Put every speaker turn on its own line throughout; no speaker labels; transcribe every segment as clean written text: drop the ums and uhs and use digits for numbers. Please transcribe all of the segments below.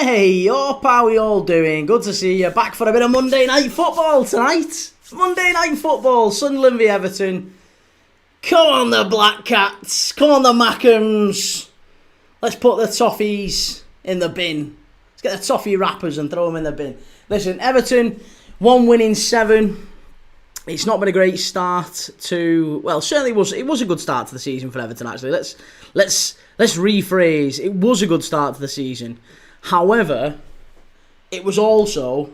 Hey, up, how are we all doing? Good to see you. Back for a bit of Monday Night Football tonight. Monday Night Football, Sunderland v Everton. Come on the Black Cats. Come on the Mackhams. Let's put the toffees in the bin. Let's get the toffee wrappers and throw them in the bin. Listen, Everton, 1 win in 7. It's not been a great start to... Well, certainly it was a good start to the season for Everton, actually. Let's rephrase. It was a good start to the season. However, it was also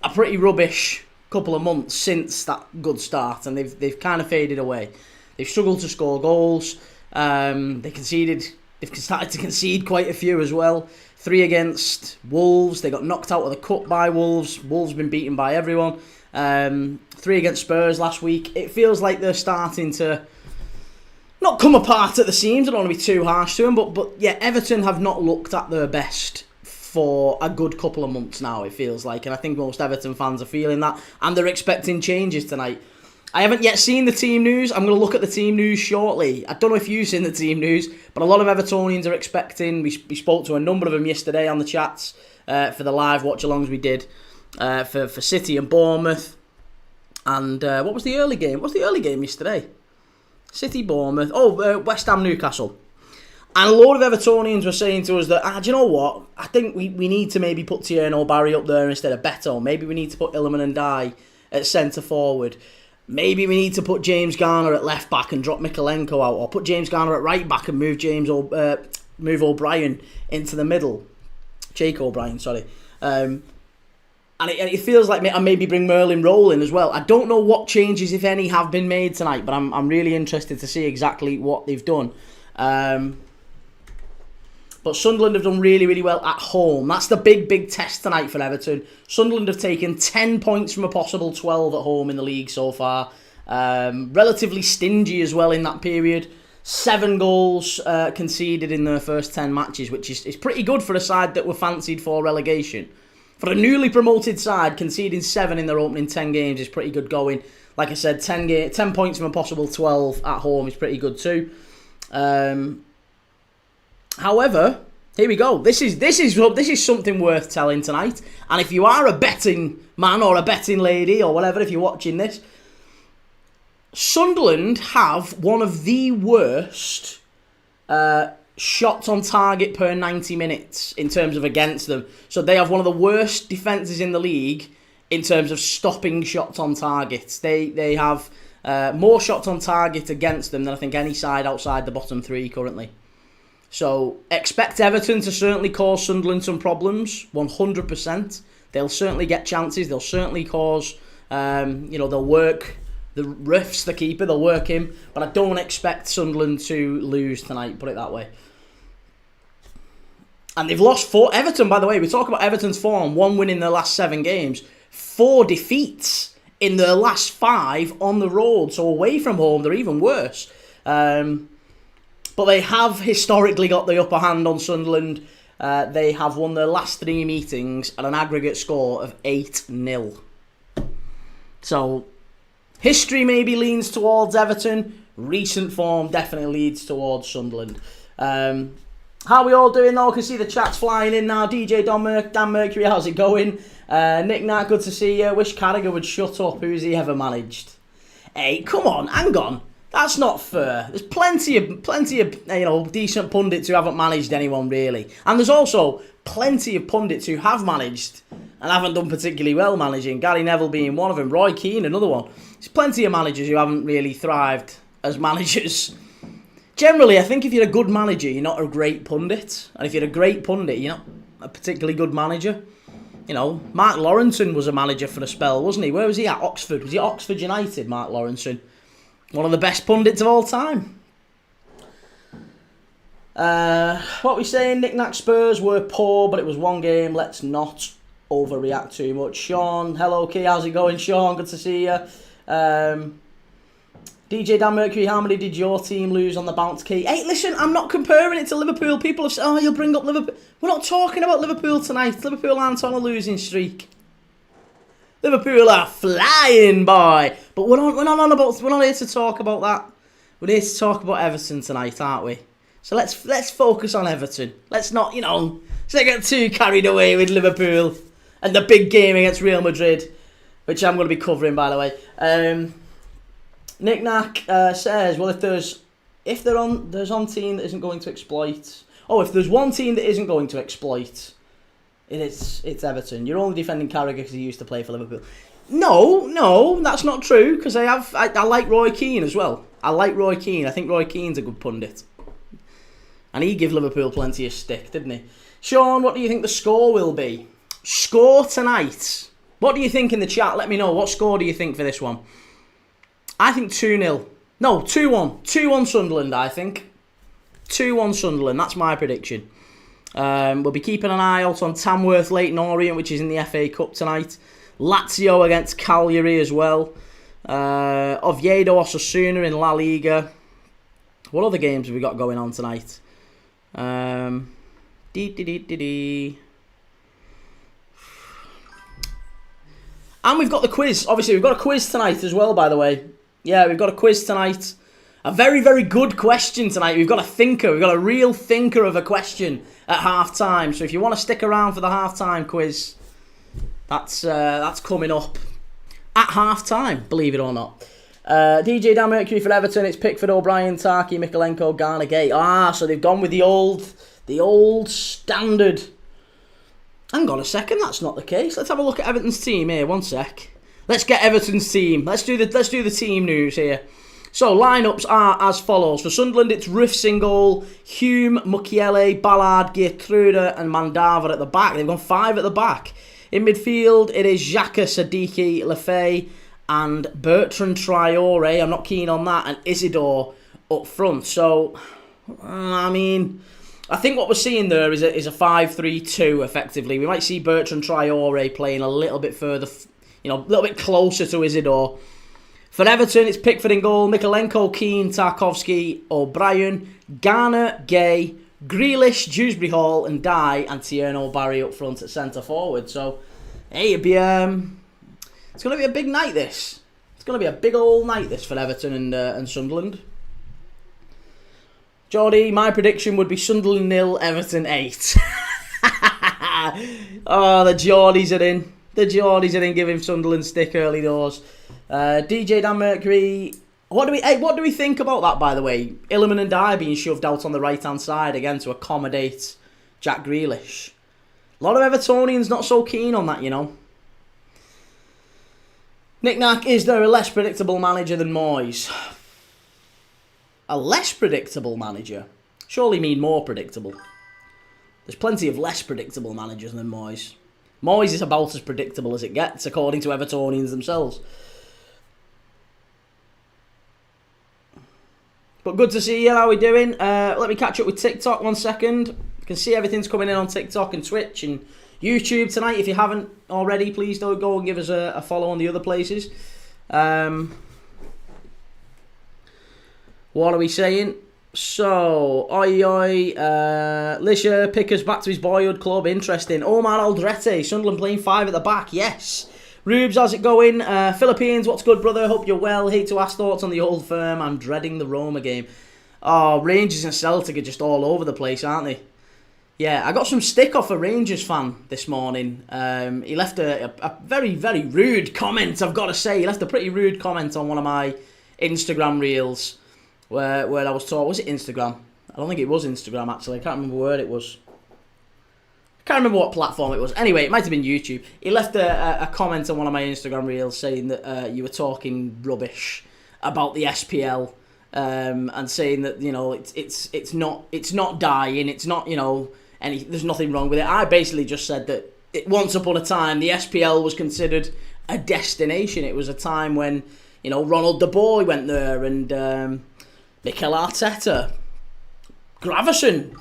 a pretty rubbish couple of months since that good start, and they've kind of faded away. They've struggled to score goals. They've started to concede quite a few as well. 3 against Wolves. They got knocked out of the cup by Wolves. Wolves been beaten by everyone. 3 against Spurs last week. It feels like they're starting to not come apart at the seams. I don't want to be too harsh to them, but yeah, Everton have not looked at their best for a good couple of months now, it feels like, and I think most Everton fans are feeling that, and they're expecting changes tonight. I haven't yet seen the team news. I'm going to look at the team news shortly. I don't know if you've seen the team news, but a lot of Evertonians are expecting. We spoke to a number of them yesterday on the chats for the live watch-alongs we did for City and Bournemouth. And what was the early game? What was the early game yesterday? City, Bournemouth. West Ham, Newcastle. And a load of Evertonians were saying to us that, do you know what? I think we need to maybe put Tierno Barry up there instead of Beto. Maybe we need to put Illiman and Dye at centre forward. Maybe we need to put James Garner at left back and drop Mikalenko out, or put James Garner at right back and move O'Brien into the middle. Jake O'Brien, sorry. And it feels like and maybe bring Merlin Roll in as well. I don't know what changes, if any, have been made tonight, but I'm really interested to see exactly what they've done. But Sunderland have done really, really well at home. That's the big test tonight for Everton. Sunderland have taken 10 points from a possible 12 at home in the league so far. Relatively stingy as well in that period. 7 goals conceded in their first 10 matches, which is pretty good for a side that were fancied for relegation. For a newly promoted side, conceding 7 in their opening 10 games is pretty good going. Like I said, 10 points from a possible 12 at home is pretty good too. However, here we go. This is something worth telling tonight. And if you are a betting man or a betting lady or whatever, if you're watching this, Sunderland have one of the worst shots on target per 90 minutes in terms of against them. So they have one of the worst defences in the league in terms of stopping shots on target. They have more shots on target against them than I think any side outside the bottom 3 currently. So expect Everton to certainly cause Sunderland some problems, 100%. They'll certainly get chances. They'll certainly cause, they'll work the Riffs, the keeper, they'll work him. But I don't expect Sunderland to lose tonight, put it that way. And they've lost 4. Everton, by the way, we talk about Everton's form. 1 win in their last 7 games. 4 defeats in their last 5 on the road. So away from home, they're even worse. But they have historically got the upper hand on Sunderland. They have won their last 3 meetings at an aggregate score of 8-0. So, history maybe leans towards Everton. Recent form definitely leads towards Sunderland. How are we all doing though? I can see the chat's flying in now. DJ Dan Mercury, how's it going? Nick Nat, good to see you. Wish Carragher would shut up. Who's he ever managed? Hey, come on, hang on. That's not fair. There's plenty of decent pundits who haven't managed anyone really, and there's also plenty of pundits who have managed and haven't done particularly well managing. Gary Neville being one of them, Roy Keane another one. There's plenty of managers who haven't really thrived as managers. Generally, I think if you're a good manager, you're not a great pundit, and if you're a great pundit, you're not a particularly good manager. You know, Mark Lawrenson was a manager for a spell, wasn't he? Where was he at? Oxford. Was he at Oxford United, Mark Lawrenson? One of the best pundits of all time. What we saying? Knick-knack Spurs were poor, but it was 1 game. Let's not overreact too much. Sean, hello, Key. How's it going, Sean? Good to see you. DJ Dan Mercury, how many did your team lose on the bounce, Key? Hey, listen, I'm not comparing it to Liverpool. People have said, you'll bring up Liverpool. We're not talking about Liverpool tonight. Liverpool aren't on a losing streak. Liverpool are flying, boy. But we're not here to talk about that. We're here to talk about Everton tonight, aren't we? So let's focus on Everton. Let's not, So they get too carried away with Liverpool and the big game against Real Madrid, which I'm going to be covering, by the way. Nick Knack says, well, if there's one team that isn't going to exploit. Oh, if there's one team that isn't going to exploit, it's Everton. You're only defending Carragher because he used to play for Liverpool. No, that's not true, because I like Roy Keane as well. I like Roy Keane. I think Roy Keane's a good pundit. And he gave Liverpool plenty of stick, didn't he? Sean, what do you think the score will be? Score tonight. What do you think in the chat? Let me know. What score do you think for this one? I think 2-0. No, 2-1. 2-1 Sunderland, I think. 2-1 Sunderland. That's my prediction. We'll be keeping an eye out on Tamworth Leyton Orient, which is in the FA Cup tonight. Lazio against Cagliari as well. Oviedo Osasuna in La Liga. What other games have we got going on tonight? And we've got the quiz. Obviously, we've got a quiz tonight as well, by the way. Yeah, we've got a quiz tonight. A very, very good question tonight. We've got a thinker. We've got a real thinker of a question at half-time. So if you want to stick around for the half-time quiz, that's coming up at half-time, believe it or not. DJ Dan Mercury for Everton. It's Pickford, O'Brien, Tarky, Mikalenko, Garner, Gay. So they've gone with the old standard. Hang on a second, that's not the case. Let's have a look at Everton's team here. One sec. Let's get Everton's team. Let's do the team news here. So lineups are as follows. For Sunderland, it's Riffs in goal, Hume, Mukiele, Ballard, Geertruida, and Mandava at the back. They've gone 5 at the back. In midfield, it is Xhaka, Sadiki, Lefay, and Bertrand Traore. I'm not keen on that. And Isidore up front. So, I mean, I think what we're seeing there is a 5-3-2 effectively. We might see Bertrand Traore playing a little bit further, a little bit closer to Isidore. For Everton, it's Pickford in goal, Mikalenko, Keane, Tarkowski, O'Brien, Garner, Gay, Grealish, Dewsbury Hall, and Dye, and Tierno Barry up front at centre forward. So, hey, it's going to be a big night. This. It's going to be a big old night. This for Everton and Sunderland. Geordie, my prediction would be Sunderland 0, Everton 8. Oh, the Geordies are in. The Geordies are in giving Sunderland stick early doors. DJ Dan Mercury, what do we think about that, by the way? Illiman and Dye being shoved out on the right-hand side again to accommodate Jack Grealish. A lot of Evertonians not so keen on that, Nick Knack, is there a less predictable manager than Moyes? A less predictable manager? Surely mean more predictable. There's plenty of less predictable managers than Moyes. Moyes is about as predictable as it gets, according to Evertonians themselves. But good to see you. How are we doing? Let me catch up with TikTok 1 second. You can see everything's coming in on TikTok and Twitch and YouTube tonight. If you haven't already, please don't go and give us a follow on the other places. What are we saying? So, Lisha, Pickers back to his boyhood club. Interesting. Omar Aldrete, Sunderland playing 5 at the back. Yes. Rubes, how's it going? Philippines, what's good, brother? Hope you're well. Hate to ask thoughts on the Old Firm. I'm dreading the Roma game. Oh, Rangers and Celtic are just all over the place, aren't they? Yeah, I got some stick off a Rangers fan this morning. He left a very, very rude comment, I've got to say. He left a pretty rude comment on one of my Instagram reels where I was taught, was it Instagram? I don't think it was Instagram, actually. I can't remember where it was. Can't remember what platform it was. Anyway, it might have been YouTube. He left a comment on one of my Instagram reels saying that you were talking rubbish about the SPL and saying that it's not dying. It's not there's nothing wrong with it. I basically just said that once upon a time the SPL was considered a destination. It was a time when Ronald De Boer went there and Mikel Arteta, Gravesen,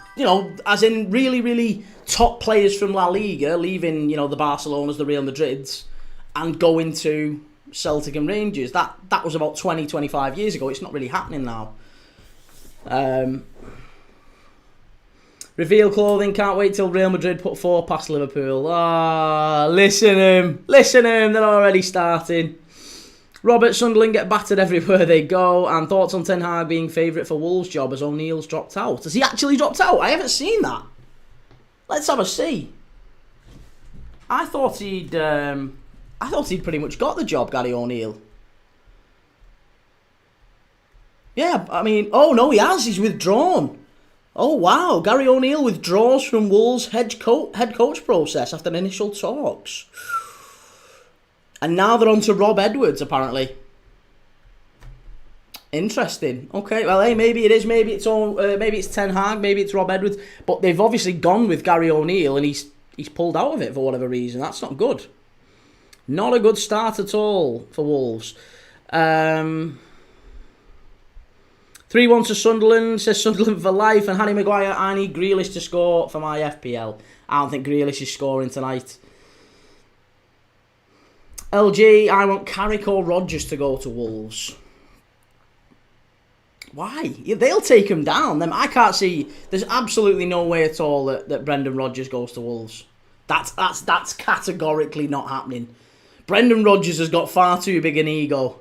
as in really, really top players from La Liga, leaving, the Barcelonas, the Real Madrids, and going to Celtic and Rangers. That was about 20, 25 years ago. It's not really happening now. Reveal clothing, can't wait till Real Madrid put 4 past Liverpool. Listen to them, they're already starting. Robert, Sunderland get battered everywhere they go. And thoughts on Ten Hag being favourite for Wolves' job as O'Neill's dropped out. Has he actually dropped out? I haven't seen that. Let's have a see. I thought he'd pretty much got the job, Gary O'Neill. Yeah, I mean, oh no, he has. He's withdrawn. Oh wow, Gary O'Neill withdraws from Wolves' head coach process after initial talks. And now they're on to Rob Edwards, apparently. Interesting. Okay, well, hey, maybe it is. Maybe it's Ten Hag. Maybe it's Rob Edwards. But they've obviously gone with Gary O'Neill, and he's pulled out of it for whatever reason. That's not good. Not a good start at all for Wolves. 3-1 to Sunderland, says Sunderland for life. And Harry Maguire, I need Grealish to score for my FPL. I don't think Grealish is scoring tonight. LG, I want Carrick or Rodgers to go to Wolves. Why? They'll take him down. I can't see. There's absolutely no way at all that Brendan Rodgers goes to Wolves. That's categorically not happening. Brendan Rodgers has got far too big an ego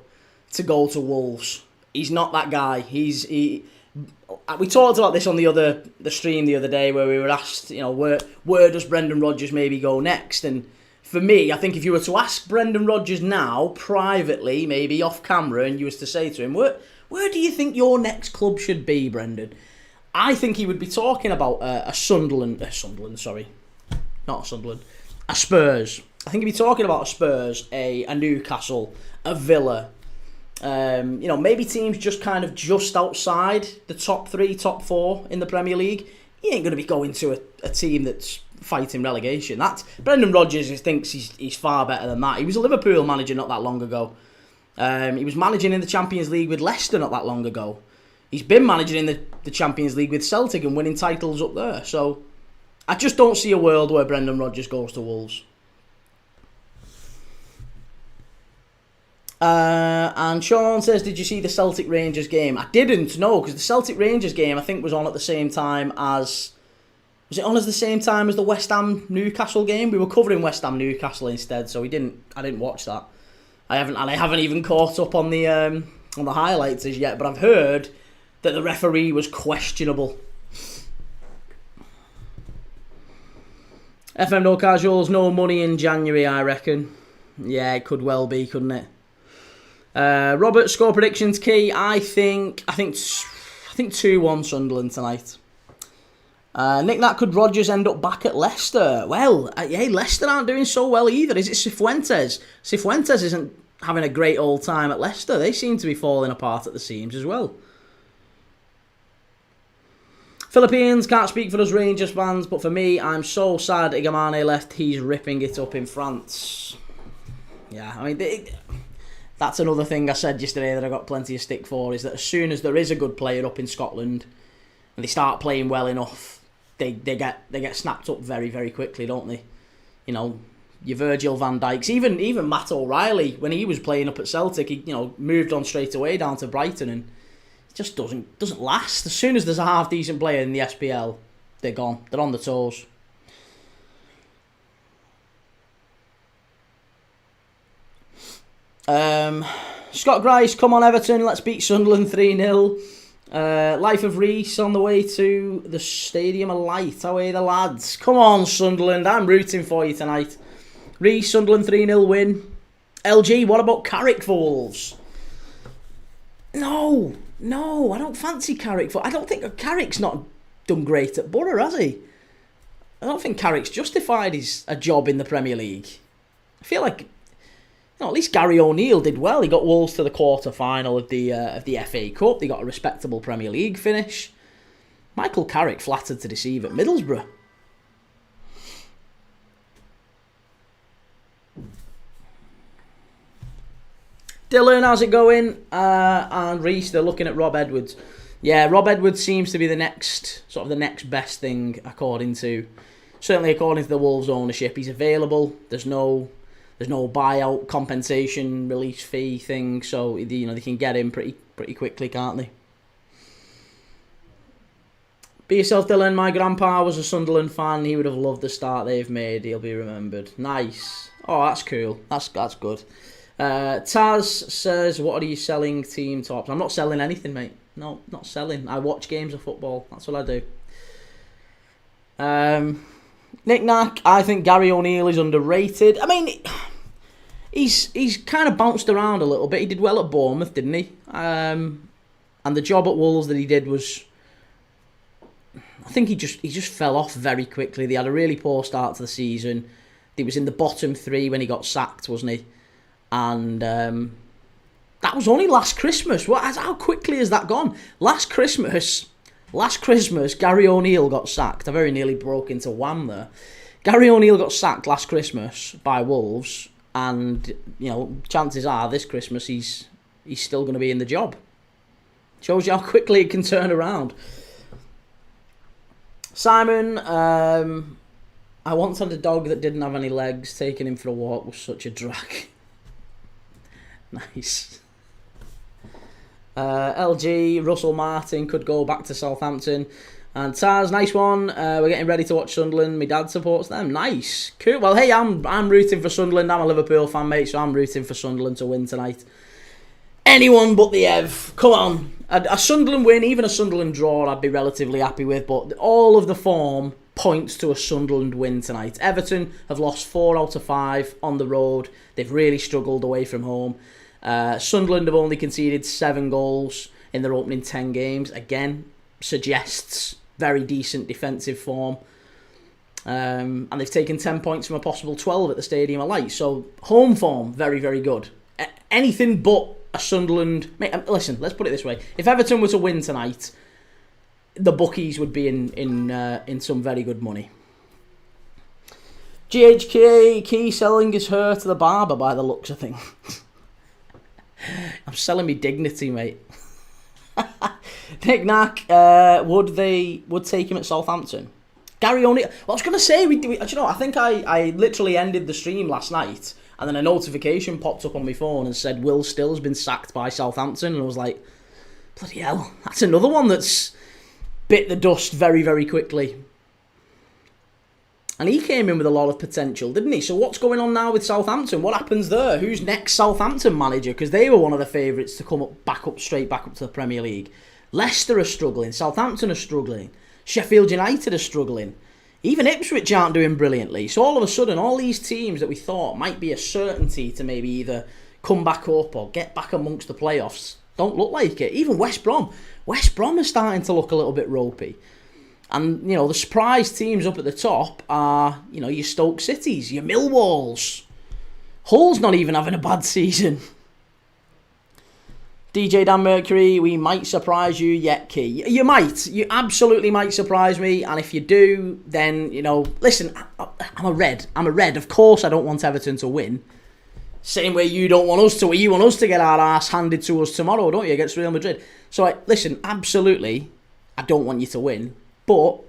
to go to Wolves. He's not that guy. We talked about this on the stream the other day where we were asked, where does Brendan Rodgers maybe go next? And for me, I think if you were to ask Brendan Rodgers now, privately, maybe off camera, and you was to say to him, where do you think your next club should be, Brendan? I think he would be talking about a Sunderland, not a Sunderland, a Spurs. I think he'd be talking about a Spurs, a Newcastle, a Villa. Maybe teams just kind of just outside the top 3, top 4 in the Premier League. He ain't going to be going to a team that's fighting relegation. Brendan Rodgers thinks he's far better than that. He was a Liverpool manager not that long ago. He was managing in the Champions League with Leicester not that long ago. He's been managing in the Champions League with Celtic and winning titles up there. So I just don't see a world where Brendan Rodgers goes to Wolves. And Sean says, did you see the Celtic Rangers game? I didn't, no, because the Celtic Rangers game I think was on at the same time as... Was it on as the same time as the West Ham Newcastle game? We were covering West Ham Newcastle instead, so I didn't watch that. I haven't even caught up on the highlights as yet, but I've heard that the referee was questionable. FM No Casuals, no money in January, I reckon. Yeah, it could well be, couldn't it? Robert, score predictions key. I think 2-1 Sunderland tonight. Nick, that could Rodgers end up back at Leicester? Well, Leicester aren't doing so well either. Is it Cifuentes? Cifuentes isn't having a great old time at Leicester. They seem to be falling apart at the seams as well. Philippines, can't speak for us Rangers fans, but for me, I'm so sad Igamane left. He's ripping it up in France. Yeah, I mean, that's another thing I said yesterday that I got plenty of stick for, is that as soon as there is a good player up in Scotland and they start playing well enough, they get snapped up very, very quickly, don't they? Your Virgil van Dijks, even Matt O'Reilly, when he was playing up at Celtic, he moved on straight away down to Brighton, and it just doesn't last. As soon as there's a half decent player in the SPL, they're gone. They're on the toes. Scott Grice, come on Everton, let's beat Sunderland 3-0. Life of Reese on the way to the Stadium of Light. Away the lads. Come on Sunderland, I'm rooting for you tonight. Reese, Sunderland 3-0 win. LG, what about Carrick for Wolves? No, I don't fancy Carrick. I don't think Carrick's not done great at Borough, has he? I don't think Carrick's justified a job in the Premier League. I feel like at least Gary O'Neill did well. He got Wolves to the quarter-final of the FA Cup. They got a respectable Premier League finish. Michael Carrick flattered to deceive at Middlesbrough. Dylan, how's it going? And Reese, they're looking at Rob Edwards. Yeah, Rob Edwards seems to be the next best thing, certainly according to the Wolves ownership. He's available. There's no buyout compensation release fee thing, so they can get him pretty quickly, can't they? Be yourself, Dylan. My grandpa was a Sunderland fan. He would have loved the start they've made. He'll be remembered. Nice. Oh, that's cool. That's good. Taz says, what are you selling team tops? I'm not selling anything, mate. No, not selling. I watch games of football. That's what I do. Nick Nack, I think Gary O'Neill is underrated. I mean, he's kind of bounced around a little bit. He did well at Bournemouth, didn't he? And the job at Wolves that he did was, I think he just fell off very quickly. They had a really poor start to the season. He was in the bottom 3 when he got sacked, wasn't he? And that was only last Christmas. How quickly has that gone? Last Christmas, Gary O'Neill got sacked. I very nearly broke into wham there. Gary O'Neill got sacked last Christmas by Wolves, and chances are this Christmas he's still going to be in the job. Shows you how quickly it can turn around. Simon, I once had a dog that didn't have any legs. Taking him for a walk was such a drag. Nice. LG, Russell Martin could go back to Southampton. And Taz, nice one. We're getting ready to watch Sunderland. My dad supports them. Nice. Cool. Well, hey, I'm rooting for Sunderland. I'm a Liverpool fan, mate, so I'm rooting for Sunderland to win tonight. Anyone but the Ev. Come on. A Sunderland win, even a Sunderland draw, I'd be relatively happy with. But all of the form points to a Sunderland win tonight. Everton have lost 4 out of 5 on the road. They've really struggled away from home. Sunderland have only conceded 7 goals in their opening 10 games. Again, suggests very decent defensive form. And they've taken 10 points from a possible 12 at the Stadium of Light. So, home form, very, very good. Anything but a Sunderland... Mate, listen, let's put it this way. If Everton were to win tonight, the bookies would be in some very good money. GHK, Key selling his hair to the barber by the looks of things. I'm selling me dignity, mate. Nick Nack, would take him at Southampton? Gary O'Neill. Well, I was going to say, I think I literally ended the stream last night, and then a notification popped up on my phone and said Will Still's been sacked by Southampton, and I was like, bloody hell, that's another one that's bit the dust very, very quickly. And he came in with a lot of potential, didn't he? So what's going on now with Southampton? What happens there? Who's next Southampton manager? Because they were one of the favourites to come straight back up to the Premier League. Leicester are struggling. Southampton are struggling. Sheffield United are struggling. Even Ipswich aren't doing brilliantly. So all of a sudden, all these teams that we thought might be a certainty to maybe either come back up or get back amongst the playoffs don't look like it. Even West Brom. West Brom is starting to look a little bit ropey. And, the surprise teams up at the top are, your Stoke Cities, your Millwalls. Hull's not even having a bad season. DJ Dan Mercury, we might surprise you yet, Key. You might. You absolutely might surprise me. And if you do, then, listen, I'm a red. Of course I don't want Everton to win. Same way you don't want us to win. You want us to get our arse handed to us tomorrow, don't you, against Real Madrid? So, listen, absolutely, I don't want you to win. But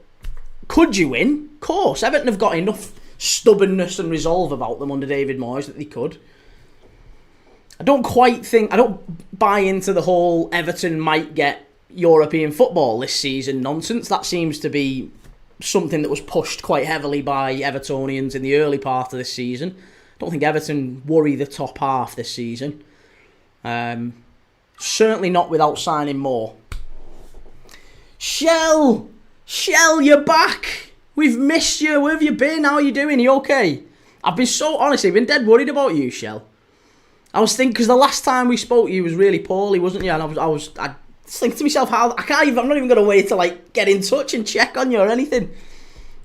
could you win? Of course. Everton have got enough stubbornness and resolve about them under David Moyes that they could. I don't buy into the whole Everton might get European football this season nonsense. That seems to be something that was pushed quite heavily by Evertonians in the early part of this season. I don't think Everton worry the top half this season. Certainly not without signing more. Shell, you're back. We've missed you. Where have you been? How are you doing? Are you okay? I've been dead worried about you, Shell. I was thinking, because the last time we spoke, you was really poorly, wasn't you? And I was thinking to myself, I'm not even going to wait to get in touch and check on you or anything.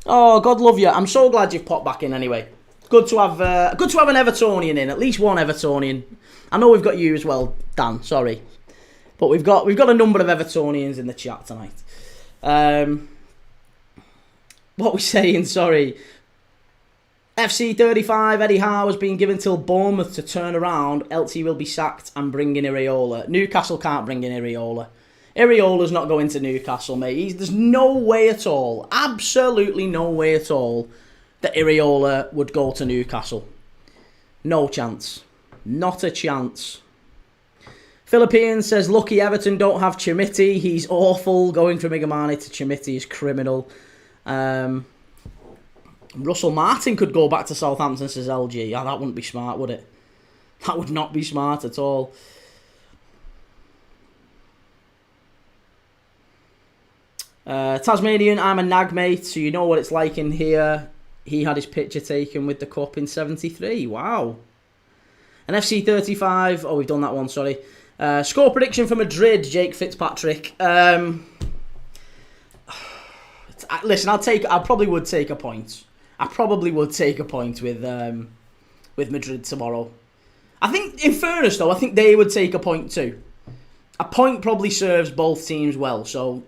Oh, God love you. I'm so glad you've popped back in anyway. Good to have an Evertonian in, at least one Evertonian. I know we've got you as well, Dan. Sorry, but we've got a number of Evertonians in the chat tonight. What we saying? Sorry. FC 35, Eddie Howe has been given till Bournemouth to turn around. LT will be sacked and bring in Iraola. Newcastle can't bring in Iraola. Iraola's not going to Newcastle, mate. There's no way at all, absolutely no way at all, that Iraola would go to Newcastle. No chance. Not a chance. Philippines says, lucky Everton don't have Chimiti. He's awful. Going from Igamani to Chimiti is criminal. Russell Martin could go back to Southampton, says LG. Yeah, that wouldn't be smart, would it? That would not be smart at all. Tasmanian, I'm a nag, mate, so you know what it's like in here. he had his picture taken with the cup in 73. Wow. An FC 35. Oh, we've done that one, sorry. Score prediction for Madrid, Jake Fitzpatrick. Listen, I probably would take a point. I probably would take a point with Madrid tomorrow. I think, in fairness though, I think they would take a point too. A point probably serves both teams well. So,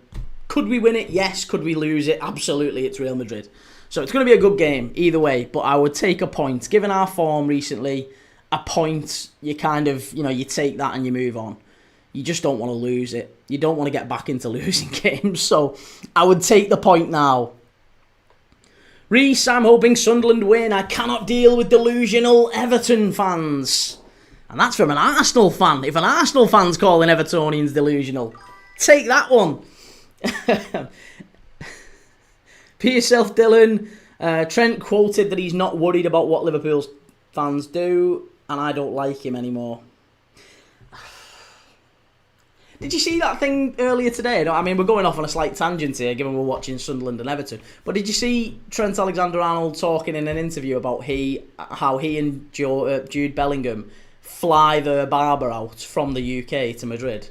could we win it? Yes. Could we lose it? Absolutely. It's Real Madrid. So it's going to be a good game either way. But I would take a point. Given our form recently, a point, you kind of, you take that and you move on. You just don't want to lose it. You don't want to get back into losing games. So I would take the point now. Reese, I'm hoping Sunderland win. I cannot deal with delusional Everton fans. And that's from an Arsenal fan. If an Arsenal fan's calling Evertonians delusional, take that one. Be yourself, Dylan. Trent quoted that he's not worried about what Liverpool's fans do, and I don't like him anymore. Did you see that thing earlier today? I mean, we're going off on a slight tangent here, given we're watching Sunderland and Everton. But did you see Trent Alexander-Arnold talking in an interview about how he and Jude Bellingham fly their barber out from the UK to Madrid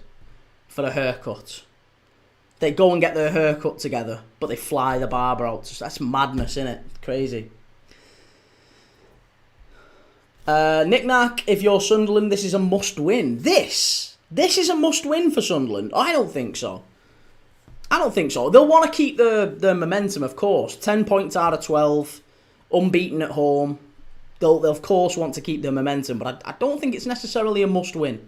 for a haircut? They go and get their haircut together, but they fly the barber out. That's madness, isn't it? Crazy. Knick-knack, if you're Sunderland, this is a must-win. This is a must-win for Sunderland. I don't think so. They'll want to keep the momentum, of course. 10 points out of 12, unbeaten at home. They'll of course want to keep the momentum, but I don't think it's necessarily a must-win.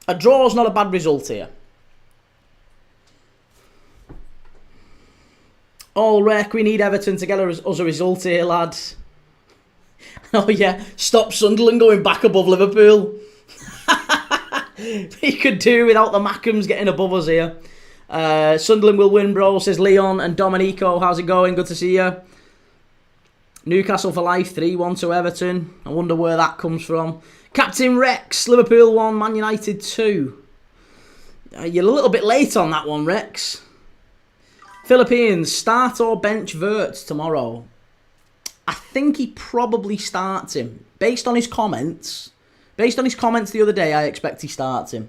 A draw is not a bad result here. All wreck, we need Everton to get us a result here, lads. Oh yeah, stop Sunderland going back above Liverpool. We could do without the Mackhams getting above us here. Sunderland will win, bro, says Leon. And Dominico, how's it going? Good to see you. Newcastle for life, 3-1 to Everton. I wonder where that comes from. Captain Rex, Liverpool 1, Man United 2. You're a little bit late on that one, Rex. Philippines, start or bench Wirtz tomorrow? I think he probably starts him. Based on his comments the other day, I expect he starts him.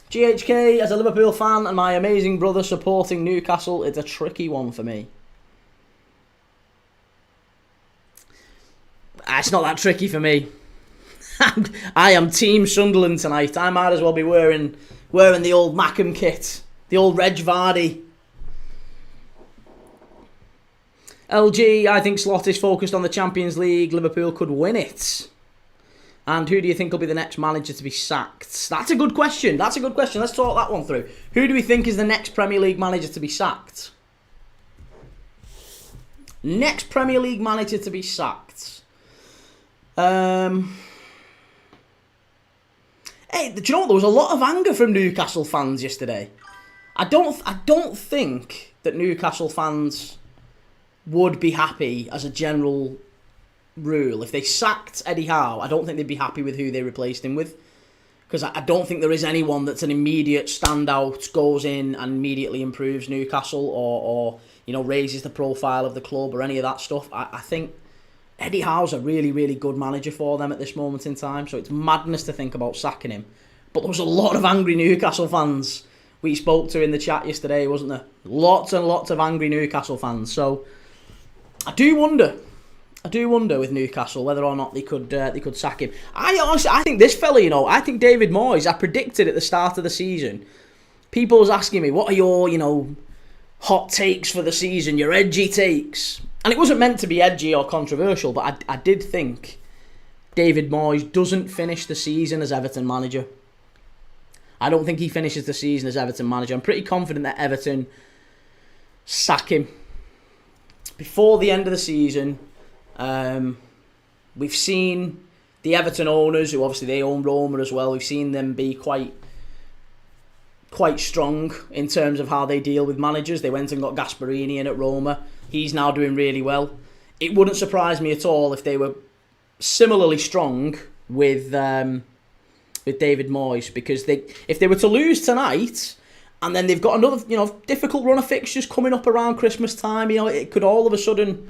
GHK, as a Liverpool fan and my amazing brother supporting Newcastle, it's a tricky one for me. It's not that tricky for me. I am Team Sunderland tonight. I might as well be wearing the old Mackham kit. The old Reg Vardy. LG, I think Slot is focused on the Champions League. Liverpool could win it. And who do you think will be the next manager to be sacked? That's a good question. Let's talk that one through. Who do we think is the next Premier League manager to be sacked? Next Premier League manager to be sacked. Hey, do you know what? There was a lot of anger from Newcastle fans yesterday. I don't think that Newcastle fans would be happy as a general rule. If they sacked Eddie Howe, I don't think they'd be happy with who they replaced him with. Because I don't think there is anyone that's an immediate standout, goes in and immediately improves Newcastle or raises the profile of the club or any of that stuff. I think Eddie Howe's a really, really good manager for them at this moment in time. So it's madness to think about sacking him. But there was a lot of angry Newcastle fans we spoke to in the chat yesterday, wasn't there? Lots and lots of angry Newcastle fans. So I do wonder with Newcastle whether or not they could sack him. I think this fella, I think David Moyes, I predicted at the start of the season, people was asking me, what are your, hot takes for the season, your edgy takes? And it wasn't meant to be edgy or controversial, but I did think David Moyes doesn't finish the season as Everton manager. I don't think he finishes the season as Everton manager. I'm pretty confident that Everton sack him before the end of the season. We've seen the Everton owners, who obviously they own Roma as well, we've seen them be quite strong in terms of how they deal with managers. They went and got Gasperini in at Roma. He's now doing really well. It wouldn't surprise me at all if they were similarly strong with David Moyes, because if they were to lose tonight And then they've got another, difficult run of fixtures coming up around Christmas time. It could all of a sudden...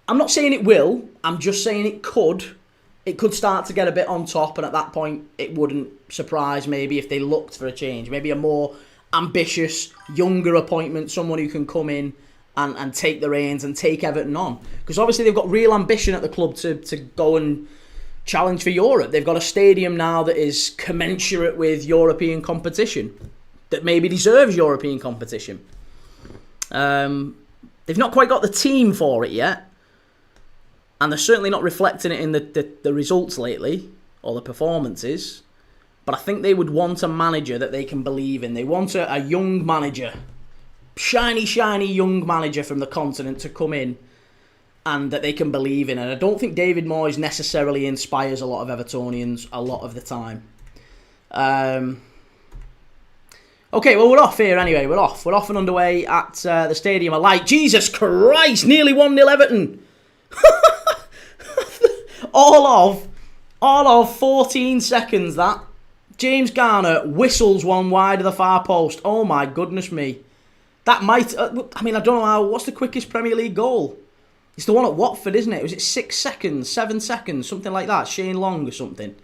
I'm not saying it will. I'm just saying it could. It could start to get a bit on top, and at that point, it wouldn't surprise maybe if they looked for a change. Maybe a more ambitious, younger appointment, someone who can come in and take the reins and take Everton on. Because obviously they've got real ambition at the club to go and challenge for Europe. They've got a stadium now that is commensurate with European competition, that maybe deserves European competition. They've not quite got the team for it yet, and they're certainly not reflecting it in the results lately, or the performances. But I think they would want a manager that they can believe in. They want a young manager, shiny young manager from the continent to come in and that they can believe in. And I don't think David Moyes necessarily inspires a lot of Evertonians a lot of the time. Okay, well, we're off here anyway. We're off and underway at the Stadium of Light. Jesus Christ, nearly 1-0 Everton. All of 14 seconds, that. James Garner whistles one wide of the far post. Oh my goodness me. That might... I don't know how... What's the quickest Premier League goal? It's the one at Watford, isn't it? Was it 6 seconds, 7 seconds, something like that? Shane Long or something.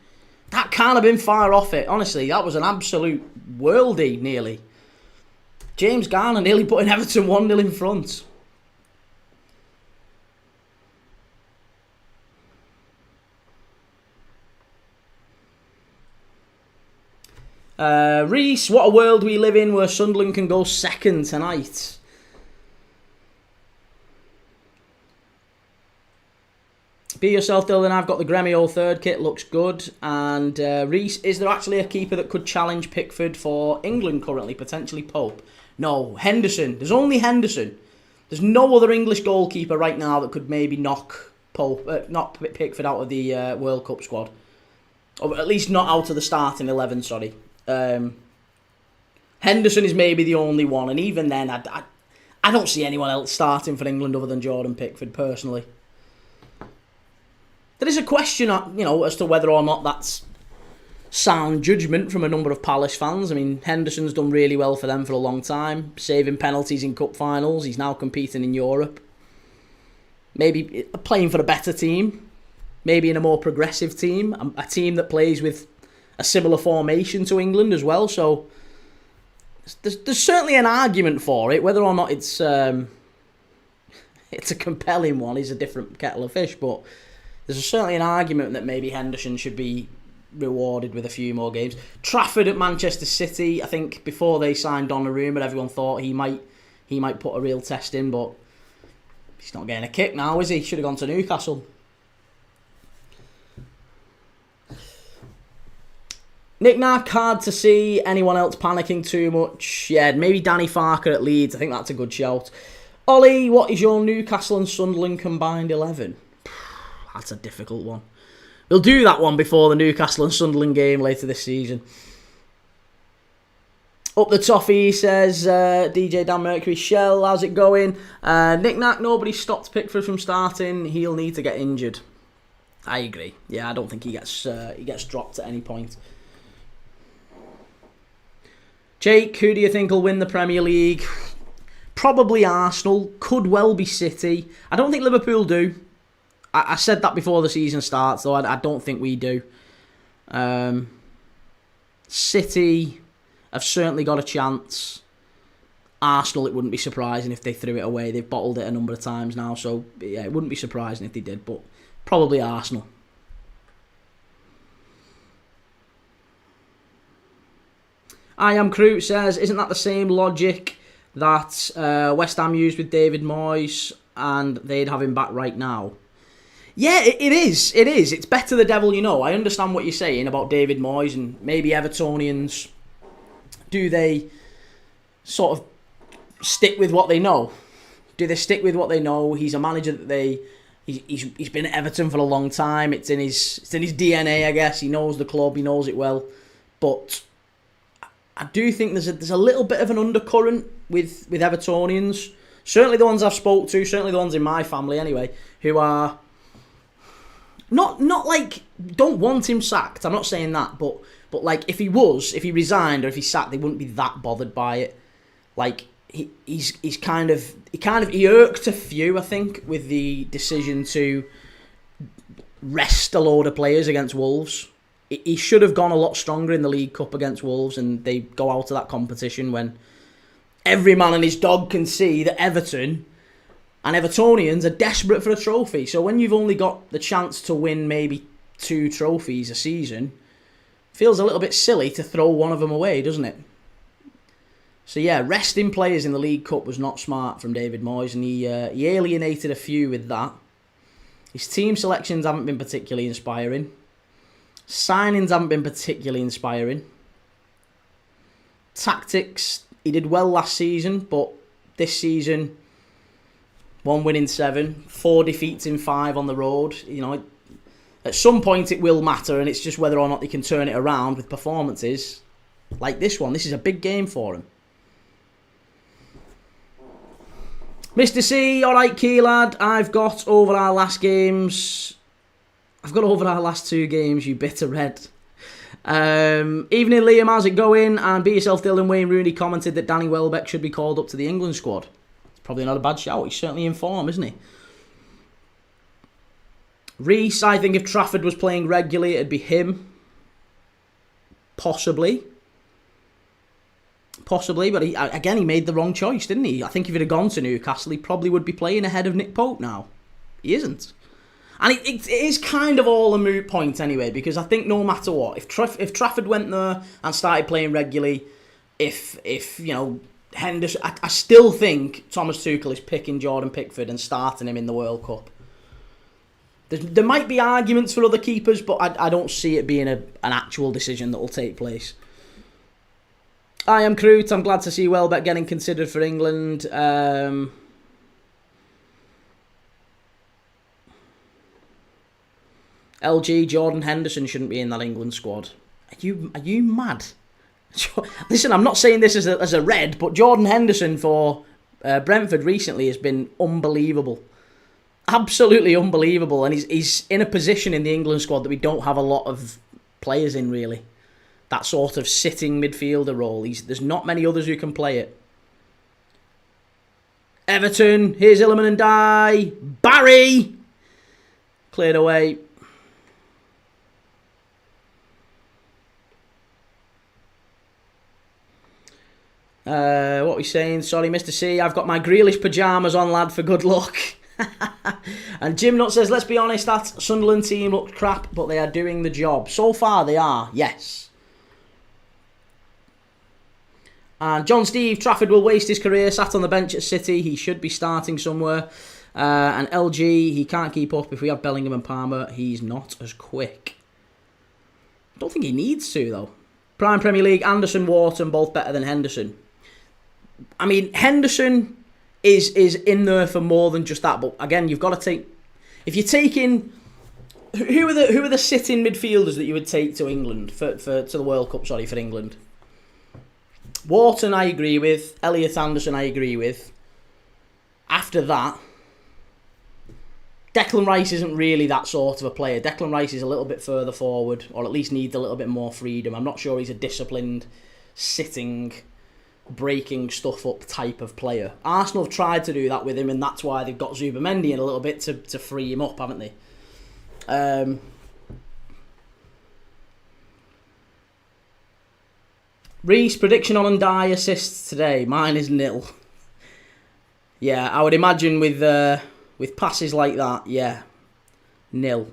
That can't have been far off it. Honestly, that was an absolute worldie, nearly. James Garner nearly putting Everton 1-0 in front. Reese, what a world we live in where Sunderland can go second tonight. Be yourself, Dylan. I've got the Gremio third kit, looks good. And Reese, is there actually a keeper that could challenge Pickford for England currently? Potentially Pope? No, Henderson. There's only Henderson. There's no other English goalkeeper right now that could maybe knock Pickford out of the World Cup squad. Or at least not out of the starting 11, sorry. Henderson is maybe the only one, and even then, I don't see anyone else starting for England other than Jordan Pickford, personally. There is a question, as to whether or not that's sound judgment from a number of Palace fans. I mean, Henderson's done really well for them for a long time, saving penalties in cup finals. He's now competing in Europe. Maybe playing for a better team. Maybe in a more progressive team. A team that plays with a similar formation to England as well. So there's certainly an argument for it. Whether or not it's a compelling one is a different kettle of fish. But there's certainly an argument that maybe Henderson should be rewarded with a few more games. Trafford at Manchester City. I think before they signed Donnarumma, everyone thought he might put a real test in, but he's not getting a kick now, is he? Should have gone to Newcastle. Nick Nack, hard to see anyone else panicking too much. Yeah, maybe Danny Farker at Leeds. I think that's a good shout. Ollie, what is your Newcastle and Sunderland combined 11? That's a difficult one. We'll do that one before the Newcastle and Sunderland game later this season. Up the toffee, says DJ Dan Mercury. Shell, how's it going? Nick Nack, nobody stopped Pickford from starting. He'll need to get injured. I agree. Yeah, I don't think he gets dropped at any point. Jake, who do you think will win the Premier League? Probably Arsenal. Could well be City. I don't think Liverpool do. I said that before the season starts, though. I don't think we do. City have certainly got a chance. Arsenal, it wouldn't be surprising if they threw it away. They've bottled it a number of times now, so yeah, it wouldn't be surprising if they did, but probably Arsenal. I Am Crew says, isn't that the same logic that West Ham used with David Moyes and they'd have him back right now? Yeah, it is. It is. It's better the devil you know. I understand what you're saying about David Moyes and maybe Evertonians. Do they sort of stick with what they know? Do they stick with what they know? He's a manager that he's been at Everton for a long time. It's in his DNA, I guess. He knows the club. He knows it well. But I do think there's a little bit of an undercurrent with Evertonians. Certainly the ones I've spoke to, certainly the ones in my family anyway, who are Not like, don't want him sacked. I'm not saying that, but like if he resigned or if he's sacked, they wouldn't be that bothered by it. Like he irked a few, I think, with the decision to rest a load of players against Wolves. He should have gone a lot stronger in the League Cup against Wolves, and they go out of that competition when every man and his dog can see that Everton and Evertonians are desperate for a trophy. So when you've only got the chance to win maybe 2 trophies a season, it feels a little bit silly to throw one of them away, doesn't it? So yeah, resting players in the League Cup was not smart from David Moyes, and he alienated a few with that. His team selections haven't been particularly inspiring. Signings haven't been particularly inspiring. Tactics, he did well last season, but this season, 1 win in 7, 4 defeats in 5 on the road. You know, at some point it will matter, and it's just whether or not they can turn it around with performances like this one. This is a big game for him. Mr. C, alright, key lad. I've got over our last 2 games, you bitter red. Evening, Liam, how's it going? And Be Yourself Dylan Wayne Rooney commented that Danny Welbeck should be called up to the England squad. It's probably not a bad shout. He's certainly in form, isn't he? Reese, I think if Trafford was playing regularly, it'd be him. Possibly, but he made the wrong choice, didn't he? I think if he'd have gone to Newcastle, he probably would be playing ahead of Nick Pope now. He isn't. And it is kind of all a moot point anyway, because I think no matter what, if Trafford went there and started playing regularly, if you know, Henderson, I still think Thomas Tuchel is picking Jordan Pickford and starting him in the World Cup. There might be arguments for other keepers, but I don't see it being an actual decision that will take place. I am Crute. I'm glad to see Welbeck getting considered for England. LG, Jordan Henderson shouldn't be in that England squad. Are you mad? Listen, I'm not saying this as a red, but Jordan Henderson for Brentford recently has been unbelievable. Absolutely unbelievable. And he's in a position in the England squad that we don't have a lot of players in, really. That sort of sitting midfielder role. There's not many others who can play it. Everton, here's Illiman and Die. Barry! Cleared away. What are we saying? Sorry, Mr. C. I've got my Grealish pyjamas on, lad, for good luck. And Jim Nutt says, let's be honest, that Sunderland team looked crap, but they are doing the job. So far, they are, yes. And John Steve, Trafford will waste his career, sat on the bench at City. He should be starting somewhere. And LG, he can't keep up. If we have Bellingham and Palmer, he's not as quick. I don't think he needs to, though. Prime Premier League, Anderson, Wharton, both better than Henderson. I mean, Henderson is in there for more than just that. But again, you've got to take... If you're taking... Who are the sitting midfielders that you would take to England, to the World Cup, for England? Wharton, I agree with. Elliot Anderson, I agree with. After that, Declan Rice isn't really that sort of a player. Declan Rice is a little bit further forward, or at least needs a little bit more freedom. I'm not sure he's a disciplined, sitting, breaking stuff up type of player. Arsenal have tried to do that with him, and that's why they've got Zubamendi in a little bit to free him up, haven't they? Reese, prediction on Ndiaye assists today. Mine is 0. Yeah, I would imagine with passes like that, yeah, 0.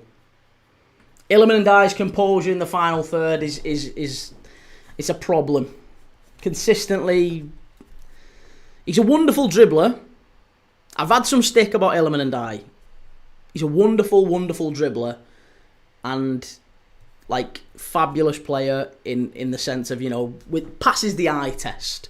Illiman Ndiaye's composure in the final third is it's a problem. Consistently, he's a wonderful dribbler. I've had some stick about Illiman Ndiaye. He's a wonderful, wonderful dribbler, and like fabulous player in the sense of, you know, passes the eye test.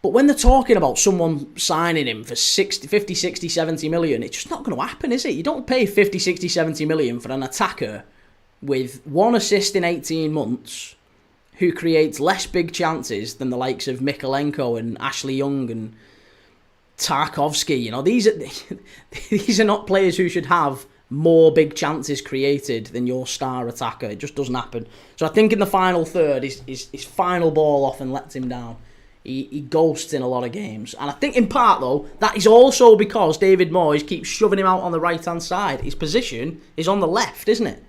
But when they're talking about someone signing him for 50, 60, 70 million, it's just not going to happen, is it? You don't pay 50, 60, 70 million for an attacker with 1 assist in 18 months who creates less big chances than the likes of Mykolenko and Ashley Young and Tarkovsky. You know, these are not players who should have more big chances created than your star attacker. It just doesn't happen. So I think in the final third, his final ball often lets him down. He ghosts in a lot of games. And I think in part, though, that is also because David Moyes keeps shoving him out on the right-hand side. His position is on the left, isn't it?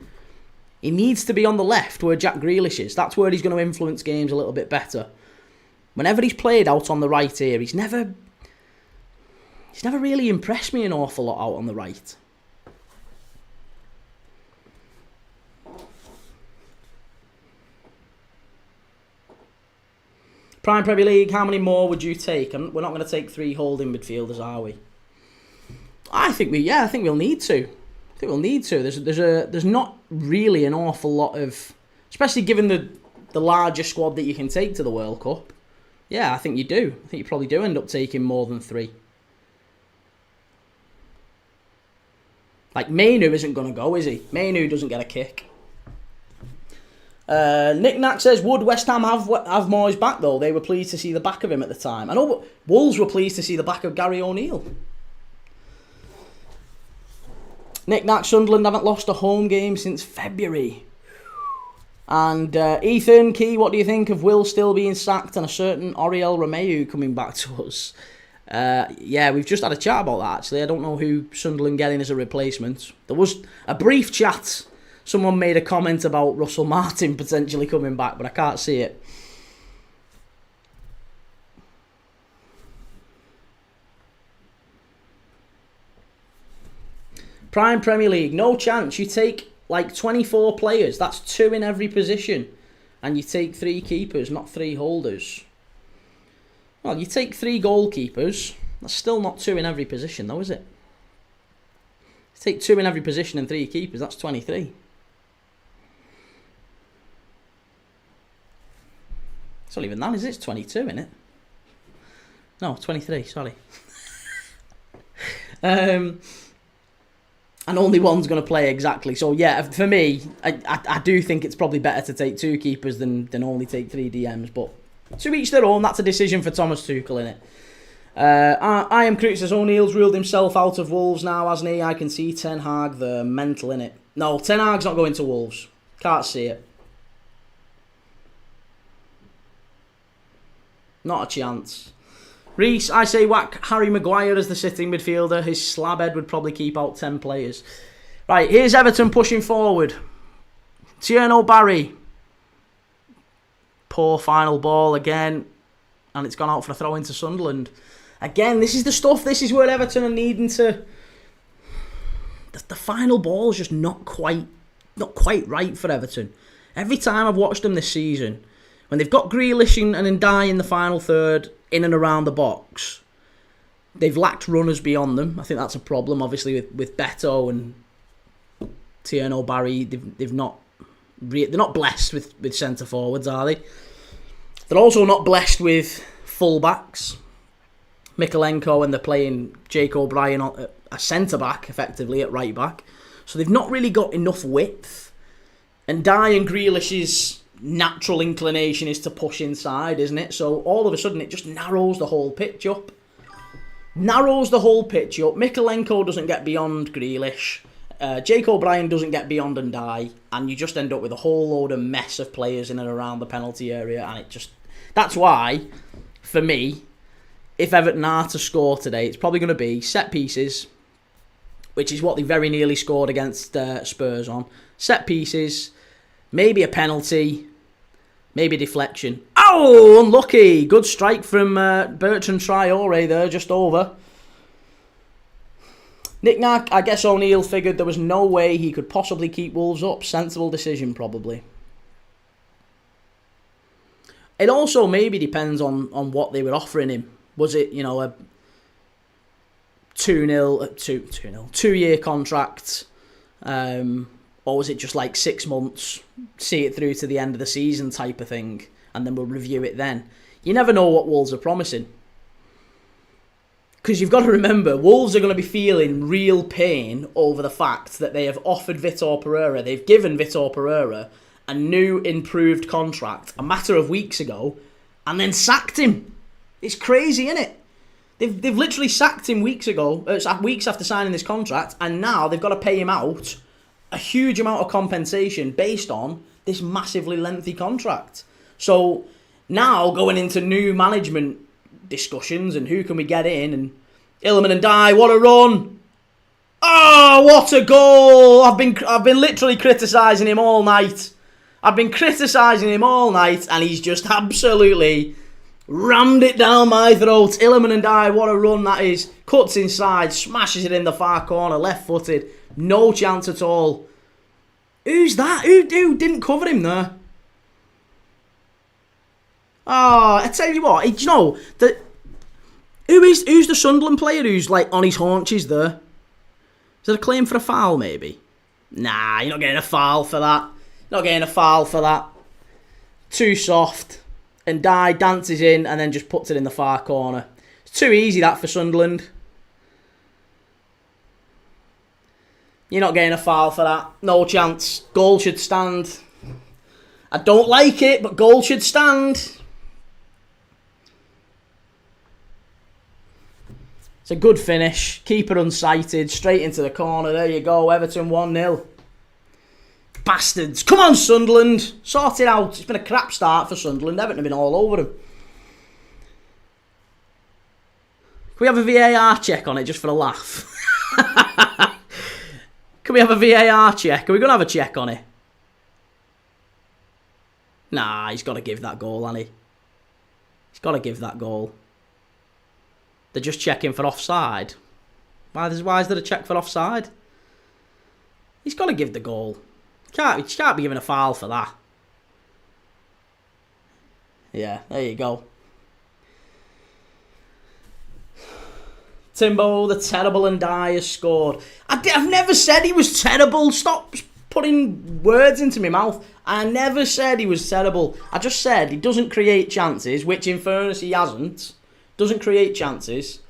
He needs to be on the left where Jack Grealish is. That's where he's going to influence games a little bit better. Whenever he's played out on the right here, he's never really impressed me an awful lot out on the right. Prime Premier League, how many more would you take? We're not going to take 3 holding midfielders, are we? I think we'll need to. There's not really an awful lot of, especially given the larger squad that you can take to the World Cup. Yeah, I think you do. I think you probably do end up taking more than 3. Like, Mainu isn't going to go, is he? Mainu doesn't get a kick. Nick Knack says, would West Ham have Moyes back, though? They were pleased to see the back of him at the time. I know, but Wolves were pleased to see the back of Gary O'Neill. Nick Knack, Sunderland haven't lost a home game since February. And Ethan Key, what do you think of Will still being sacked and a certain Oriel Romeu coming back to us? Yeah, we've just had a chat about that, actually. I don't know who Sunderland getting as a replacement. There was a brief chat. Someone made a comment about Russell Martin potentially coming back, but I can't see it. Prime Premier League, no chance. You take like 24 players. That's 2 in every position. And you take 3 keepers, not 3 holders. Well, you take 3 goalkeepers. That's still not 2 in every position, though, is it? You take 2 in every position and 3 keepers. That's 23. It's not even that, is it? It's 22, isn't it? No, 23, sorry. And only one's going to play exactly. So, yeah, for me, I do think it's probably better to take 2 keepers than only take 3 DMs. But to each their own, that's a decision for Thomas Tuchel, innit? I am Crute says, O'Neill's ruled himself out of Wolves now, hasn't he? I can see Ten Hag, the mental, innit? No, Ten Hag's not going to Wolves. Can't see it. Not a chance. Reese, I say whack Harry Maguire as the sitting midfielder. His slabhead would probably keep out 10 players. Right, here's Everton pushing forward. Tierno Barry. Poor final ball again. And it's gone out for a throw into Sunderland. Again, this is the stuff. This is where Everton are needing to... The final ball is just not quite right for Everton. Every time I've watched them this season, when they've got Grealish and Ndiaye in the final third, in and around the box, they've lacked runners beyond them. I think that's a problem, obviously, with Beto and Tierno Barry. They're not blessed with centre forwards, are they? They're also not blessed with full backs. Mikalenko, and they're playing Jake O'Brien on a centre back, effectively at right back. So they've not really got enough width. And Ndiaye and Grealish's natural inclination is to push inside, isn't it? So all of a sudden it just narrows the whole pitch up. Mikalenko doesn't get beyond Grealish. Jake O'Brien doesn't get beyond Ndiaye. And you just end up with a whole load of mess of players in and around the penalty area. And that's why, for me, if Everton are to score today, it's probably going to be set pieces, which is what they very nearly scored against Spurs on. Set pieces, maybe a penalty, maybe a deflection. Oh, unlucky. Good strike from Bertrand Traore there, just over. Nick Knack, I guess O'Neill figured there was no way he could possibly keep Wolves up. Sensible decision, probably. It also maybe depends on what they were offering him. Was it, a 2-year contract? Or was it just like 6 months, see it through to the end of the season type of thing, and then we'll review it then? You never know what Wolves are promising. Because you've got to remember, Wolves are going to be feeling real pain over the fact that they have offered Vitor Pereira, they've given Vitor Pereira a new improved contract a matter of weeks ago, and then sacked him. It's crazy, isn't it? They've literally sacked him weeks after signing this contract, and now they've got to pay him out a huge amount of compensation based on this massively lengthy contract. So now going into new management discussions and who can we get in, and Ilman and Dye, what a run! Oh, what a goal! I've been literally criticising him all night. And he's just absolutely rammed it down my throat. Ilman and Dye, what a run that is. Cuts inside, smashes it in the far corner, left-footed. No chance at all. Who's that? Who didn't cover him there? Oh, I tell you what, who's the Sunderland player who's like on his haunches there? Is there a claim for a foul maybe? Nah, you're not getting a foul for that. Too soft. And Dye dances in and then just puts it in the far corner. It's too easy that for Sunderland. You're not getting a foul for that. No chance. Goal should stand. I don't like it, but goal should stand. It's a good finish. Keeper unsighted. Straight into the corner. There you go. Everton 1-0. Bastards. Come on, Sunderland. Sort it out. It's been a crap start for Sunderland. Everton have been all over them. Can we have a VAR check on it just for a laugh? Can we have a VAR check? Are we going to have a check on it? Nah, he's got to give that goal, hasn't he? He's got to give that goal. They're just checking for offside. Why is there a check for offside? He's got to give the goal. He can't be given a foul for that. Yeah, there you go. Timbo, the terrible and Dye has scored. I've never said he was terrible. Stop putting words into my mouth. I never said he was terrible. I just said he doesn't create chances, which in fairness he hasn't. Doesn't create chances.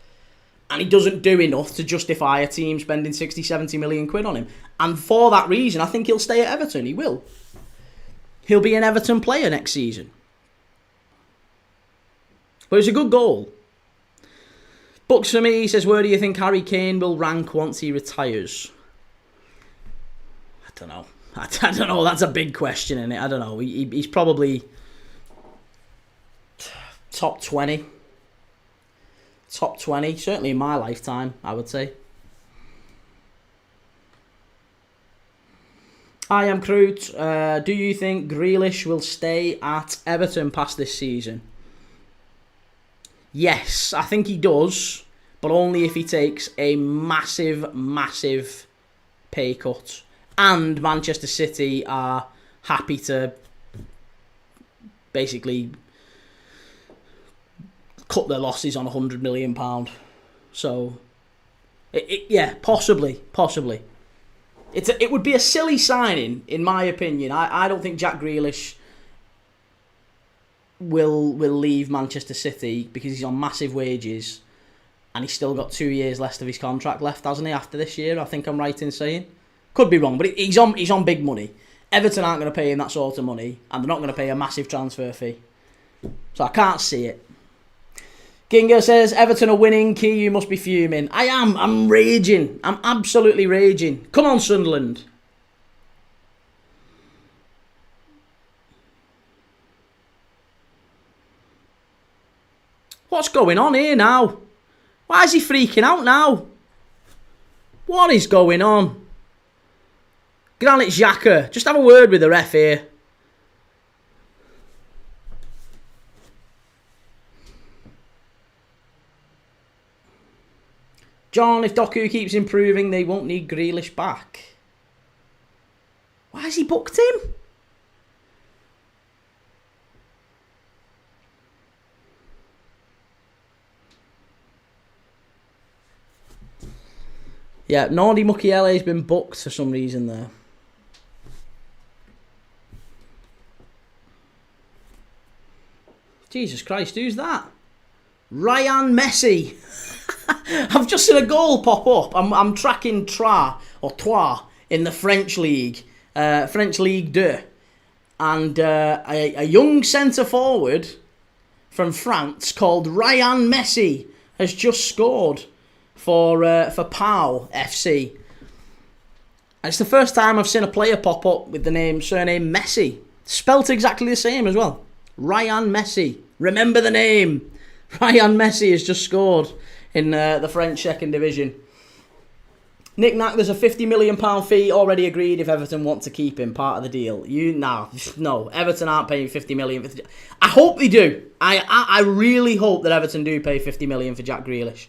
And he doesn't do enough to justify a team spending 60, 70 million quid on him. And for that reason, I think he'll stay at Everton. He will. He'll be an Everton player next season. But it's a good goal. Bucks for me, he says, where do you think Harry Kane will rank once he retires? I don't know. I don't know. That's a big question, isn't it? I don't know. He's probably top 20. Top 20. Certainly in my lifetime, I would say. I am Crute. Do you think Grealish will stay at Everton past this season? Yes, I think he does, but only if he takes a massive, massive pay cut. And Manchester City are happy to basically cut their losses on £100 million. So, yeah, possibly. It would be a silly signing, in my opinion. I don't think Jack Grealish will leave Manchester City because he's on massive wages and he's still got 2 years left of his contract left, hasn't he, after this year? I think I'm right in saying. Could be wrong, but he's on big money. Everton aren't going to pay him that sort of money, and they're not going to pay a massive transfer fee. So I can't see it. Ginga says, Everton are winning. Key, you must be fuming. I am. I'm raging. I'm absolutely raging. Come on, Sunderland. What's going on here now? Why is he freaking out now? What is going on? Granit Xhaka, just have a word with the ref here. John, if Doku keeps improving, they won't need Grealish back. Why has he booked him? Yeah, Nordi Mukiele has been booked for some reason there. Jesus Christ, who's that? Ryan Messi. I've just seen a goal pop up. I'm tracking Trois in the French league, French Ligue 2. And a young centre forward from France called Ryan Messi has just scored for PAL FC. And it's the first time I've seen a player pop up with the surname Messi. Spelt exactly the same as well. Ryan Messi. Remember the name. Ryan Messi has just scored in the French second division. Nick Nack, there's a £50 million fee already agreed if Everton want to keep him, part of the deal. No, Everton aren't paying £50 million. I hope they do. I really hope that Everton do pay £50 million for Jack Grealish.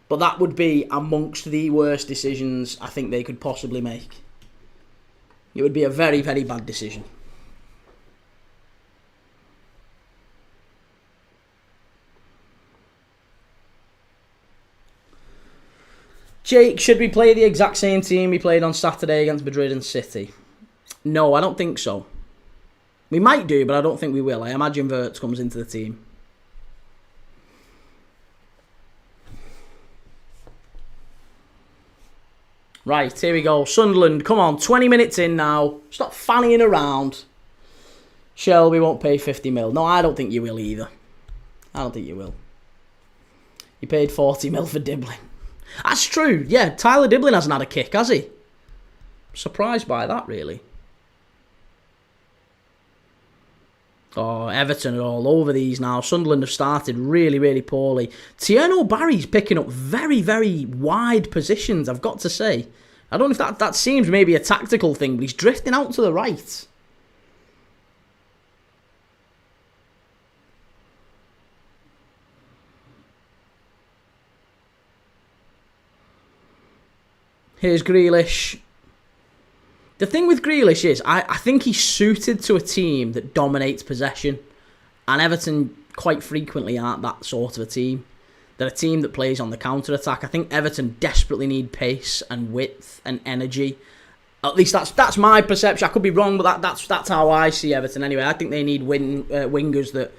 But that would be amongst the worst decisions I think they could possibly make. It would be a very, very bad decision. Jake, should we play the exact same team we played on Saturday against Madrid and City? No, I don't think so. We might do, but I don't think we will. I imagine Wirtz comes into the team. Right, here we go. Sunderland, come on, 20 minutes in now. Stop fannying around. Shelby won't pay 50 mil. No, I don't think you will either. I don't think you will. You paid 40 mil for Diblin. That's true. Yeah, Tyler Diblin hasn't had a kick, has he? Surprised by that, really. Oh, Everton are all over these now. Sunderland have started really, really poorly. Tierno Barry's picking up very, very wide positions, I've got to say. I don't know if that seems maybe a tactical thing, but he's drifting out to the right. Here's Grealish. The thing with Grealish is, I think he's suited to a team that dominates possession. And Everton quite frequently aren't that sort of a team. They're a team that plays on the counter-attack. I think Everton desperately need pace and width and energy. At least that's my perception. I could be wrong, but that's how I see Everton anyway. I think they need wingers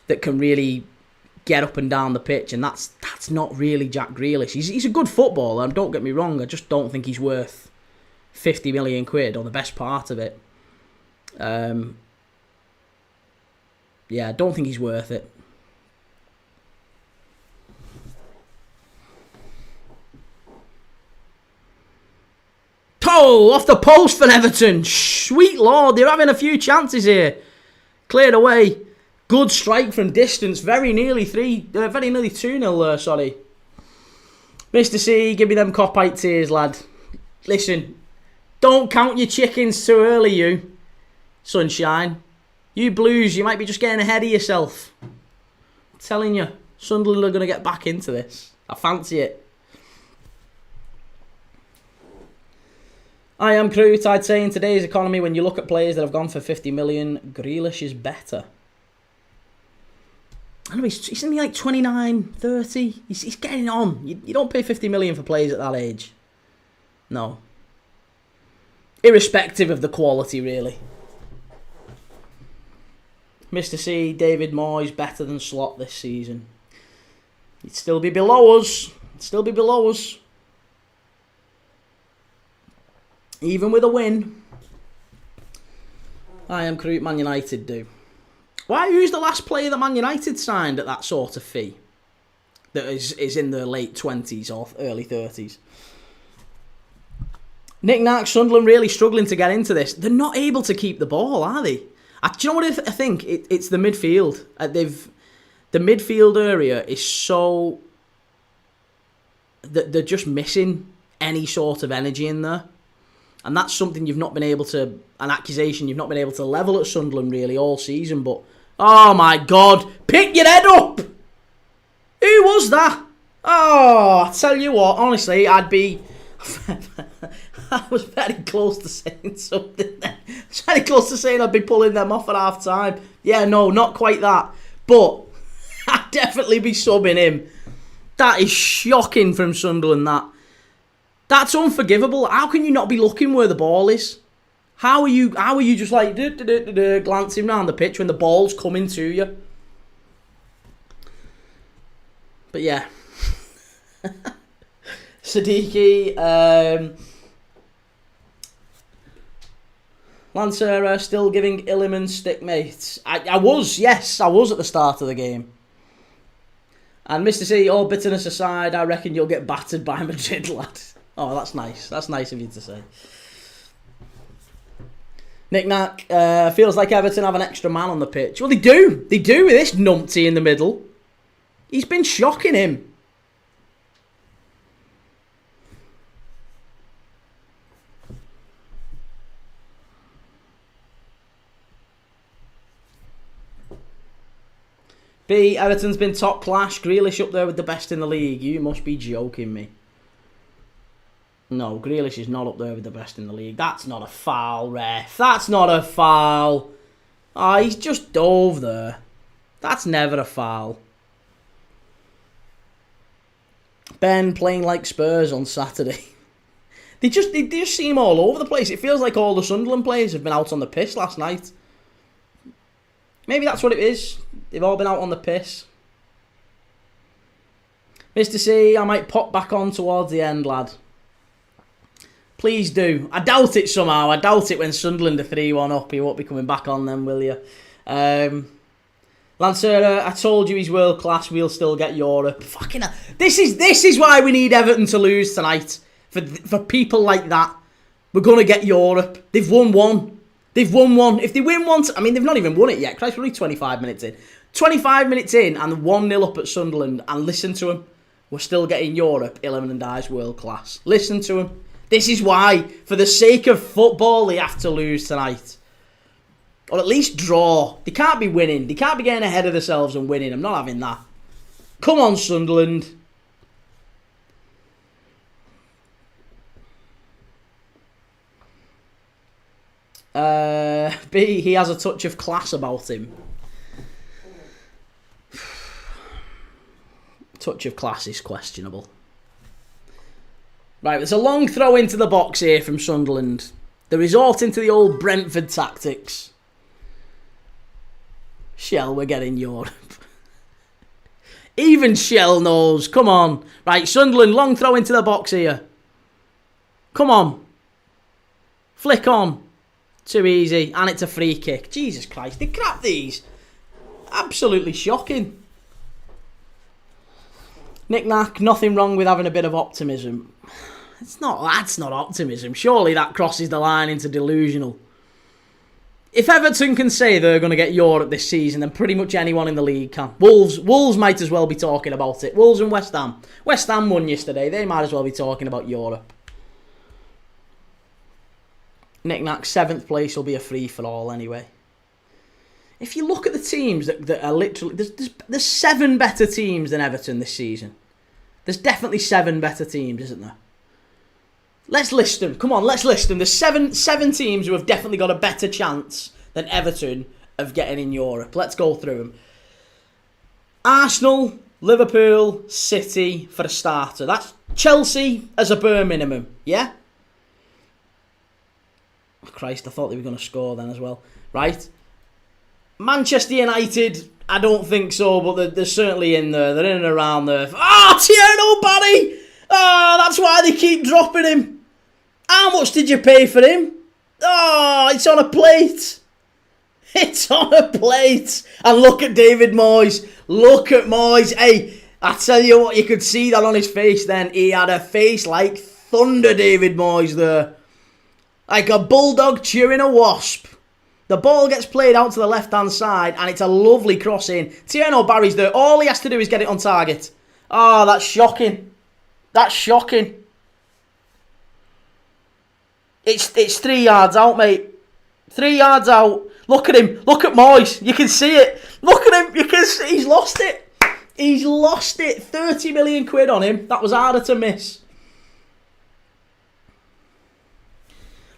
that can really get up and down the pitch, and that's not really Jack Grealish. He's a good footballer, and don't get me wrong, I just don't think he's worth 50 million quid, or the best part of it. Yeah, I don't think he's worth it. Oh, off the post for Everton. Sweet Lord, they're having a few chances here. Cleared away. Good strike from distance. Very nearly 2-0 sorry. Mr. C, give me them cop-out tears, lad. Listen, don't count your chickens too early, you. Sunshine. You Blues, you might be just getting ahead of yourself. I'm telling you, Sunderland are going to get back into this. I fancy it. I am Crute. I'd say in today's economy, when you look at players that have gone for 50 million, Grealish is better. I know he's only like 29, 30. He's getting on. You don't pay 50 million for players at that age. No. Irrespective of the quality, really. Mr. C, David Moyes better than Slot this season. He'd still be below us. Even with a win. I am Crute. Man United do. Who's the last player that Man United signed at that sort of fee? That is in the late 20s or early 30s. Nick Nack, Sunderland really struggling to get into this. They're not able to keep the ball, are they? Do you know what I think? It's the midfield. The midfield area is so... They're just missing any sort of energy in there. And that's something you've not been able to... An accusation you've not been able to level at Sunderland, really, all season. But, oh my God, pick your head up! Who was that? Oh, I tell you what, honestly, I'd be... I was very close to saying something there. I was very close to saying I'd be pulling them off at half time. Yeah, no, not quite that. But I'd definitely be subbing him. That is shocking from Sunderland, that. That's unforgivable. How can you not be looking where the ball is? How are you just like glancing around the pitch when the ball's coming to you? But yeah. Siddiqui, Lancera still giving Illiman stick mates. I was at the start of the game. And Mr. C, all bitterness aside, I reckon you'll get battered by Madrid, lad. Oh, that's nice. That's nice of you to say. Nick Knack, feels like Everton have an extra man on the pitch. Well, they do. They do with this numpty in the middle. He's been shocking him. B, Everton's been top class. Grealish up there with the best in the league. You must be joking me. No, Grealish is not up there with the best in the league. That's not a foul, ref. That's not a foul. Oh, he's just dove there. That's never a foul. Ben playing like Spurs on Saturday. They just seem all over the place. It feels like all the Sunderland players have been out on the piss last night. Maybe that's what it is. They've all been out on the piss. Mr. C, I might pop back on towards the end, lad. Please do. I doubt it somehow. I doubt it when Sunderland are 3-1 up. He won't be coming back on then, will you? Lancera, I told you he's world class. We'll still get Europe. Fucking hell. This is why we need Everton to lose tonight. For people like that. We're going to get Europe. They've won one. They've won one. If they win one... I mean, they've not even won it yet. Christ, we're only 25 minutes in. 25 minutes in and 1-0 up at Sunderland. And listen to him. We're still getting Europe. Illiman and I's world class. Listen to him. This is why, for the sake of football, they have to lose tonight. Or at least draw. They can't be winning. They can't be getting ahead of themselves and winning. I'm not having that. Come on, Sunderland. B, he has a touch of class about him. Touch of class is questionable. Right, there's a long throw into the box here from Sunderland. They're resorting to the old Brentford tactics. Shell, we're getting Europe. Even Shell knows. Come on. Right, Sunderland, long throw into the box here. Come on. Flick on. Too easy. And it's a free kick. Jesus Christ, they crap these. Absolutely shocking. Nick Knack, nothing wrong with having a bit of optimism. That's not optimism. Surely that crosses the line into delusional. If Everton can say they're going to get Europe this season, then pretty much anyone in the league can. Wolves might as well be talking about it. Wolves and West Ham. West Ham won yesterday. They might as well be talking about Europe. Nick Knack, 7th place will be a free-for-all anyway. If you look at the teams that are literally... There's 7 better teams than Everton this season. There's definitely 7 better teams, isn't there? Let's list them. Come on, let's list them. There's seven teams who have definitely got a better chance than Everton of getting in Europe. Let's go through them. Arsenal, Liverpool, City for a starter. That's Chelsea as a bare minimum, yeah? Oh, Christ, I thought they were going to score then as well. Right. Manchester United, I don't think so, but they're certainly in there. They're in and around there. Tierno Barry! That's why they keep dropping him. How much did you pay for him? It's on a plate. It's on a plate. And look at David Moyes. Look at Moyes. Hey, I tell you what, you could see that on his face then. He had a face like thunder, David Moyes there. Like a bulldog chewing a wasp. The ball gets played out to the left-hand side, and it's a lovely cross-in. Tierno Barry's there. All he has to do is get it on target. That's shocking. That's shocking. It's 3 yards out, mate. 3 yards out. Look at him. Look at Moyes. You can see it. Look at him. You can see he's lost it. He's lost it. 30 million quid on him. That was harder to miss.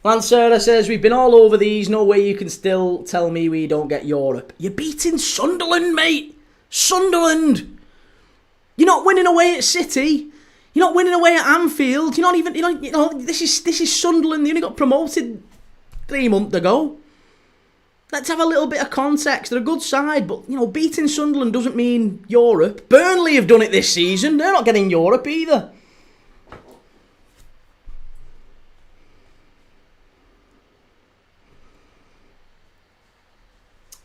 Lancera says, we've been all over these. No way you can still tell me we don't get Europe. You're beating Sunderland, mate. Sunderland. You're not winning away at City. You're not winning away at Anfield. You're not even, this is Sunderland. They only got promoted 3 months ago. Let's have a little bit of context. They're a good side, but, beating Sunderland doesn't mean Europe. Burnley have done it this season. They're not getting Europe either.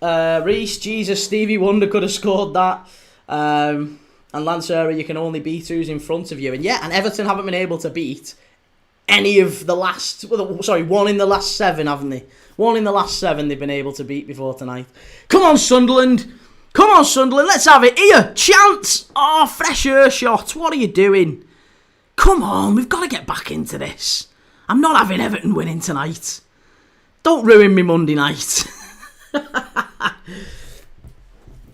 Reece, Jesus, Stevie Wonder could have scored that. And Lancero, you can only beat who's in front of you. And yeah, and Everton haven't been able to beat any of the last... Sorry, one in the last 7, haven't they? One in the last 7 they've been able to beat before tonight. Come on, Sunderland. Come on, Sunderland. Let's have it. Here, chance. Oh, fresh air shot. What are you doing? Come on, we've got to get back into this. I'm not having Everton winning tonight. Don't ruin me Monday night.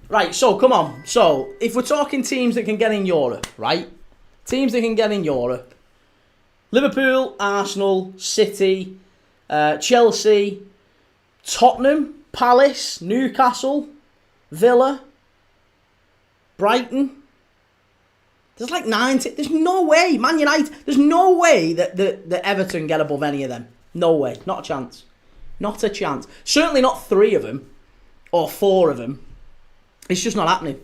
Right, so come on. So, if we're talking teams that can get in Europe, right? Teams that can get in Europe. Liverpool, Arsenal, City, Chelsea, Tottenham, Palace, Newcastle, Villa, Brighton. There's like 9. There's no way. Man United. There's no way that Everton get above any of them. No way. Not a chance. Not a chance. Certainly not 3 of them. Or 4 of them. It's just not happening.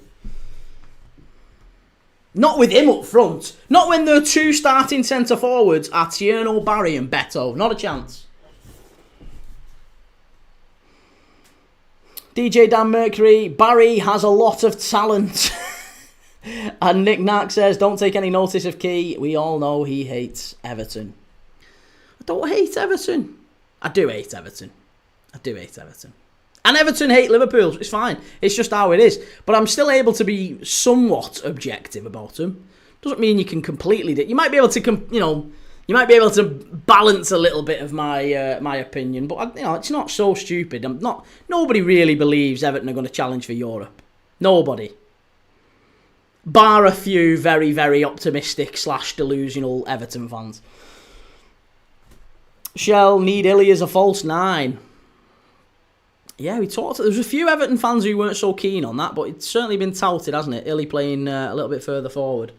Not with him up front. Not when the 2 starting centre forwards are Tierno, Barry and Beto. Not a chance. DJ Dan Mercury. Barry has a lot of talent. And Nick Knack says, don't take any notice of Key. We all know he hates Everton. I don't hate Everton. I do hate Everton. I do hate Everton. And Everton hate Liverpool. It's fine. It's just how it is. But I'm still able to be somewhat objective about them. Doesn't mean you can completely... You might be able to, you might be able to balance a little bit of my my opinion. But, it's not so stupid. Nobody really believes Everton are going to challenge for Europe. Nobody. Bar a few very, very optimistic / delusional Everton fans. Shell need Illy as a false 9. Yeah, we talked. There's a few Everton fans who weren't so keen on that, but it's certainly been touted, hasn't it? Illy playing a little bit further forward.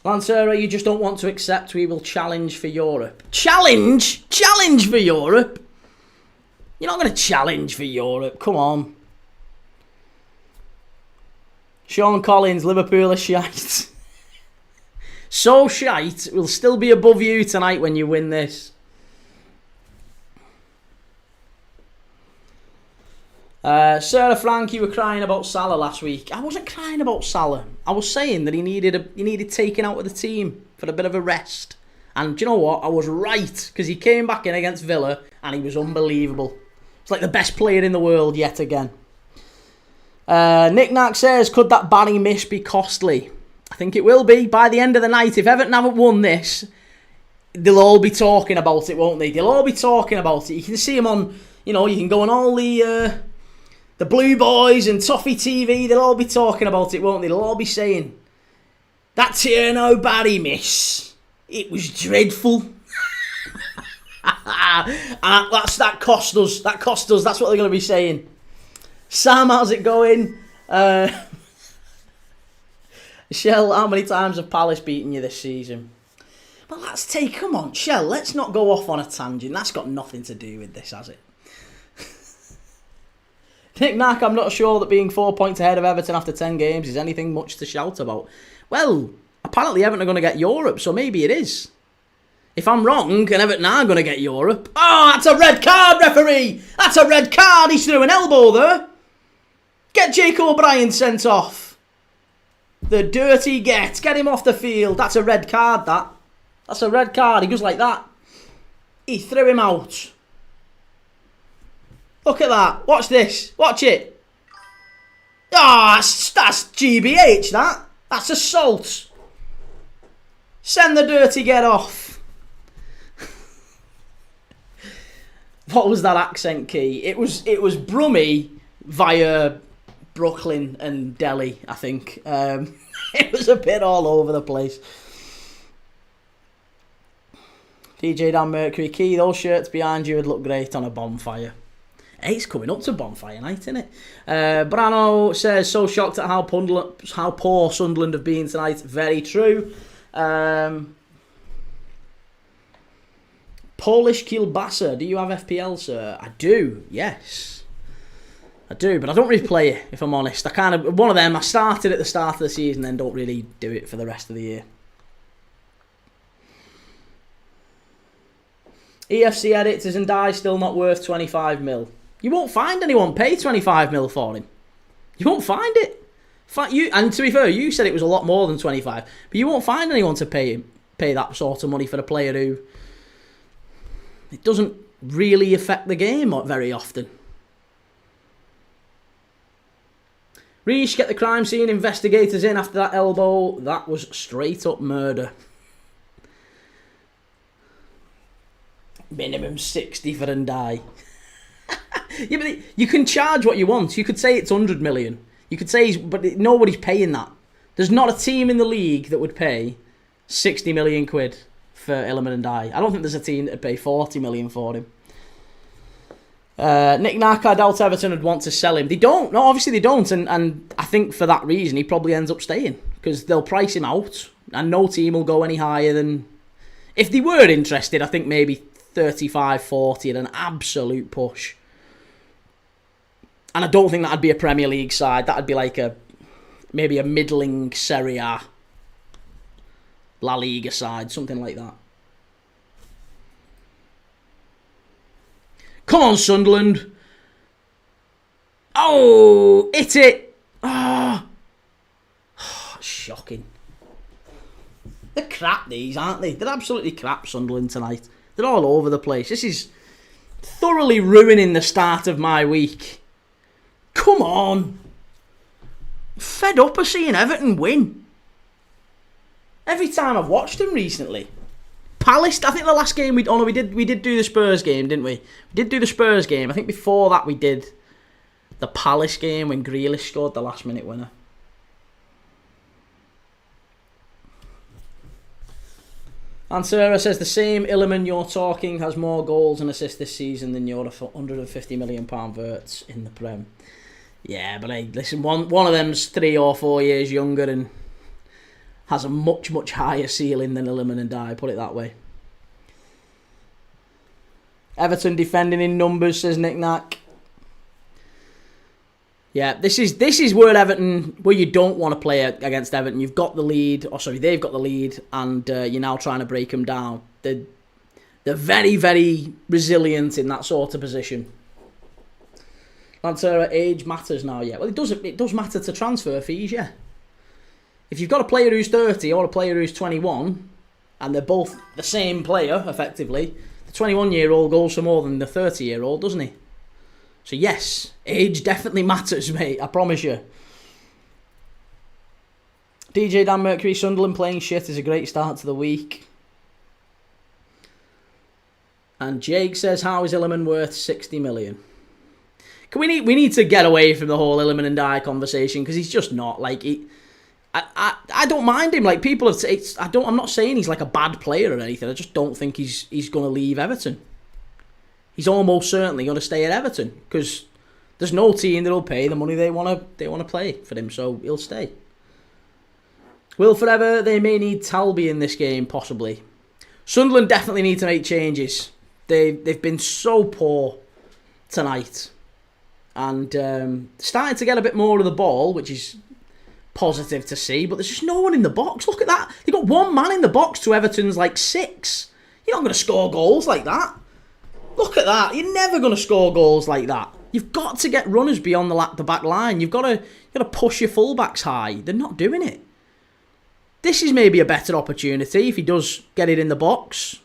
Lancero, you just don't want to accept we will challenge for Europe. Challenge? Challenge for Europe? You're not going to challenge for Europe. Come on. Sean Collins, Liverpool are shite. So shite, we'll still be above you tonight when you win this. Sarah Frank, you were crying about Salah last week. I wasn't crying about Salah. I was saying that he needed taking out of the team for a bit of a rest. And do you know what? I was right, because he came back in against Villa and he was unbelievable. It's like the best player in the world yet again. Nick Knack says, could that Barry miss be costly? I think it will be. By the end of the night, if Everton haven't won this, they'll all be talking about it, won't they? They'll all be talking about it. You can see them on, you can go on all the Blue Boys and Toffee TV. They'll all be talking about it, won't they? They'll all be saying, that Tierno Barry miss, it was dreadful. And that cost us. That cost us. That's what they're going to be saying. Sam, how's it going? Shell, how many times have Palace beaten you this season? Well, come on, Shell, let's not go off on a tangent. That's got nothing to do with this, has it? Nick Knack, I'm not sure that being 4 points ahead of Everton after 10 games is anything much to shout about. Well, apparently Everton are going to get Europe, so maybe it is. If I'm wrong and Everton are going to get Europe... Oh, that's a red card, referee! That's a red card! He's threw an elbow there. Get Jake O'Brien sent off. The dirty get. Get him off the field. That's a red card, that. That's a red card. He goes like that. He threw him out. Look at that. Watch this. Watch it. Ah, that's GBH, that. That's assault. Send the dirty get off. What was that accent key? It was Brummie via Brooklyn and Delhi, I think. It was a bit all over the place. DJ Dan Mercury, Key, those shirts behind you would look great on a bonfire. Hey, it's coming up to bonfire night, isn't it? Brano says, so shocked at how poor Sunderland have been tonight. Very true. Polish Kielbasa, do you have FPL, sir? I do, yes. I do, but I don't really play it, if I'm honest. One of them, I started at the start of the season, then don't really do it for the rest of the year. EFC edits, is Ndiaye still not worth 25 mil? You won't find anyone pay 25 mil for him. You won't find it. And to be fair, you said it was a lot more than 25, but you won't find anyone to pay that sort of money for a player who it doesn't really affect the game very often. Reish, get the crime scene investigators in after that elbow. That was straight up murder. Minimum 60 for Ndiaye. Yeah, but you can charge what you want. You could say it's 100 million. You could say, but nobody's paying that. There's not a team in the league that would pay 60 million quid for Iliman Ndiaye. I don't think there's a team that would pay 40 million for him. Nick Nack, I doubt Everton would want to sell him. They don't. No, obviously they don't. And I think for that reason, he probably ends up staying. Because they'll price him out. And no team will go any higher than... If they were interested, I think maybe 35, 40 at an absolute push. And I don't think that'd be a Premier League side. That'd be like maybe a middling Serie A, La Liga side, something like that. Come on, Sunderland. Oh, hit it. Oh, shocking. They're crap, these, aren't they? They're absolutely crap, Sunderland, tonight. They're all over the place. This is thoroughly ruining the start of my week. Come on. Fed up of seeing Everton win. Every time I've watched them recently. Palace, I think the last game we did do the Spurs game, didn't we? We did do the Spurs game. I think before that we did the Palace game when Grealish scored the last minute winner. And Sarah says the same Iliman you're talking has more goals and assists this season than your £150 million verts in the Prem. Yeah, but hey, listen, one of them's 3 or 4 years younger and has a much, much higher ceiling than Iliman Ndiaye, put it that way. Everton defending in numbers, says Nick Nack. Yeah, this is where you don't want to play against Everton. You've got the lead, they've got the lead, and you're now trying to break them down. They're very, very resilient in that sort of position. Lantera, age matters now, yeah. Well, it does matter to transfer fees, yeah. If you've got a player who's 30 or a player who's 21, and they're both the same player, effectively, the 21-year-old goes for more than the 30-year-old, doesn't he? So yes, age definitely matters, mate, I promise you. DJ Dan Mercury, Sunderland playing shit is a great start to the week. And Jake says, how is Iliman worth 60 million? We need to get away from the whole Iliman Ndiaye conversation, because he's just not, like... I don't mind him. Like, people have... I'm not saying he's like a bad player or anything. I just don't think he's going to leave Everton. He's almost certainly going to stay at Everton, because there's no team that'll pay the money they want to play for him, so he'll stay. Will forever, they may need Talby in this game, possibly. Sunderland definitely need to make changes. They've been so poor tonight, and starting to get a bit more of the ball, which is positive to see, but there's just no one in the box. Look at that. They've got one man in the box to Everton's like 6. You're not going to score goals like that. Look at that. You're never going to score goals like that. You've got to get runners beyond the back line. You've got to push your fullbacks high. They're not doing it. This is maybe a better opportunity if he does get it in the box.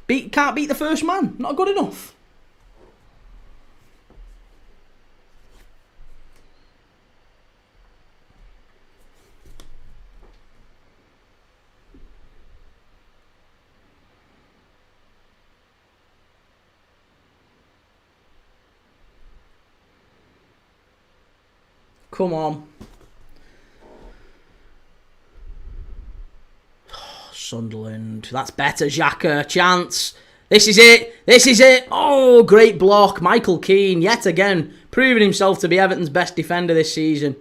Can't beat the first man. Not good enough. Come on. Oh, Sunderland. That's better, Xhaka. Chance. This is it. This is it. Oh, great block. Michael Keane, yet again, proving himself to be Everton's best defender this season.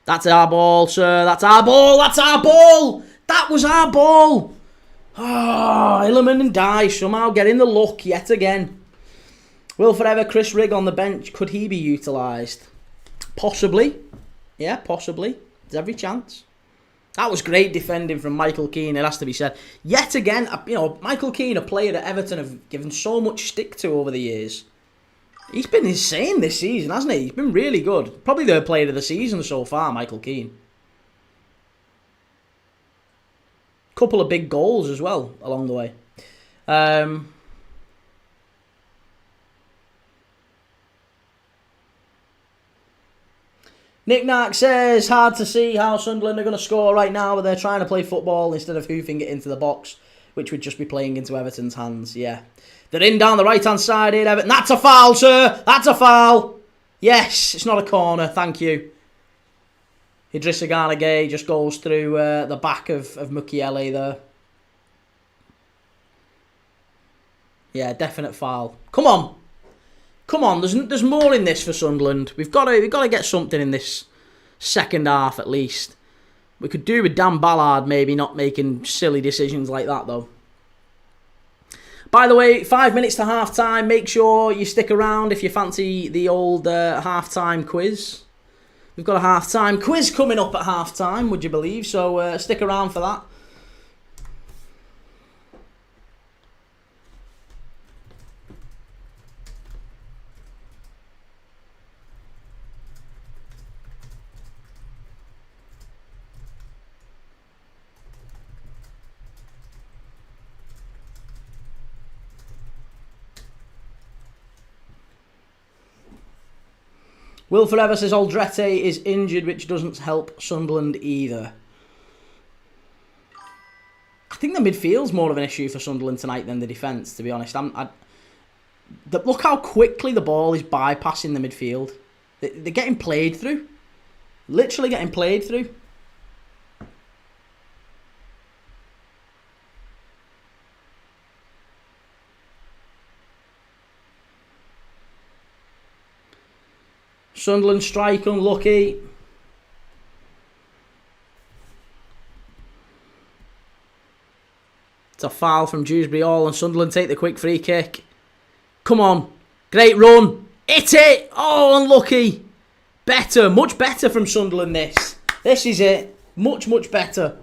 That's our ball, sir. That's our ball. That's our ball. That was our ball. Oh, Iliman Ndiaye somehow getting the luck yet again. Will forever Chris Rigg on the bench. Could he be utilised? Possibly. Yeah, possibly. There's every chance. That was great defending from Michael Keane, it has to be said. Yet again, you know, Michael Keane, a player that Everton have given so much stick to over the years. He's been insane this season, hasn't he? He's been really good. Probably their player of the season so far, Michael Keane. Couple of big goals as well along the way. Nick Nark says, hard to see how Sunderland are going to score right now, but they're trying to play football instead of hoofing it into the box, which would just be playing into Everton's hands. Yeah. They're in down the right-hand side here, Everton. That's a foul, sir. That's a foul. Yes, it's not a corner. Thank you. Idrissa Gana Gueye just goes through the back of Mukiele there. Yeah, definite foul. Come on. Come on, there's more in this for Sunderland. We've got to get something in this second half at least. We could do with Dan Ballard maybe not making silly decisions like that though. By the way, 5 minutes to half time. Make sure you stick around if you fancy the old half time quiz. We've got a half time quiz coming up at half time, would you believe? So stick around for that. Will Forever says Aldrete is injured, which doesn't help Sunderland either. I think the midfield's more of an issue for Sunderland tonight than the defence, to be honest. Look how quickly the ball is bypassing the midfield. They're getting played through. Literally getting played through. Sunderland strike unlucky. It's a foul from Dewsbury Hall and Sunderland take the quick free kick. Come on. Great run. Hit it. Oh, unlucky. Better. Much better from Sunderland this. This is it. Much, much better.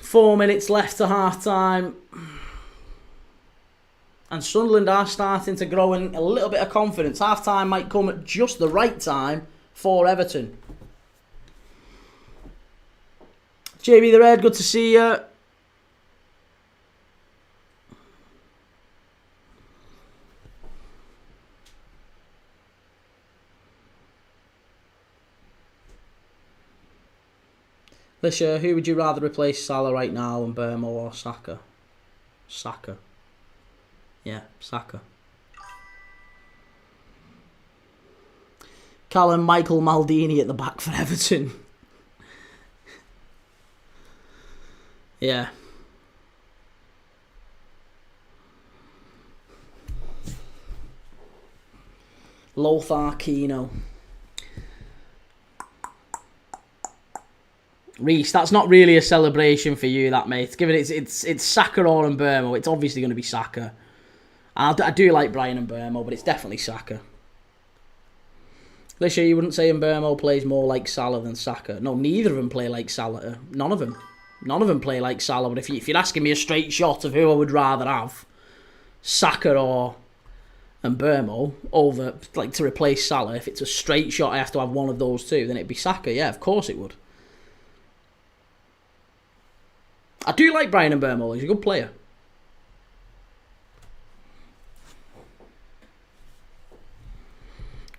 Four minutes left to half time. And Sunderland are starting to grow in a little bit of confidence. Half time might come at just the right time for Everton. JB the Red, good to see you. Lisha, who would you rather replace Salah right now, and Burmo or Saka? Saka. Yeah, Saka. Callum Michael Maldini at the back for Everton. Yeah. Lothar Kino. Reese, that's not really a celebration for you, that, mate. Given it's Saka or Mbeumo, it's obviously going to be Saka. I do like Brian and Mbeumo, but it's definitely Saka. Lisha, you wouldn't say Mbeumo plays more like Salah than Saka? No, neither of them play like Salah. None of them. None of them play like Salah. But if you're asking me a straight shot of who I would rather have, Saka or Mbeumo over, like, to replace Salah, if it's a straight shot, I have to have one of those two, then it'd be Saka. Yeah, of course it would. I do like Brian Mbeumo. He's a good player.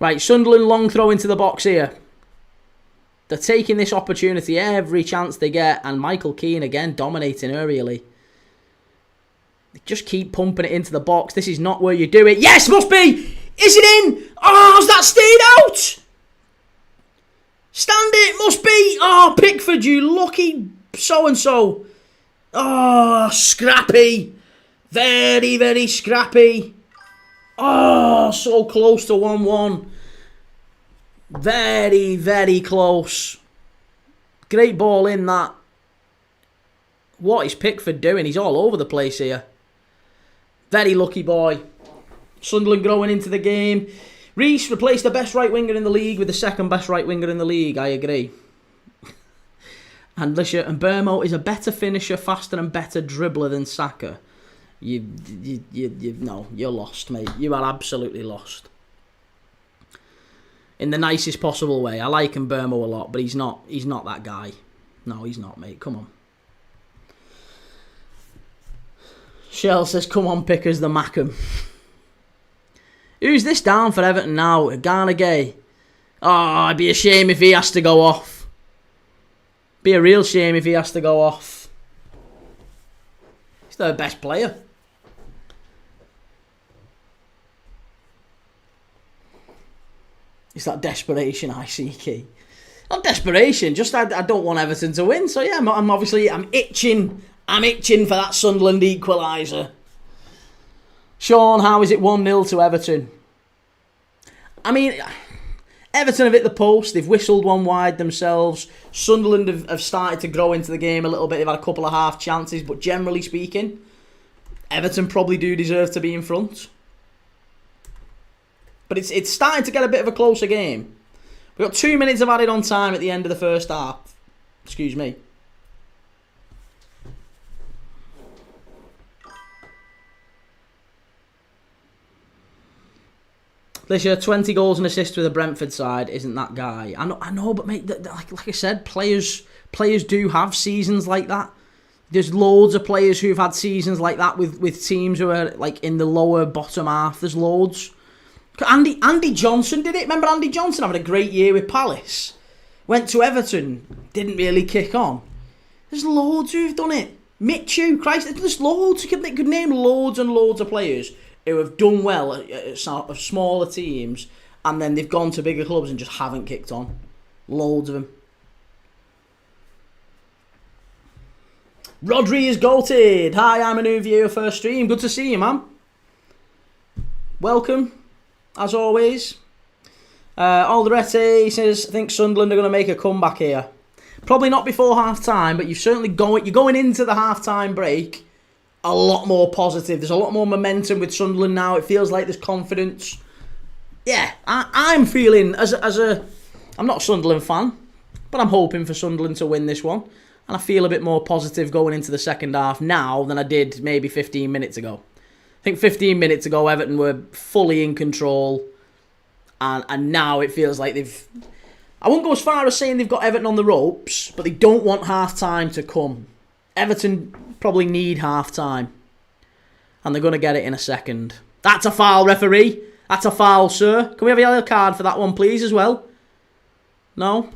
Right, Sunderland long throw into the box here. They're taking this opportunity every chance they get, and Michael Keane again dominating aerially. They just keep pumping it into the box. This is not where you do it. Yes, must be! Is it in? Oh, has that stayed out? Stand it, must be! Oh, Pickford, you lucky so-and-so. Oh, scrappy. Very, very scrappy. Oh, so close to 1-1. Very, very close. Great ball in that. What is Pickford doing? He's all over the place here. Very lucky boy. Sunderland growing into the game. Reece replaced the best right winger in the league with the second best right winger in the league. I agree. And Burmo is a better finisher, faster and better dribbler than Saka. No, you're lost, mate. You are absolutely lost. In the nicest possible way. I like Burmo a lot, but he's not that guy. No, he's not, mate. Come on. Shell says, come on, Pickers, the Mackham. Who's this down for Everton now? Ghana Gay. Oh, it'd be a shame if he has to go off. Be a real shame if he has to go off. He's their best player. It's that desperation I see, Key. Not desperation, just I don't want Everton to win. So yeah, I'm itching. I'm itching for that Sunderland equaliser. Sean, how is it 1-0 to Everton? I mean, Everton have hit the post. They've whistled one wide themselves. Sunderland have started to grow into the game a little bit. They've had a couple of half chances. But generally speaking, Everton probably do deserve to be in front. But it's starting to get a bit of a closer game. We've got 2 minutes of added on time at the end of the first half. Excuse me. Lisha, 20 goals and assists with the Brentford side isn't that guy. I know, but mate, like I said, players do have seasons like that. There's loads of players who've had seasons like that with teams who are like in the lower bottom half. There's loads. Andy Johnson did it. Remember Andy Johnson having a great year with Palace? Went to Everton, didn't really kick on. There's loads who've done it. Mitchu, Christ, there's loads. You could name loads and loads of players who have done well at smaller teams and then they've gone to bigger clubs and just haven't kicked on. Loads of them. Rodri is goated. Hi, I'm a new viewer, first stream. Good to see you, man. Welcome, as always. Alderete says, I think Sunderland are going to make a comeback here. Probably not before half-time, but you're going into the half-time break a lot more positive. There's a lot more momentum with Sunderland now. It feels like there's confidence. Yeah, I'm feeling, I'm not a Sunderland fan, but I'm hoping for Sunderland to win this one. And I feel a bit more positive going into the second half now than I did maybe 15 minutes ago. I think 15 minutes ago, Everton were fully in control. And now it feels like they've... I won't go as far as saying they've got Everton on the ropes, but they don't want half-time to come. Everton probably need half-time. And they're going to get it in a second. That's a foul, referee. That's a foul, sir. Can we have a yellow card for that one, please, as well? No?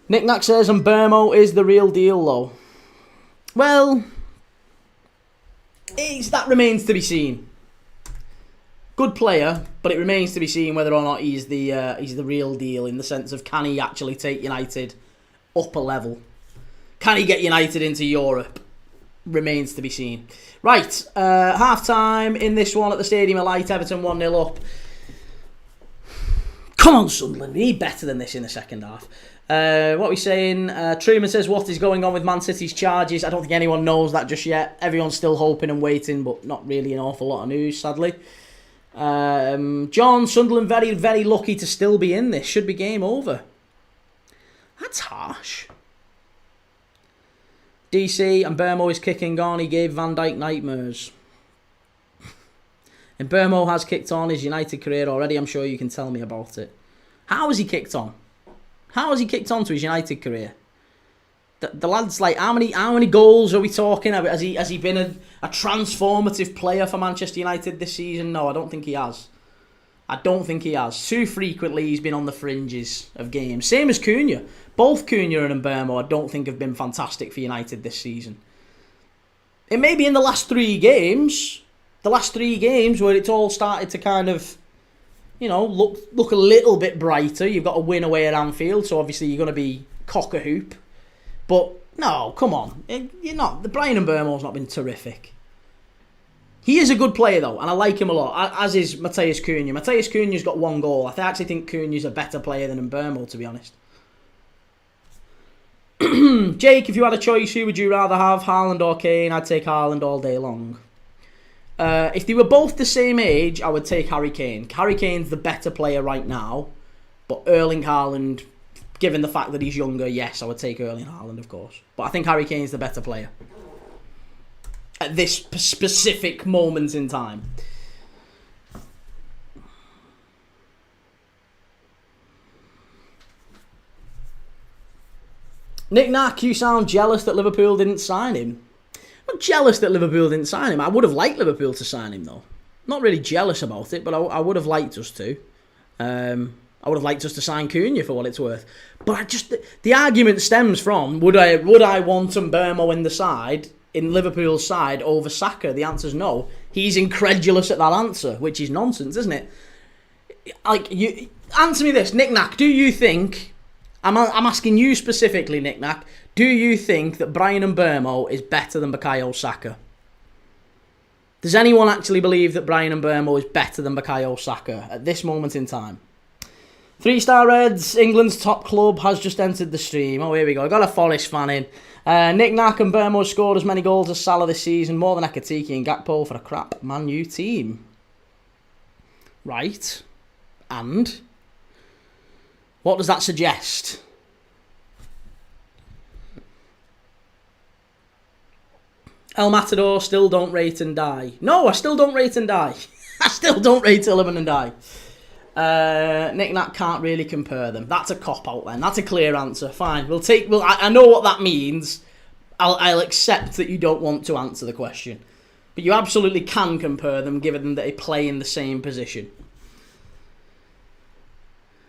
Nick Nack says, and Burmo is the real deal, though. Well, that remains to be seen. Good player, but it remains to be seen whether or not he's the real deal in the sense of can he actually take United up a level? Can he get United into Europe? Remains to be seen. Right, half-time in this one at the Stadium of Light. Everton 1-0 up. Come on, Sunderland. We need better than this in the second half. What are we saying? Truman says, what is going on with Man City's charges? I don't think anyone knows that just yet. Everyone's still hoping and waiting, but not really an awful lot of news, sadly. John, Sunderland very, very lucky to still be in this. Should be game over. That's harsh. DC, and Burmo is kicking on. He gave Van Dijk nightmares. And Burmo has kicked on his United career already. I'm sure you can tell me about it. How has he kicked on? How has he kicked on to his United career? The lad's like, how many goals are we talking? Has he been a transformative player for Manchester United this season? No, I don't think he has. I don't think he has. Too frequently he's been on the fringes of games. Same as Cunha. Both Cunha and Burmo I don't think have been fantastic for United this season. It may be in the last three games where it's all started to kind of, you know, look a little bit brighter. You've got a win away at Anfield, so obviously you're going to be cock-a-hoop. But, no, come on. You're not. The Brian and Burmo's not been terrific. He is a good player, though, and I like him a lot, as is Matheus Cunha. Matheus Cunha's got 1 goal. I actually think Cunha's a better player than Mbeumo, to be honest. Jake, if you had a choice, who would you rather have, Haaland or Kane? I'd take Haaland all day long. If they were both the same age, I would take Harry Kane. Harry Kane's the better player right now, but Erling Haaland, given the fact that he's younger, yes, I would take Erling Haaland, of course. But I think Harry Kane's the better player at this specific moment in time. Nick Nack, you sound jealous that Liverpool didn't sign him. I'm not jealous that Liverpool didn't sign him. I would have liked Liverpool to sign him, though. Not really jealous about it, but I would have liked us to. I would have liked us to sign Cunha for what it's worth. But the argument stems from, would I want Mbeumo in the side, in Liverpool's side, over Saka? The answer's no. He's incredulous at that answer, which is nonsense, isn't it? You answer me this, Nick Nack. Do you think... I'm asking you specifically, Nick Nack. Do you think that Bryan Mbeumo is better than Bukayo Saka? Does anyone actually believe that Bryan Mbeumo is better than Bukayo Saka at this moment in time? 3-star Reds, England's top club, has just entered the stream. Oh, here we go. I got a Forest fan in. Nick Nack and Mbeumo scored as many goals as Salah this season, more than Ekitike and Gakpo for a crap Man U team. Right. And... what does that suggest? El Matador, still don't rate and die. No, I still don't rate and die. I still don't rate 11 and die. Nick Nack can't really compare them. That's a cop-out then. That's a clear answer. Fine. I know what that means. I'll accept that you don't want to answer the question. But you absolutely can compare them, given that they play in the same position.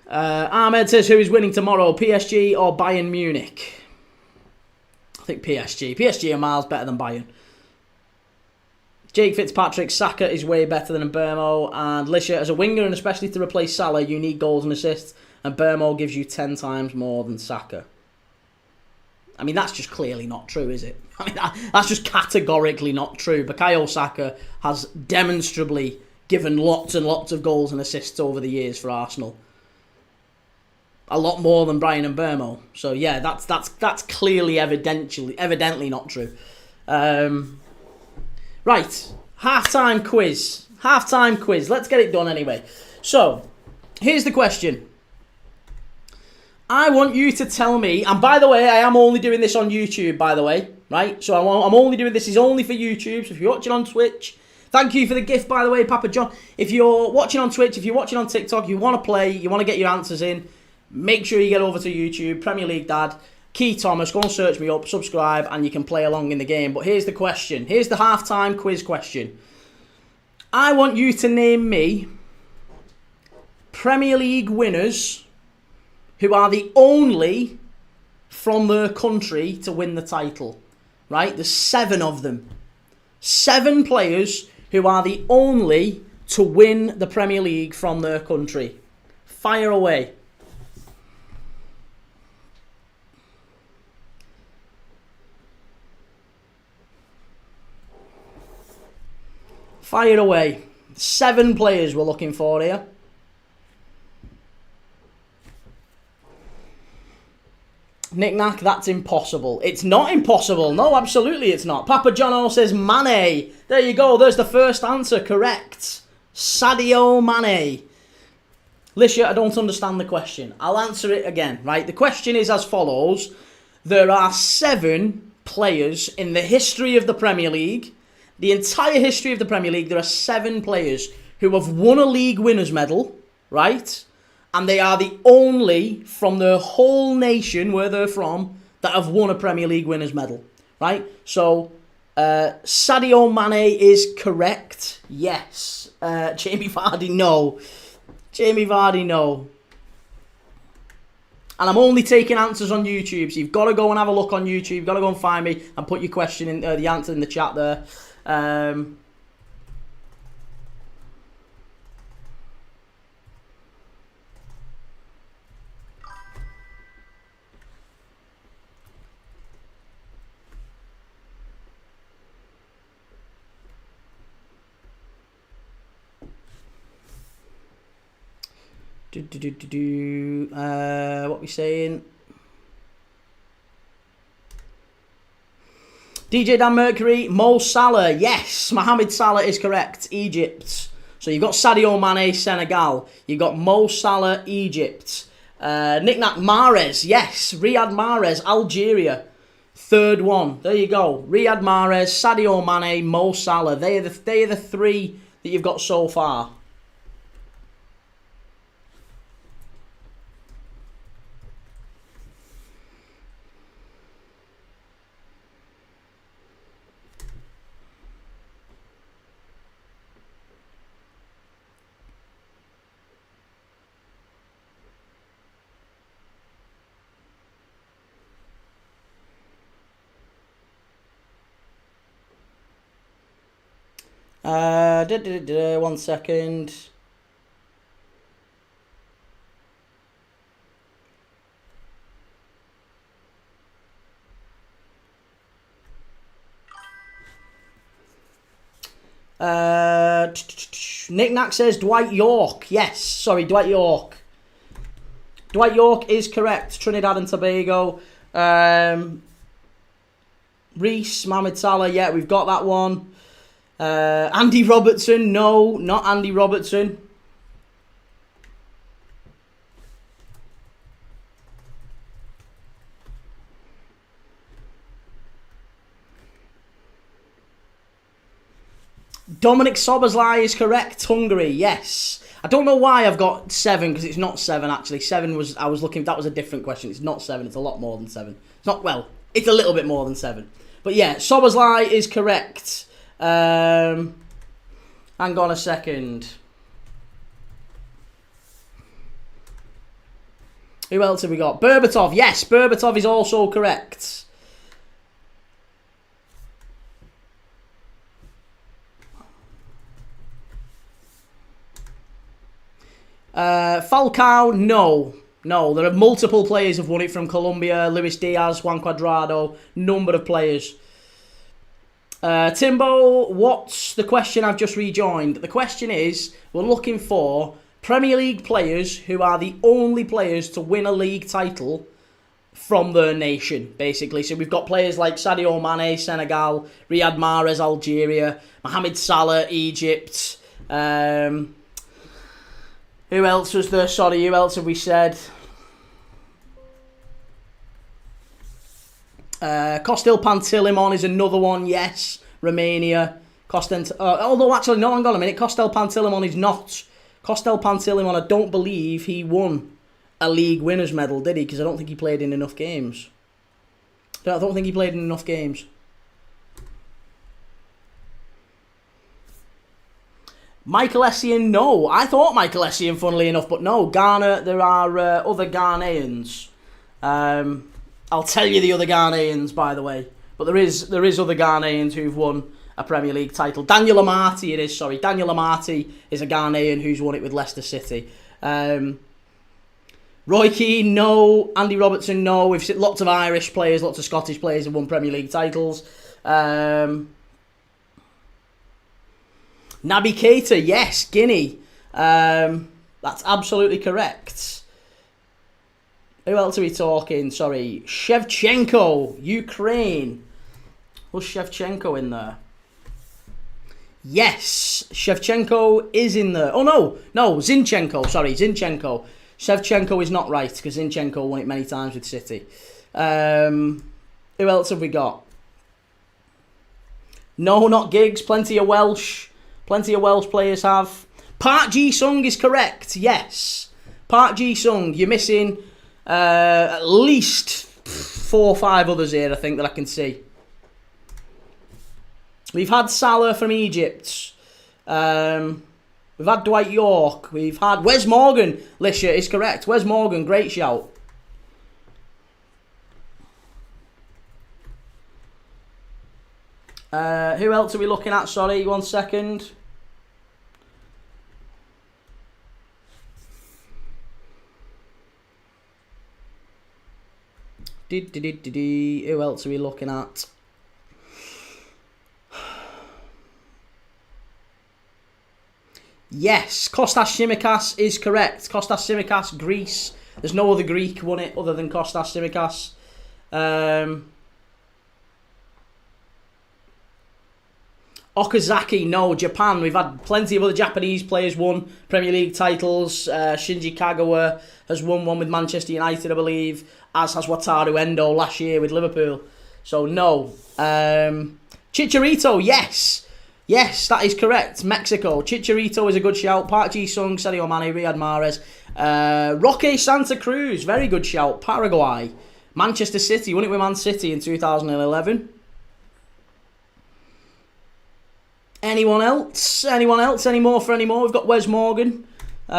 Ahmed says, who is winning tomorrow, PSG or Bayern Munich? I think PSG. PSG are miles better than Bayern. Jake Fitzpatrick, Saka is way better than Mbeumo. And Lisha, as a winger and especially to replace Salah, you need goals and assists. And Mbeumo gives you 10 times more than Saka. I mean, that's just clearly not true, is it? I mean, that's just categorically not true. Bukayo Saka has demonstrably given lots and lots of goals and assists over the years for Arsenal. A lot more than Bryan Mbeumo. So yeah, that's clearly evidently not true. Right, half-time quiz. Let's get it done anyway. So, here's the question. I want you to tell me, and by the way, I am only doing this on YouTube, by the way, right? So I'm only doing this is only for YouTube. So if you're watching on Twitch, thank you for the gift, by the way, Papa John. If you're watching on Twitch, if you're watching on TikTok, you want to play, you want to get your answers in, make sure you get over to YouTube, Premier League Dad, Key Thomas, go and search me up, subscribe, and you can play along in the game. But here's the question. Here's the halftime quiz question. I want you to name me Premier League winners who are the only from their country to win the title. Right? There's 7 of them. 7 players who are the only to win the Premier League from their country. Fire away. Fire away. 7 players we're looking for here. Nick Nack, that's impossible. It's not impossible. No, absolutely it's not. Papa Jono says Mane. There you go. There's the first answer. Correct. Sadio Mane. Lisha, I don't understand the question. I'll answer it again, right? The question is as follows. There are 7 players in the history of the Premier League. The entire history of the Premier League, there are 7 players who have won a league winners medal, right? And they are the only from their whole nation, where they're from, that have won a Premier League winners medal, right? So, Sadio Mane is correct. Yes. Jamie Vardy, no. Jamie Vardy, no. And I'm only taking answers on YouTube, so you've got to go and have a look on YouTube. You've got to go and find me and put your question in, the answer in the chat there. What we saying? DJ Dan Mercury, Mo Salah. Yes, Mohamed Salah is correct. Egypt. So you've got Sadio Mane, Senegal. You've got Mo Salah, Egypt. Nick-Nack Mahrez. Yes, Riyad Mahrez, Algeria. Third one. There you go. Riyad Mahrez, Sadio Mane, Mo Salah. They are the three that you've got so far. One second. Nick-Nack says Dwight York. Yes, sorry, Dwight York. Dwight York is correct. Trinidad and Tobago. Reece, Mohamed Salah. Yeah, we've got that one. Andy Robertson. No, not Andy Robertson. Dominic Szoboszlai is correct. Hungary, yes. I don't know why I've got 7, because it's not 7 actually. 7 was, I was looking, that was a different question. It's not 7, it's a lot more than 7. It's not, well, it's a little bit more than 7. But yeah, Szoboszlai is correct. Hang on a second. Who else have we got? Berbatov, yes, Berbatov is also correct. Falcao, no. No, there are multiple players who've won it from Colombia. Luis Diaz, Juan Cuadrado, number of players. Timbo, what's the question? I've just rejoined. The question is, we're looking for Premier League players who are the only players to win a league title from their nation, basically. So we've got players like Sadio Mane, Senegal, Riyad Mahrez, Algeria, Mohamed Salah, Egypt. Who else was there? Sorry, who else have we said? Costil Pantilimon is another one, yes. Romania. Although, actually, no, hang on a minute. Costil Pantilimon is not. Costil Pantilimon, I don't believe he won a league winners medal, did he? Because I don't think he played in enough games. I don't think he played in enough games. Michael Essien, no. I thought Michael Essien, funnily enough, but no. Ghana, there are other Ghanaians. I'll tell you the other Ghanaians, by the way. But there is other Ghanaians who've won a Premier League title. Daniel Amati, it is, sorry. Daniel Amati is a Ghanaian who's won it with Leicester City. Roy Keane, no. Andy Robertson, no. We've seen lots of Irish players, lots of Scottish players who've won Premier League titles. Naby Keita, yes, Guinea. That's absolutely correct. Who else are we talking? Sorry. Shevchenko, Ukraine. Was Shevchenko in there? Yes, Shevchenko is in there. Oh, no, Zinchenko. Sorry, Zinchenko. Shevchenko is not right, because Zinchenko won it many times with City. Who else have we got? No, not Giggs. Plenty of Welsh players have. Park Ji-sung is correct, yes. Park Ji-sung, you're missing at least 4 or 5 others here, I think, that I can see. We've had Salah from Egypt. We've had Dwight York. We've had Wes Morgan. Lisha is correct. Wes Morgan, great shout. Who else are we looking at? Sorry, 1 second. Who else are we looking at? Yes, Kostas Tsimikas is correct. Kostas Tsimikas, Greece. There's no other Greek won it other than Kostas Tsimikas. Okazaki, no. Japan. We've had plenty of other Japanese players won Premier League titles. Shinji Kagawa has won one with Manchester United, I believe, as has Wataru Endo last year with Liverpool. So, no. Chicharito, yes. Yes, that is correct. Mexico. Chicharito is a good shout. Park Ji-sung, Sadio Mane, Riyad Mahrez. Roque Santa Cruz, very good shout. Paraguay. Manchester City, won it with Man City in 2011. Anyone else? Anyone else? Any more for any more? We've got Wes Morgan. Who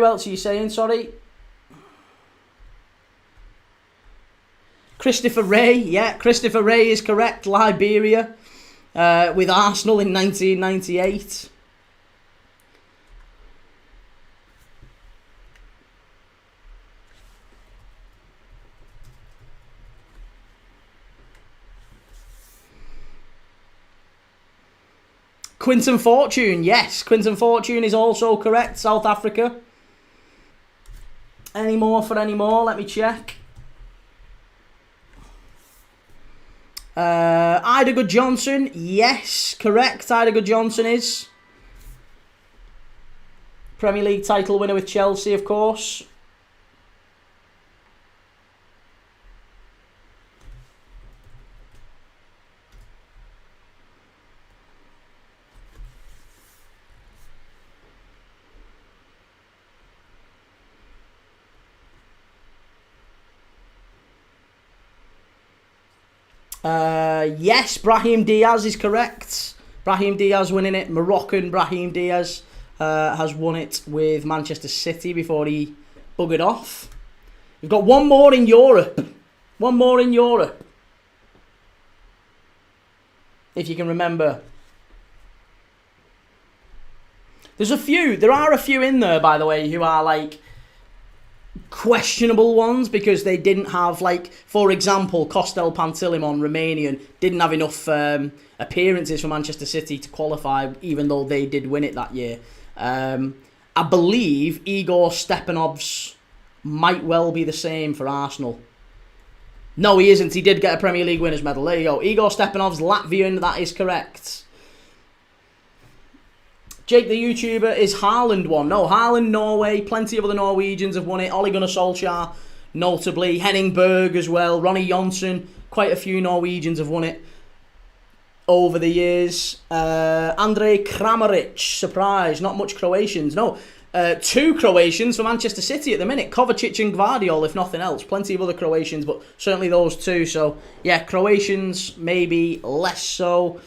else are you saying? Sorry. Christopher Ray. Yeah, Christopher Ray is correct. Liberia. With Arsenal in 1998. Quinton Fortune, yes. Quinton Fortune is also correct. South Africa. Any more for any more? Let me check. Ida Good Johnson, yes, correct. Ida Good Johnson is Premier League title winner with Chelsea, of course. Yes, Brahim Diaz is correct. Brahim Diaz winning it. Moroccan Brahim Diaz has won it with Manchester City before he buggered off. We've got one more in Europe. One more in Europe. If you can remember. There's a few. There are a few in there, by the way, who are like questionable ones because they didn't have, like, for example, Costel Pantilimon, Romanian, didn't have enough appearances for Manchester City to qualify, even though they did win it that year. I believe Igor Stepanov's might well be the same for Arsenal. No, he isn't. He did get a Premier League winners medal. There you go. Igor Stepanov's Latvian. That is correct. Jake the YouTuber, is Haaland one? No, Haaland, Norway. Plenty of other Norwegians have won it. Ole Gunnar Solskjaer, notably. Henning Berg as well. Ronny Jonsson. Quite a few Norwegians have won it over the years. Andrej Kramaric, surprise. Not much Croatians. No, 2 Croatians for Manchester City at the minute. Kovacic and Gvardiol, if nothing else. Plenty of other Croatians, but certainly those 2. So, yeah, Croatians maybe less so.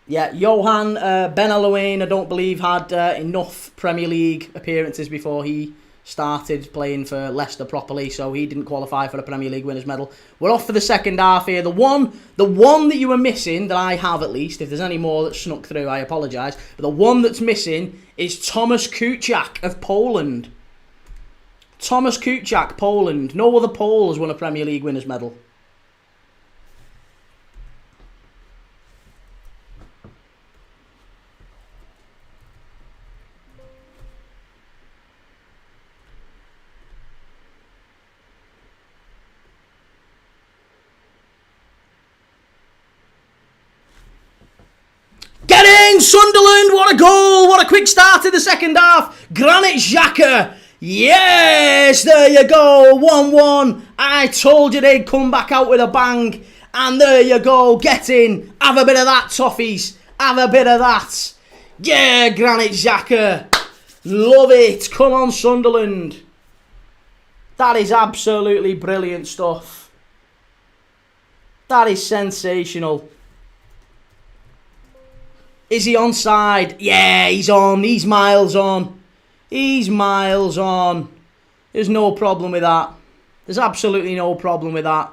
Yeah, Johan Ben Alouane, I don't believe, had enough Premier League appearances before he started playing for Leicester properly, so he didn't qualify for a Premier League winners medal. We're off for the second half here. The one that you were missing, that I have at least, if there's any more that snuck through, I apologise, but the one that's missing is Thomas Kuczak of Poland. Thomas Kuczak, Poland. No other Pole has won a Premier League winners medal. Sunderland, what a goal, what a quick start to the second half. Granit Xhaka, yes, there you go, 1-1. I told you they'd come back out with a bang, and there you go, get in, have a bit of that, Toffees, have a bit of that. Yeah, Granit Xhaka, love it, come on Sunderland. That is absolutely brilliant stuff. That is sensational. Is he onside? Yeah, he's on. He's miles on. He's miles on. There's no problem with that. There's absolutely no problem with that.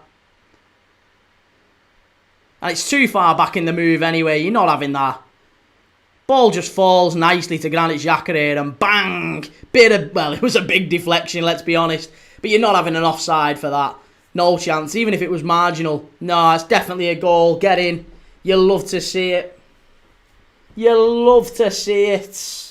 And it's too far back in the move anyway. You're not having that. Ball just falls nicely to Granit Xhaka here and bang! Well, it was a big deflection, let's be honest. But you're not having an offside for that. No chance, even if it was marginal. No, it's definitely a goal. Get in. You love to see it. You love to see it.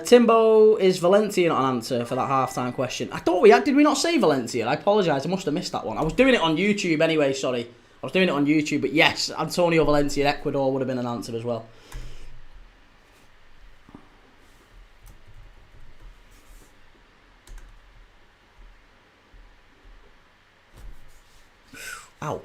Timbo, is Valencia not an answer for that half-time question? I thought we had. Did we not say Valencia? I apologise. I must have missed that one. I was doing it on YouTube anyway, sorry. I was doing it on YouTube. But yes, Antonio Valencia, Ecuador would have been an answer as well. Ow.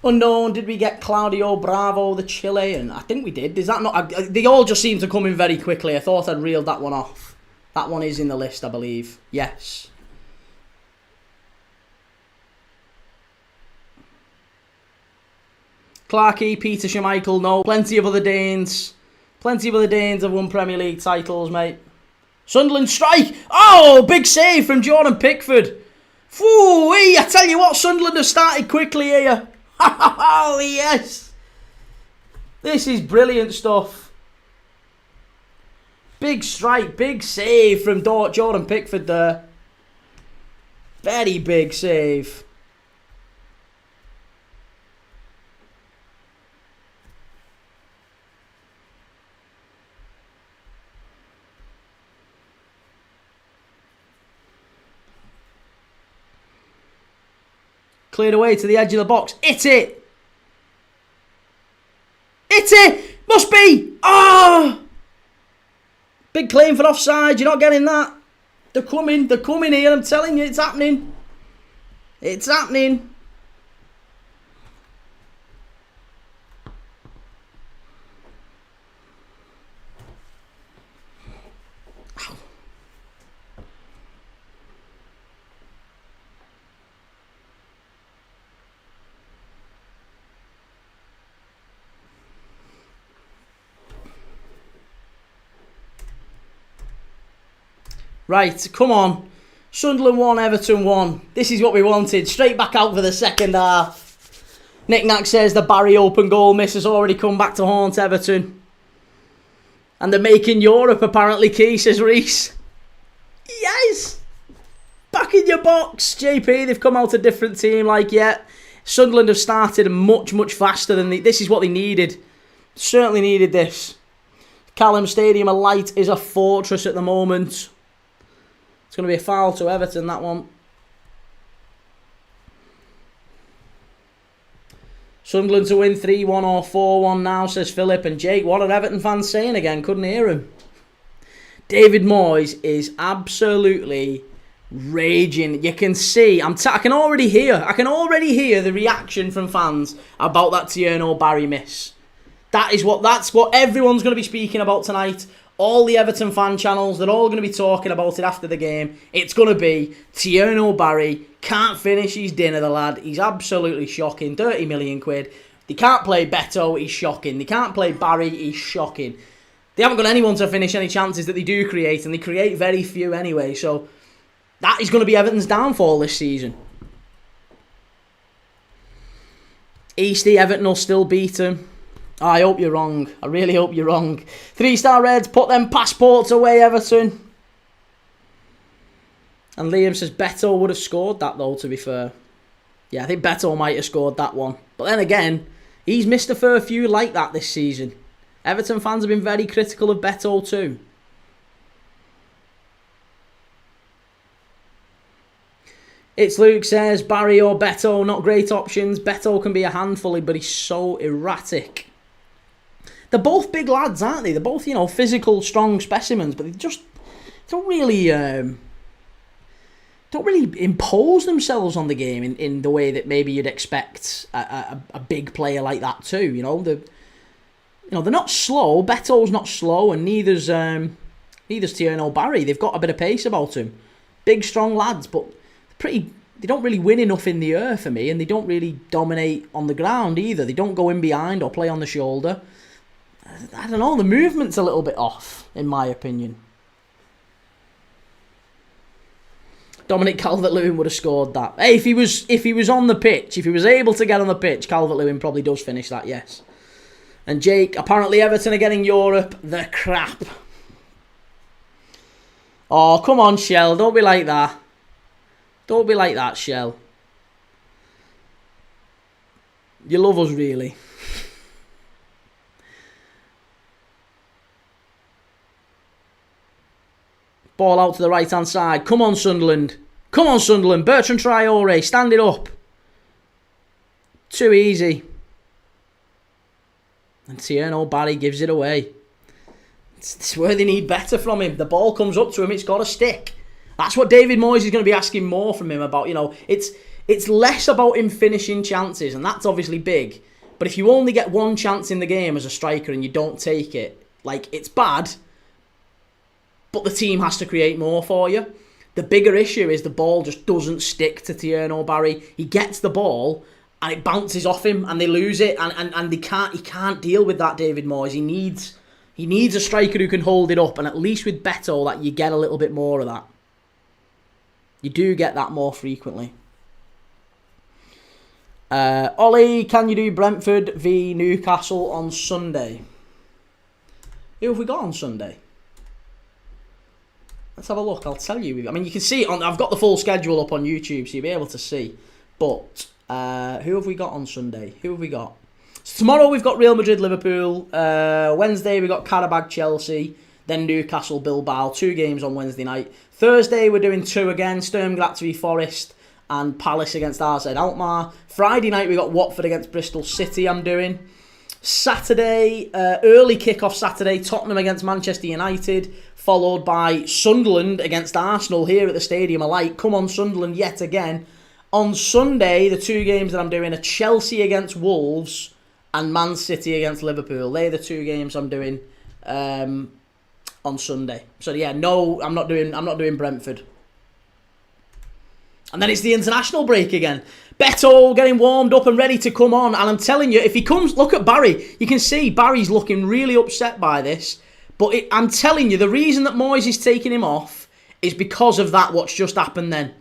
Unknown, did we get Claudio Bravo, the Chilean? I think we did. Is that not... They all just seem to come in very quickly. I thought I'd reeled that one off. That one is in the list, I believe. Yes. Clarkey, Peter Schmeichel, no. Plenty of other Danes. Plenty of other Danes have won Premier League titles, mate. Sunderland strike! Oh, big save from Jordan Pickford. Phooey, I tell you what, Sunderland have started quickly here. Oh, yes. This is brilliant stuff. Big strike, big save from Jordan Pickford there. Very big save. Cleared away to the edge of the box. Hit it! Hit it! Must be! Oh! Big claim for offside. You're not getting that. They're coming. They're coming here. I'm telling you, it's happening. It's happening. Right, come on. Sunderland 1, Everton 1. This is what we wanted. Straight back out for the second half. Nick Nack says the Barry open goal miss has already come back to haunt Everton. And they're making Europe apparently key, says Reese. Yes! Back in your box, JP. They've come out a different team, like, yeah. Sunderland have started much, much faster than this is what they needed. Certainly needed this. Callum Stadium Alight is a fortress at the moment. It's going to be a foul to Everton, that one. Sunderland to win 3-1 or 4-1 now, says Philip. And Jake, what are Everton fans saying again? Couldn't hear him. David Moyes is absolutely raging. You can see, I can already hear the reaction from fans about that Tierno Barry miss. That's what everyone's going to be speaking about tonight. All the Everton fan channels, they're all going to be talking about it after the game. It's going to be Tierno Barry can't finish his dinner, the lad. He's absolutely shocking. 30 million quid. They can't play Beto, he's shocking. They can't play Barry, he's shocking. They haven't got anyone to finish any chances that they do create, and they create very few anyway. So that is going to be Everton's downfall this season. Easty, Everton will still beat him. I hope you're wrong. I really hope you're wrong. 3-star Reds, put them passports away, Everton. And Liam says Beto would have scored that, though, to be fair. Yeah, I think Beto might have scored that one. But then again, he's missed a fair few like that this season. Everton fans have been very critical of Beto too. It's Luke says Barry or Beto, not great options. Beto can be a handful, but he's so erratic. They're both big lads, aren't they? They're both, physical, strong specimens, but they just don't really... don't really impose themselves on the game in the way that maybe you'd expect a big player like that too. They're not slow. Beto's not slow, and neither's Tierno Barry. They've got a bit of pace about them. Big, strong lads, but they don't really win enough in the air for me, and they don't really dominate on the ground either. They don't go in behind or play on the shoulder. I don't know. The movement's a little bit off, in my opinion. Dominic Calvert-Lewin would have scored that. Hey, if he was on the pitch, if he was able to get on the pitch, Calvert-Lewin probably does finish that, yes. And Jake, apparently Everton are getting Europe the crap. Oh, come on, Shell. Don't be like that. Don't be like that, Shell. You love us, really. Ball out to the right-hand side. Come on, Sunderland. Come on, Sunderland. Bertrand Traore, stand it up. Too easy. And Tierno Barry gives it away. It's where they need better from him. The ball comes up to him, it's got to stick. That's what David Moyes is going to be asking more from him about. It's less about him finishing chances, and that's obviously big. But if you only get one chance in the game as a striker and you don't take it, it's bad. But the team has to create more for you. The bigger issue is the ball just doesn't stick to Tierno Barry. He gets the ball and it bounces off him and they lose it, and he can't deal with that, David Moyes. He needs a striker who can hold it up, and at least with Beto that you get a little bit more of that. You do get that more frequently. Ollie, can you do Brentford v Newcastle on Sunday? Who have we got on Sunday? Let's have a look. I'll tell you. I mean, you can see it on. I've got the full schedule up on YouTube, so you'll be able to see. But who have we got on Sunday? Who have we got? So tomorrow we've got Real Madrid, Liverpool. Wednesday we've got Karabag, Chelsea. Then Newcastle, Bilbao. 2 games on Wednesday night. Thursday we're doing 2 again. Sturm Graz v Forest and Palace against RZ Alkmaar. Friday night we got Watford against Bristol City. I'm doing. Saturday, early kick-off Saturday, Tottenham against Manchester United, followed by Sunderland against Arsenal here at the Stadium of Light. Come on, Sunderland, yet again. On Sunday, the 2 games that I'm doing are Chelsea against Wolves and Man City against Liverpool. They're the 2 games I'm doing on Sunday. So yeah, no, I'm not doing Brentford. And then it's the international break again. Beto getting warmed up and ready to come on. And I'm telling you, if he comes, look at Barry. You can see Barry's looking really upset by this. But I'm telling you, the reason that Moyes is taking him off is because of that, what's just happened then.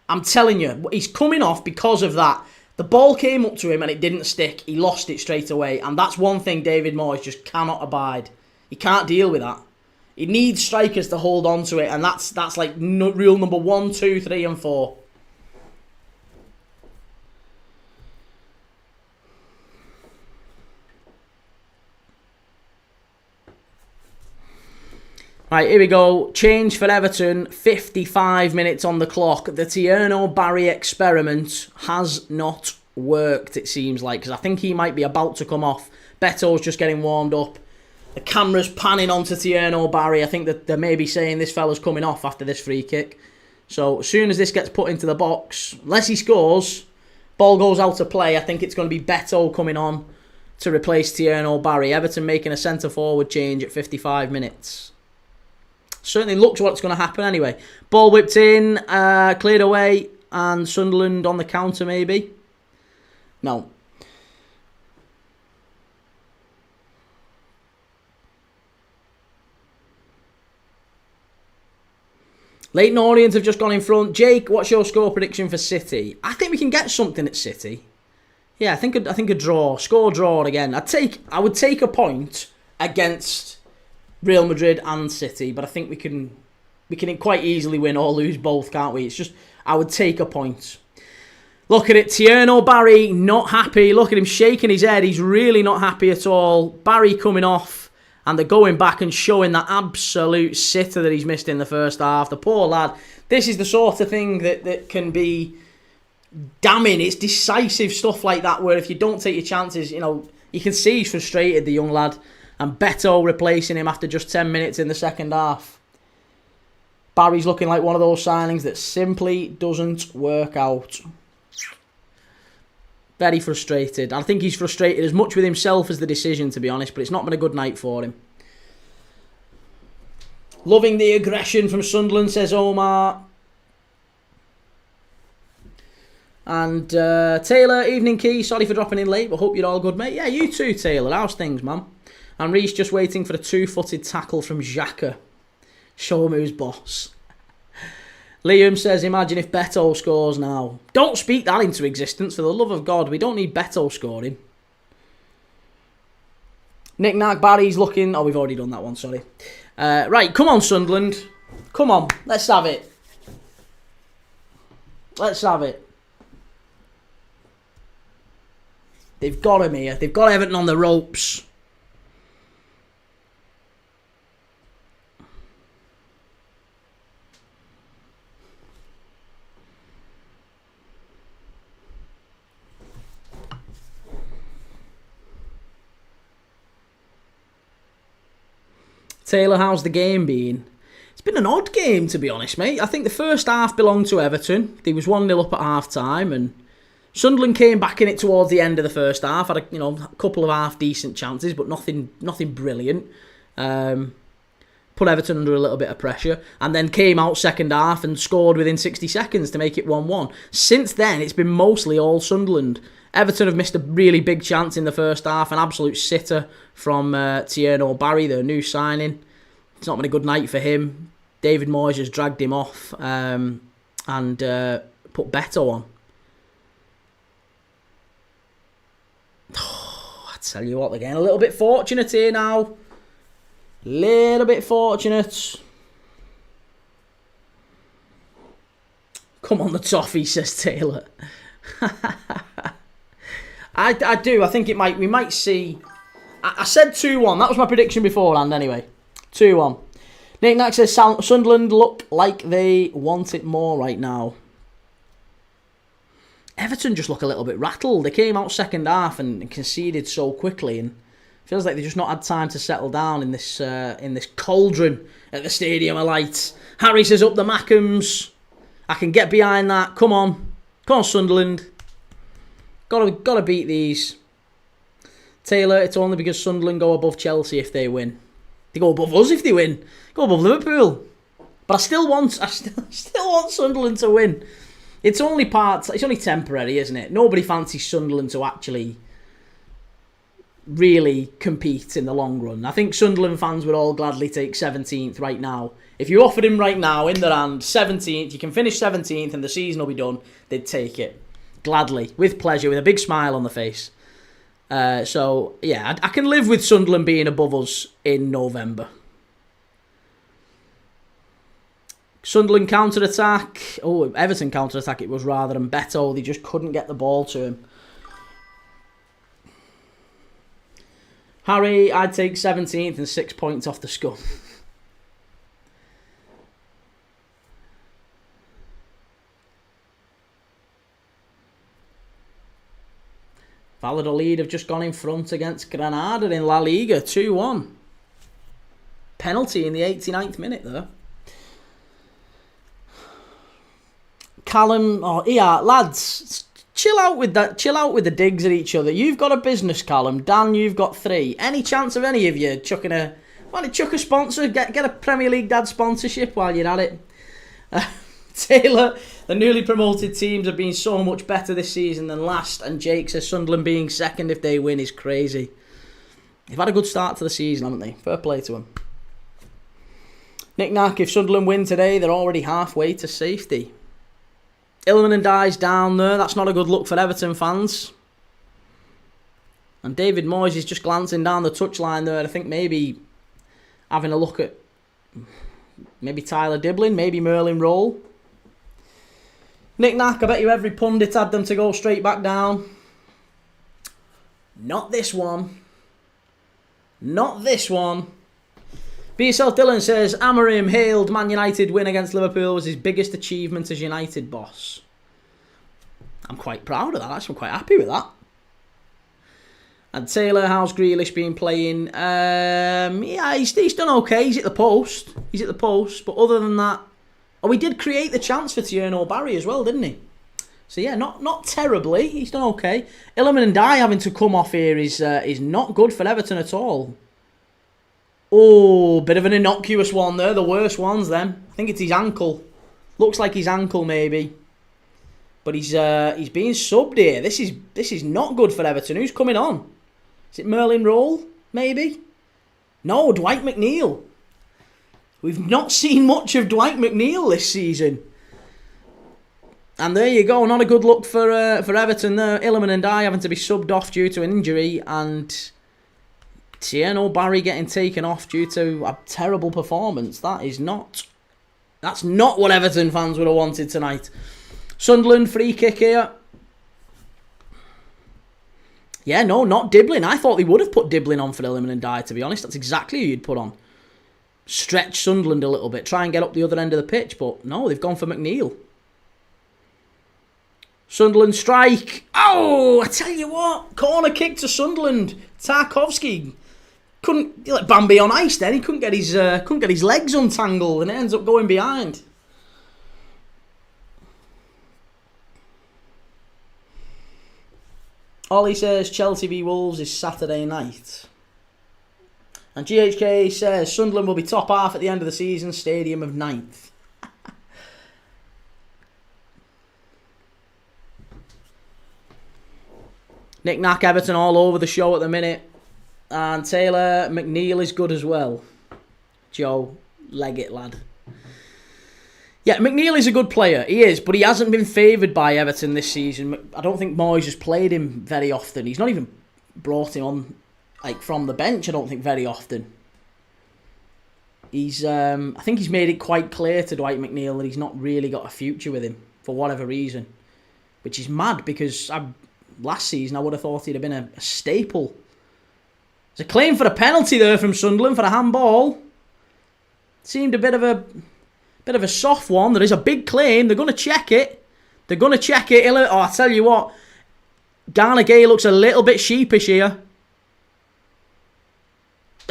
I'm telling you, he's coming off because of that. The ball came up to him and it didn't stick. He lost it straight away. And that's one thing David Moyes just cannot abide. He can't deal with that. He needs strikers to hold on to it. And that's like rule number 1, 2, 3 and 4. Right, here we go. Change for Everton. 55 minutes on the clock. The Tierno Barry experiment has not worked, it seems like, because I think he might be about to come off. Beto's just getting warmed up. The camera's panning onto Tierno Barry. I think that they're maybe saying this fella's coming off after this free kick. So as soon as this gets put into the box, unless he scores, ball goes out to play, I think it's going to be Beto coming on to replace Tierno Barry. Everton making a centre-forward change at 55 minutes. Certainly looks what's going to happen anyway. Ball whipped in, cleared away, and Sunderland on the counter maybe. No. Leighton Orient have just gone in front. Jake, what's your score prediction for City? I think we can get something at City. Yeah, I think a draw. Score draw again. I would take a point against Real Madrid and City, but I think we can quite easily win or lose both, can't we? It's just, I would take a point. Look at it, Tierno Barry not happy. Look at him shaking his head. He's really not happy at all. Barry coming off, and they're going back and showing that absolute sitter that he's missed in the first half. The poor lad. This is the sort of thing that can be damning. It's decisive stuff like that, where if you don't take your chances, you can see he's frustrated, the young lad. And Beto replacing him after just 10 minutes in the second half. Barry's looking like one of those signings that simply doesn't work out. Very frustrated. I think he's frustrated as much with himself as the decision, to be honest, but it's not been a good night for him. Loving the aggression from Sunderland, says Omar. And Taylor, evening Key, sorry for dropping in late, but hope you're all good, mate. Yeah, you too, Taylor. How's things, man? And Reece just waiting for a two-footed tackle from Xhaka. Show him who's boss. Liam says, imagine if Beto scores now. Don't speak that into existence, for the love of God. We don't need Beto scoring. Nick Nack, Barry's looking... Oh, we've already done that one, sorry. Right, come on, Sunderland. Come on, let's have it. Let's have it. They've got him here. They've got Everton on the ropes. Taylor, how's the game been? It's been an odd game, to be honest, mate. I think the first half belonged to Everton. They was 1-0 up at half-time, and Sunderland came back in it towards the end of the first half. Had a couple of half-decent chances, but nothing brilliant. Put Everton under a little bit of pressure, and then came out second half and scored within 60 seconds to make it 1-1. Since then, it's been mostly all Sunderland. Everton have missed a really big chance in the first half, an absolute sitter from Tierno Barry, their new signing. It's not been a good night for him. David Moyes has dragged him off and put Beto on. Oh, I tell you what, they're getting a little bit fortunate here now. Little bit fortunate. Come on, the toffee, says Taylor. I do. I think we might see... I said 2-1. That was my prediction beforehand anyway. 2-1. Nick Nack says Sunderland look like they want it more right now. Everton just look a little bit rattled. They came out second half and conceded so quickly, and feels like they've just not had time to settle down in this cauldron at the Stadium of Light. Harry says up the Mackhams. I can get behind that. Come on, Sunderland. Gotta beat these. Taylor, it's only because Sunderland go above Chelsea if they win. They go above us if they win. Go above Liverpool. But I still want Sunderland to win. It's only temporary, isn't it? Nobody fancies Sunderland to actually really compete in the long run. I think Sunderland fans would all gladly take 17th right now. If you offered him right now in their hand, 17th, you can finish 17th and the season will be done, they'd take it. Gladly, with pleasure, with a big smile on the face. So, yeah, I can live with Sunderland being above us in November. Sunderland counter-attack. Oh, Everton counter-attack it was rather than Beto. They just couldn't get the ball to him. Harry, I'd take 17th and 6 points off the scum. Valladolid have just gone in front against Granada in La Liga, 2-1. Penalty in the 89th minute there. Callum, lads, chill out with that. Chill out with the digs at each other. You've got a business, Callum. Dan, you've got 3. Any chance of any of you chucking a sponsor? Get a Premier League dad sponsorship while you're at it. Taylor, the newly promoted teams have been so much better this season than last, and Jake says Sunderland being second if they win is crazy. They've had a good start to the season, haven't they? Fair play to them. Nick Nack, if Sunderland win today, they're already halfway to safety. Ilman and Dye's down there. That's not a good look for Everton fans. And David Moyes is just glancing down the touchline there. I think maybe having a look at maybe Tyler Diblin, maybe Merlin Roll. Nick Nack, I bet you every pundit had them to go straight back down. Not this one. Not this one. Be Yourself Dylan says, Amorim hailed Man United win against Liverpool was his biggest achievement as United boss. I'm quite proud of that. Actually, I'm quite happy with that. And Taylor, how's Grealish been playing? Yeah, he's done okay. He's at the post. But other than that, Oh, he did create the chance for Tierno Barry as well, didn't he? So yeah, not terribly. He's done okay. Illiman and Dye having to come off here is not good for Everton at all. Oh, bit of an innocuous one there. The worst ones then. I think it's his ankle. Looks like his ankle maybe. But he's being subbed here. This is not good for Everton. Who's coming on? Is it Merlin Roll maybe? No, Dwight McNeil. We've not seen much of Dwight McNeil this season. And there you go, not a good look for Everton there. Illiman and Dye having to be subbed off due to an injury, and Tierno Barry getting taken off due to a terrible performance. That's not what Everton fans would have wanted tonight. Sunderland free kick here. Yeah, no, not Diblin. I thought they would have put Diblin on for Illiman and Dye, to be honest. That's exactly who you'd put on. Stretch Sunderland a little bit, try and get up the other end of the pitch, but no, they've gone for McNeil. Sunderland strike. Oh, I tell you what. Corner kick to Sunderland. Tarkowski couldn't, like Bambi on ice then. He couldn't get his legs untangled and it ends up going behind. Ollie says Chelsea v Wolves is Saturday night. And GHK says Sunderland will be top half at the end of the season. Stadium of 9th. Knick-knack Everton all over the show at the minute. And Taylor McNeil is good as well. Joe, leg it, lad. Yeah, McNeil is a good player. He is, but he hasn't been favoured by Everton this season. I don't think Moyes has played him very often. He's not even brought him on from the bench, I don't think, very often. I think he's made it quite clear to Dwight McNeil that he's not really got a future with him for whatever reason. Which is mad because last season I would have thought he'd have been a staple. There's a claim for a penalty there from Sunderland for a handball. Seemed a bit of a soft one. There is a big claim. They're going to check it. Oh, I tell you what. Garner Gay looks a little bit sheepish here.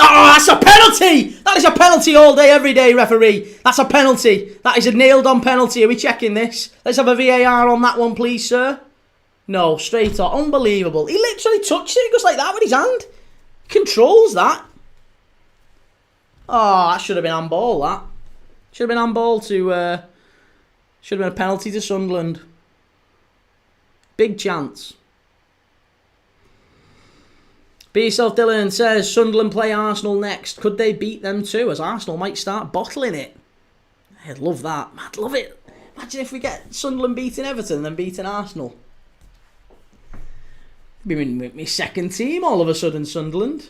Oh, that's a penalty! That is a penalty all day, every day, referee. That's a penalty. That is a nailed-on penalty. Are we checking this? Let's have a VAR on that one, please, sir. No, straight on. Unbelievable. He literally touched it. He goes like that with his hand. Controls that. Oh, that should have been handball, that. Should have been handball to... should have been a penalty to Sunderland. Big chance. Be Yourself Dylan says, Sunderland play Arsenal next. Could they beat them too, as Arsenal might start bottling it? I'd love that. I'd love it. Imagine if we get Sunderland beating Everton and then beating Arsenal. Be my second team all of a sudden, Sunderland.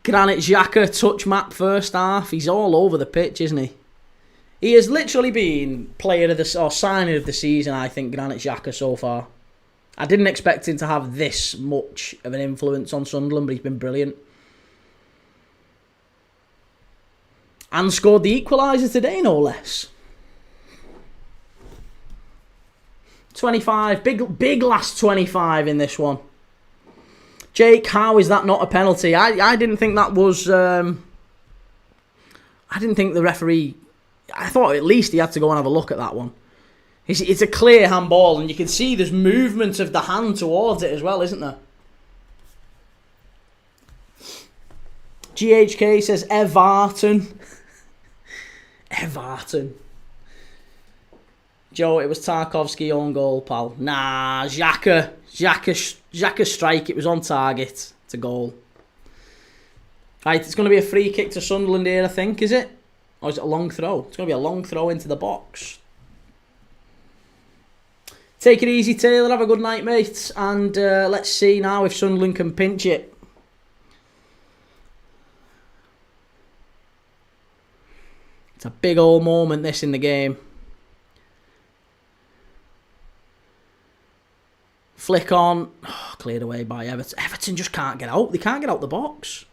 Granit Xhaka touch map first half. He's all over the pitch, isn't he? He has literally been player of the or signing of the season, I think, Granit Xhaka so far. I didn't expect him to have this much of an influence on Sunderland, but he's been brilliant. And scored the equaliser today, no less. 25, big last 25 in this one. Jake, how is that not a penalty? I didn't think that was... I didn't think the referee... I thought at least he had to go and have a look at that one. It's a clear handball, and you can see there's movement of the hand towards it as well, isn't there? GHK says Everton. Everton. Joe, it was Tarkowski own goal, pal. Nah, Xhaka strike. It was on target. It's a goal. Right, it's going to be a free kick to Sunderland here, I think, is it? Or is it a long throw? It's going to be a long throw into the box. Take it easy, Taylor. Have a good night, mate. And let's see now if Sunderland can pinch it. It's a big old moment, this, in the game. Flick on. Oh, cleared away by Everton. Everton just can't get out. They can't get out the box.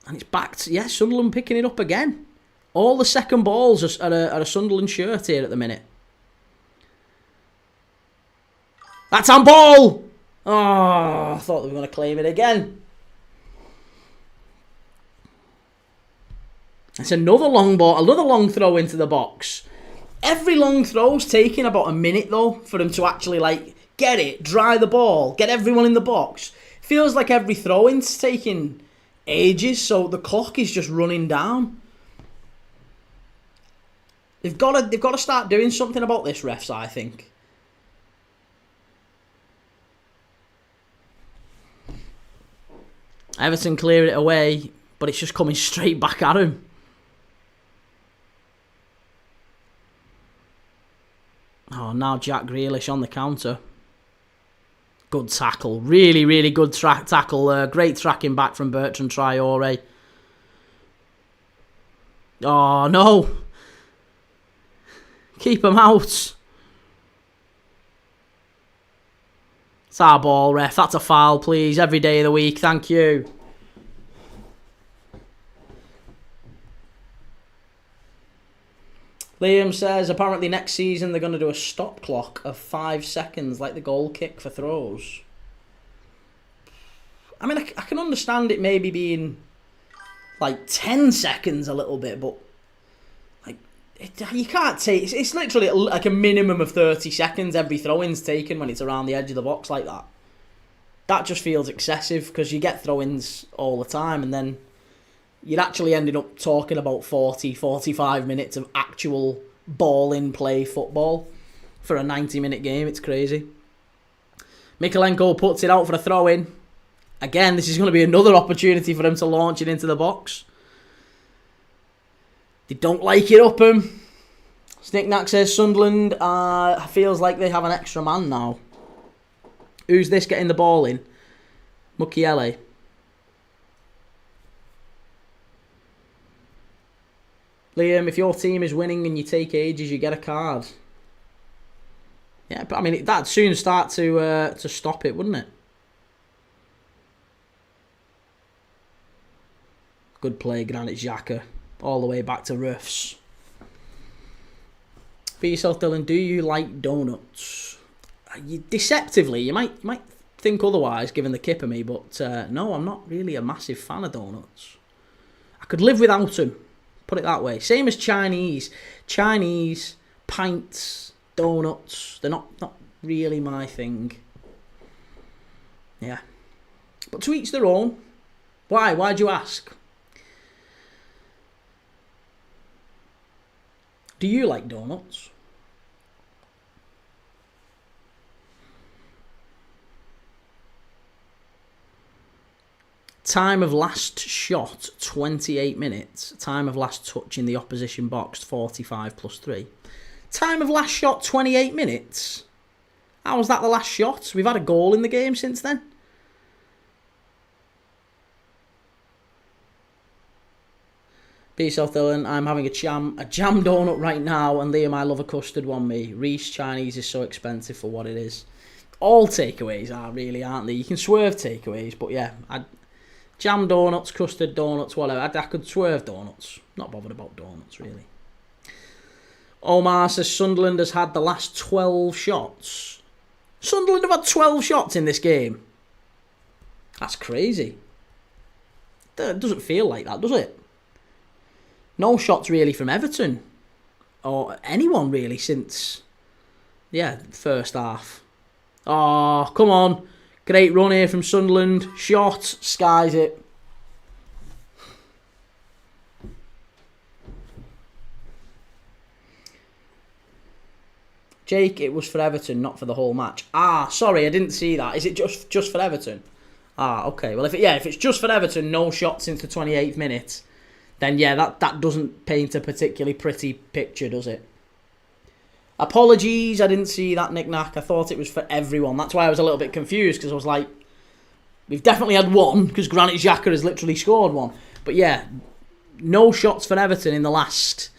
And it's back to, yeah, Sunderland picking it up again. All the second balls are a Sunderland shirt here at the minute. That's handball! Oh, I thought they were going to claim it again. It's another long ball, another long throw into the box. Every long throw's taking about a minute, though, for them to actually, like, get it, dry the ball, get everyone in the box. Feels like every throw-in's taking ages, so the clock is just running down. They've got to start doing something about this, refs, I think. Everton clear it away, but it's just coming straight back at him. Oh, now Jack Grealish on the counter. Good tackle. Really, really good tackle. Great tracking back from Bertrand Traore. Oh, no. Keep him out. It's our ball, ref. That's a foul, please. Every day of the week. Thank you. Liam says, apparently next season they're going to do a stop clock of 5 seconds, like the goal kick for throws. I mean, I can understand it maybe being like 10 seconds a little bit, but like you can't take... It's literally like a minimum of 30 seconds every throw-in's taken when it's around the edge of the box like that. That just feels excessive, because you get throw-ins all the time, and then you're actually ending up talking about 40, 45 minutes of actual ball-in-play football for a 90-minute game. It's crazy. Mikalenko puts it out for a throw-in. Again, this is going to be another opportunity for them to launch it into the box. They don't like it up them. Snicknack says Sunderland feels like they have an extra man now. Who's this getting the ball in? Mukiele. Liam, if your team is winning and you take ages, you get a card. Yeah, but I mean, that'd soon start to stop it, wouldn't it? Good play, Granit Xhaka. All the way back to Roofs. For yourself, Dylan, do you like donuts? Deceptively, you might think otherwise, given the kip of me, but no, I'm not really a massive fan of donuts. I could live without them. Put it that way. Same as Chinese. Chinese, pints, donuts. They're not really my thing. Yeah. But to each their own. Why? Why'd you ask? Do you like donuts? Time of last shot, 28 minutes. Time of last touch in the opposition box, 45 plus 3. Time of last shot, 28 minutes. How was that the last shot? We've had a goal in the game since then. Be yourself, Dylan. I'm having a jam donut right now, and Liam, I love a custard one. Me, Reese Chinese is so expensive for what it is. All takeaways are really, aren't they? You can swerve takeaways, but yeah, jam donuts, custard donuts, whatever. I could swerve donuts. Not bothered about donuts, really. Omar says Sunderland has had the last 12 shots. Sunderland have had 12 shots in this game. That's crazy. It doesn't feel like that, does it? No shots really from Everton. Or anyone really since, first half. Oh, come on. Great run here from Sunderland. Shot. Skies it. Jake, it was for Everton, not for the whole match. Ah, sorry, I didn't see that. Is it just for Everton? Ah, okay. Well, if it's just for Everton, no shots since the 28th minute, then yeah, that doesn't paint a particularly pretty picture, does it? Apologies, I didn't see that knick-knack. I thought it was for everyone. That's why I was a little bit confused, because I was like, we've definitely had one, because Granit Xhaka has literally scored one. But yeah, no shots for Everton in the last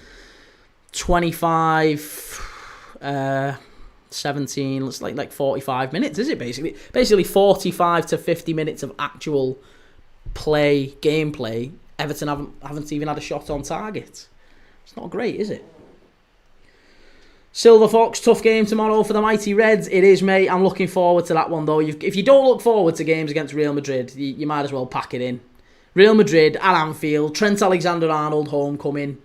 25, 17, it's like 45 minutes, is it basically? Basically 45 to 50 minutes of actual gameplay. Everton haven't even had a shot on target. It's not great, is it? Silver Fox, tough game tomorrow for the mighty Reds. It is, mate. I'm looking forward to that one, though. If you don't look forward to games against Real Madrid, you might as well pack it in. Real Madrid at Anfield, Trent Alexander-Arnold homecoming.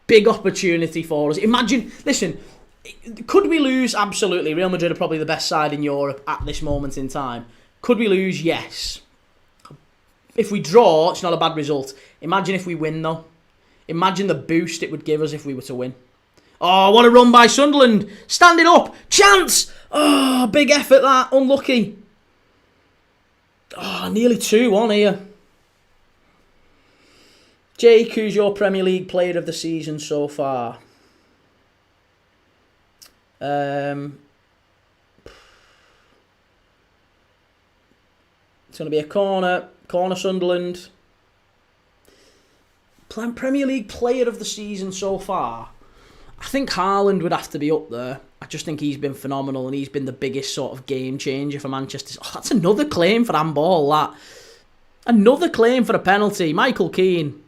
Big opportunity for us. Imagine, listen, could we lose? Absolutely. Real Madrid are probably the best side in Europe at this moment in time. Could we lose? Yes. If we draw, it's not a bad result. Imagine if we win, though. Imagine the boost it would give us if we were to win. Oh, what a run by Sunderland. Standing up. Chance. Oh, big effort that. Unlucky. Oh, nearly 2-1 here. Jake, who's your Premier League player of the season so far? It's going to be a corner. Corner Sunderland. Premier League player of the season so far. I think Haaland would have to be up there. I just think he's been phenomenal and he's been the biggest sort of game changer for Manchester. Oh, that's another claim for handball, that. Another claim for a penalty. Michael Keane.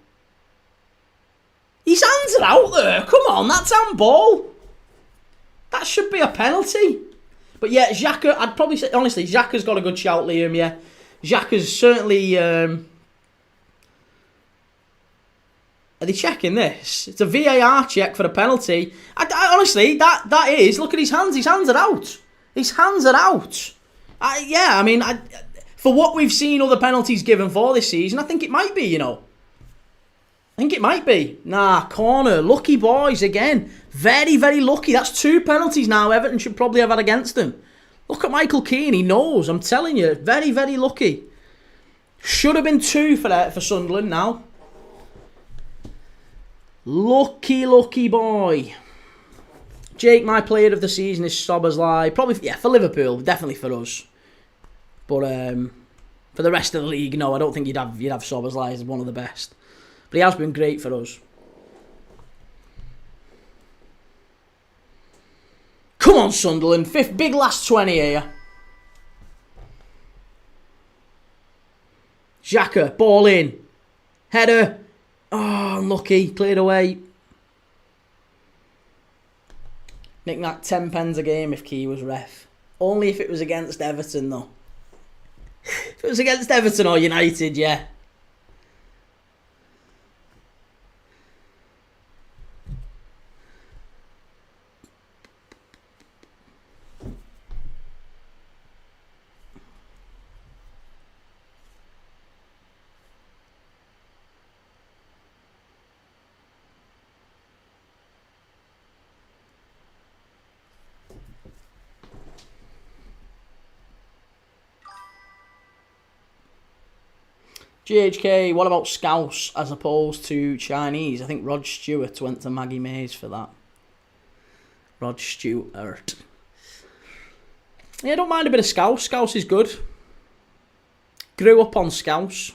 His hands are out there. Come on, that's handball. That should be a penalty. But yeah, Xhaka, I'd probably say, honestly, Xhaka's got a good shout, Liam, yeah. Xhaka's certainly... Are they checking this? It's a VAR check for a penalty. Honestly, that is... Look at his hands. His hands are out. His hands are out. For what we've seen other penalties given for this season, I think it might be, you know. I think it might be. Nah, corner. Lucky boys again. Very, very lucky. That's 2 penalties now Everton should probably have had against them. Look at Michael Keane. He knows. I'm telling you. Very, very lucky. Should have been 2 for Sunderland now. Lucky, lucky boy. Jake, my player of the season is Szoboszlai. Probably, yeah, for Liverpool. Definitely for us. But for the rest of the league, no, I don't think you'd have Szoboszlai as one of the best. But he has been great for us. Come on, Sunderland. Fifth, big last 20 here. Xhaka, ball in. Header. Oh, unlucky. Cleared away. Nick that 10 pens a game if Key was ref. Only if it was against Everton, though. If it was against Everton or United, yeah. GHK, what about Scouse as opposed to Chinese? I think Rod Stewart went to Maggie Mays for that. Rod Stewart. Yeah, I don't mind a bit of Scouse. Scouse is good. Grew up on Scouse.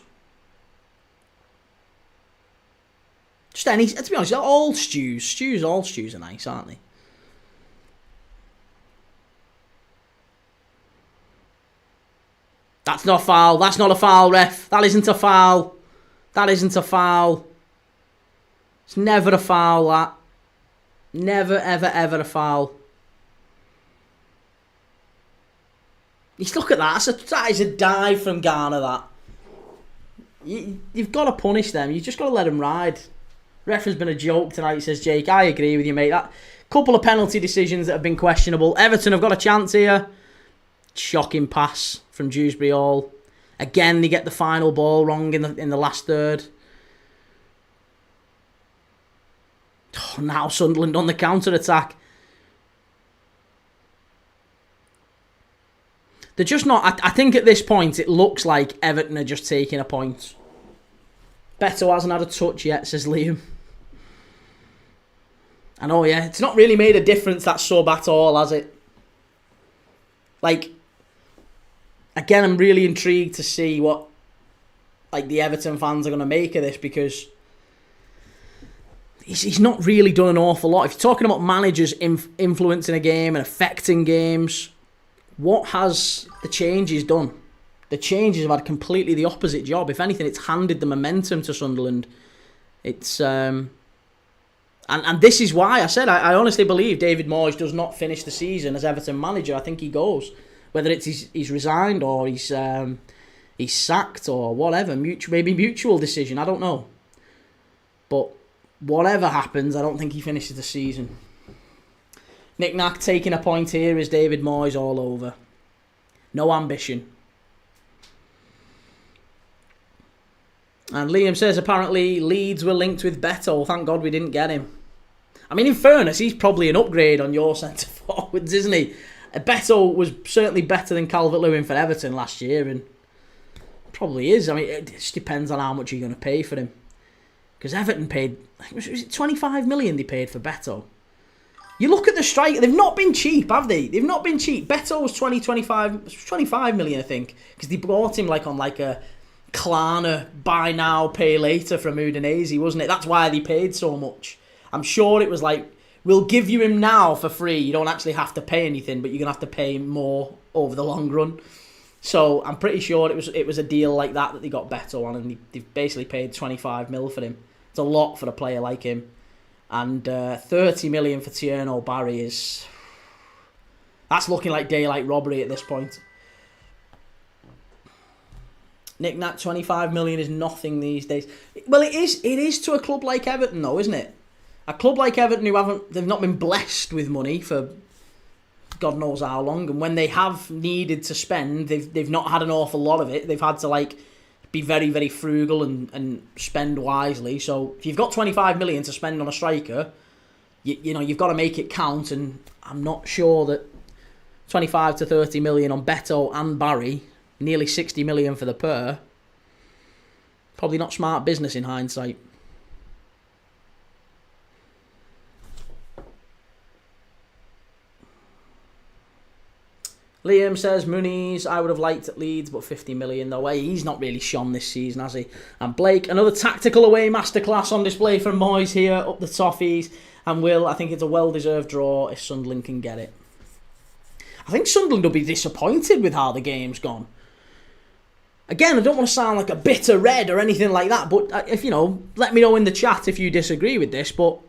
Just any, to be honest, all stews. All stews are nice, aren't they? That's not a foul. That's not a foul, ref. That isn't a foul. That isn't a foul. It's never a foul, that. Never, ever, ever a foul. Just look at that. That is a dive from Ghana, that. You've got to punish them. You've just got to let them ride. Ref has been a joke tonight, says Jake. I agree with you, mate. That couple of penalty decisions that have been questionable. Everton have got a chance here. Shocking pass from Dewsbury Hall. Again, they get the final ball wrong in the last third. Oh, now Sunderland on the counter-attack. They're just not... I think at this point, it looks like Everton are just taking a point. Beto hasn't had a touch yet, says Liam. I know, yeah. It's not really made a difference, that sub at all, has it? Like... Again, I'm really intrigued to see what the Everton fans are going to make of this, because he's not really done an awful lot. If you're talking about managers influencing a game and affecting games, what has the changes done? The changes have had completely the opposite job. If anything, it's handed the momentum to Sunderland. It's And this is why I said I honestly believe David Moyes does not finish the season as Everton manager. I think he goes. Whether it's he's resigned or he's sacked or whatever, maybe mutual decision, I don't know. But whatever happens, I don't think he finishes the season. Nick Nack taking a point here is David Moyes all over. No ambition. And Liam says apparently Leeds were linked with Beto. Thank God we didn't get him. I mean, in fairness, he's probably an upgrade on your centre forwards, isn't he? Beto was certainly better than Calvert-Lewin for Everton last year, and probably is. I mean, it just depends on how much you're going to pay for him. Because Everton paid, was it 25 million they paid for Beto? You look at the striker, they've not been cheap, have they? They've not been cheap. Beto was 25 million, I think, because they bought him on a Klarna buy now, pay later from Udinese, wasn't it? That's why they paid so much. I'm sure it was we'll give you him now for free. You don't actually have to pay anything, but you're going to have to pay more over the long run. So I'm pretty sure it was a deal like that they got Beto on, and they've basically paid 25 mil for him. It's a lot for a player like him. And 30 million for Tierno Barry that's looking like daylight robbery at this point. Nick Nack, 25 million is nothing these days. Well, it is to a club like Everton, though, isn't it? A club like Everton they've not been blessed with money for God knows how long, and when they have needed to spend, they've not had an awful lot of it. They've had to be very, very frugal and spend wisely. So if you've got 25 million to spend on a striker, you've got to make it count, and I'm not sure that 25 to 30 million on Beto and Barry, nearly 60 million for the pair, probably not smart business in hindsight. Liam says, Muniz, I would have liked at Leeds, but 50 million though. He's not really shone this season, has he? And Blake, another tactical away masterclass on display from Moyes here, up the toffees. And Will, I think it's a well-deserved draw if Sunderland can get it. I think Sunderland will be disappointed with how the game's gone. Again, I don't want to sound like a bitter red or anything like that, but if let me know in the chat if you disagree with this, but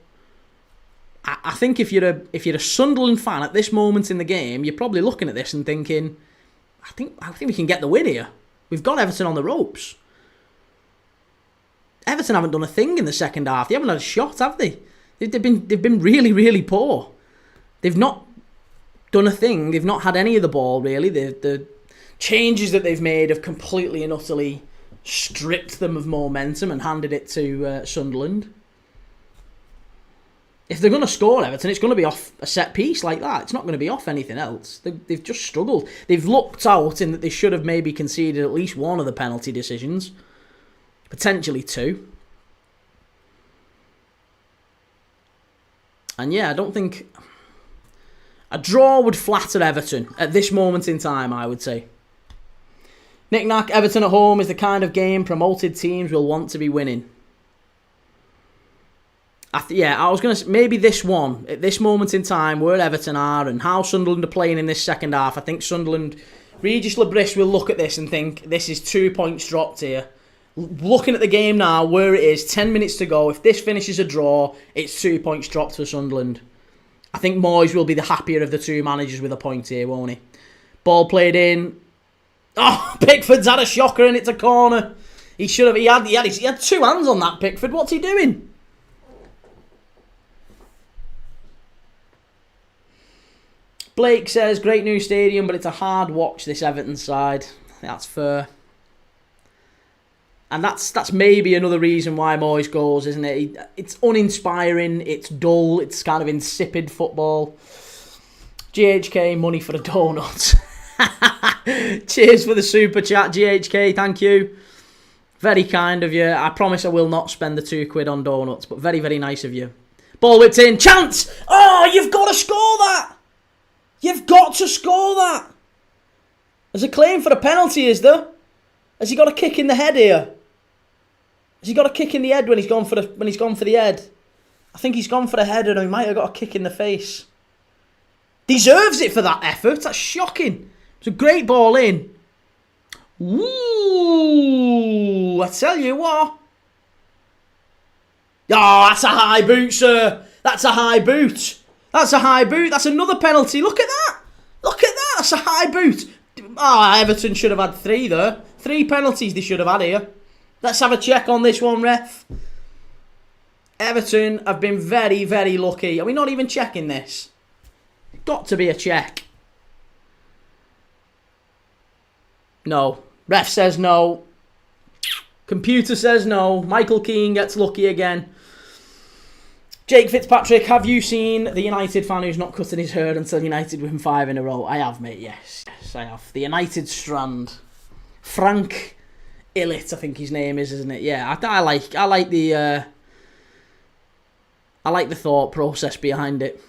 I think if you're a Sunderland fan at this moment in the game, you're probably looking at this and thinking, I think we can get the win here. We've got Everton on the ropes. Everton haven't done a thing in the second half. They haven't had a shot, have they? They've been really, really poor. They've not done a thing. They've not had any of the ball, really. The changes that they've made have completely and utterly stripped them of momentum and handed it to Sunderland. If they're going to score Everton, it's going to be off a set piece like that. It's not going to be off anything else. They've just struggled. They've looked out in that they should have maybe conceded at least one of the penalty decisions. Potentially two. And yeah, I don't think a draw would flatter Everton at this moment in time, I would say. Nick Nack, Everton at home is the kind of game promoted teams will want to be winning. I was going to say, maybe this one, at this moment in time, where Everton are and how Sunderland are playing in this second half, I think Sunderland, Regis Lebris will look at this and think, this is 2 points dropped here. Looking at the game now, where it is, 10 minutes to go, if this finishes a draw, it's 2 points dropped for Sunderland. I think Moyes will be the happier of the two managers with a point here, won't he? Ball played in. Oh, Pickford's had a shocker and it's a corner. He had two hands on that, Pickford. What's he doing? Blake says, great new stadium, but it's a hard watch, this Everton side. I think that's fair. And that's maybe another reason why Moyes goes, isn't it? It's uninspiring, it's dull, it's kind of insipid football. GHK, money for a donut. Cheers for the super chat, GHK, thank you. Very kind of you. I promise I will not spend the £2 on donuts, but very, very nice of you. Ball whipped in, chance! Oh, you've got to score that! You've got to score that! There's a claim for a penalty, is there? Has he got a kick in the head here? Has he got a kick in the head when he's gone for the head? I think he's gone for the head and he might have got a kick in the face. Deserves it for that effort. That's shocking. It's a great ball in. Ooh, I tell you what. Oh, that's a high boot, sir. That's a high boot. That's a high boot. That's another penalty. Look at that. Look at that. That's a high boot. Oh, Everton should have had 3 there. 3 penalties they should have had here. Let's have a check on this one, ref. Everton have been very, very lucky. Are we not even checking this? Got to be a check. No. Ref says no. Computer says no. Michael Keane gets lucky again. Jake Fitzpatrick, have you seen the United fan who's not cutting his hair until United win 5 in a row? I have, mate, yes. Yes, I have. The United strand. Frank Illett, I think his name is, isn't it? Yeah, I like the thought process behind it.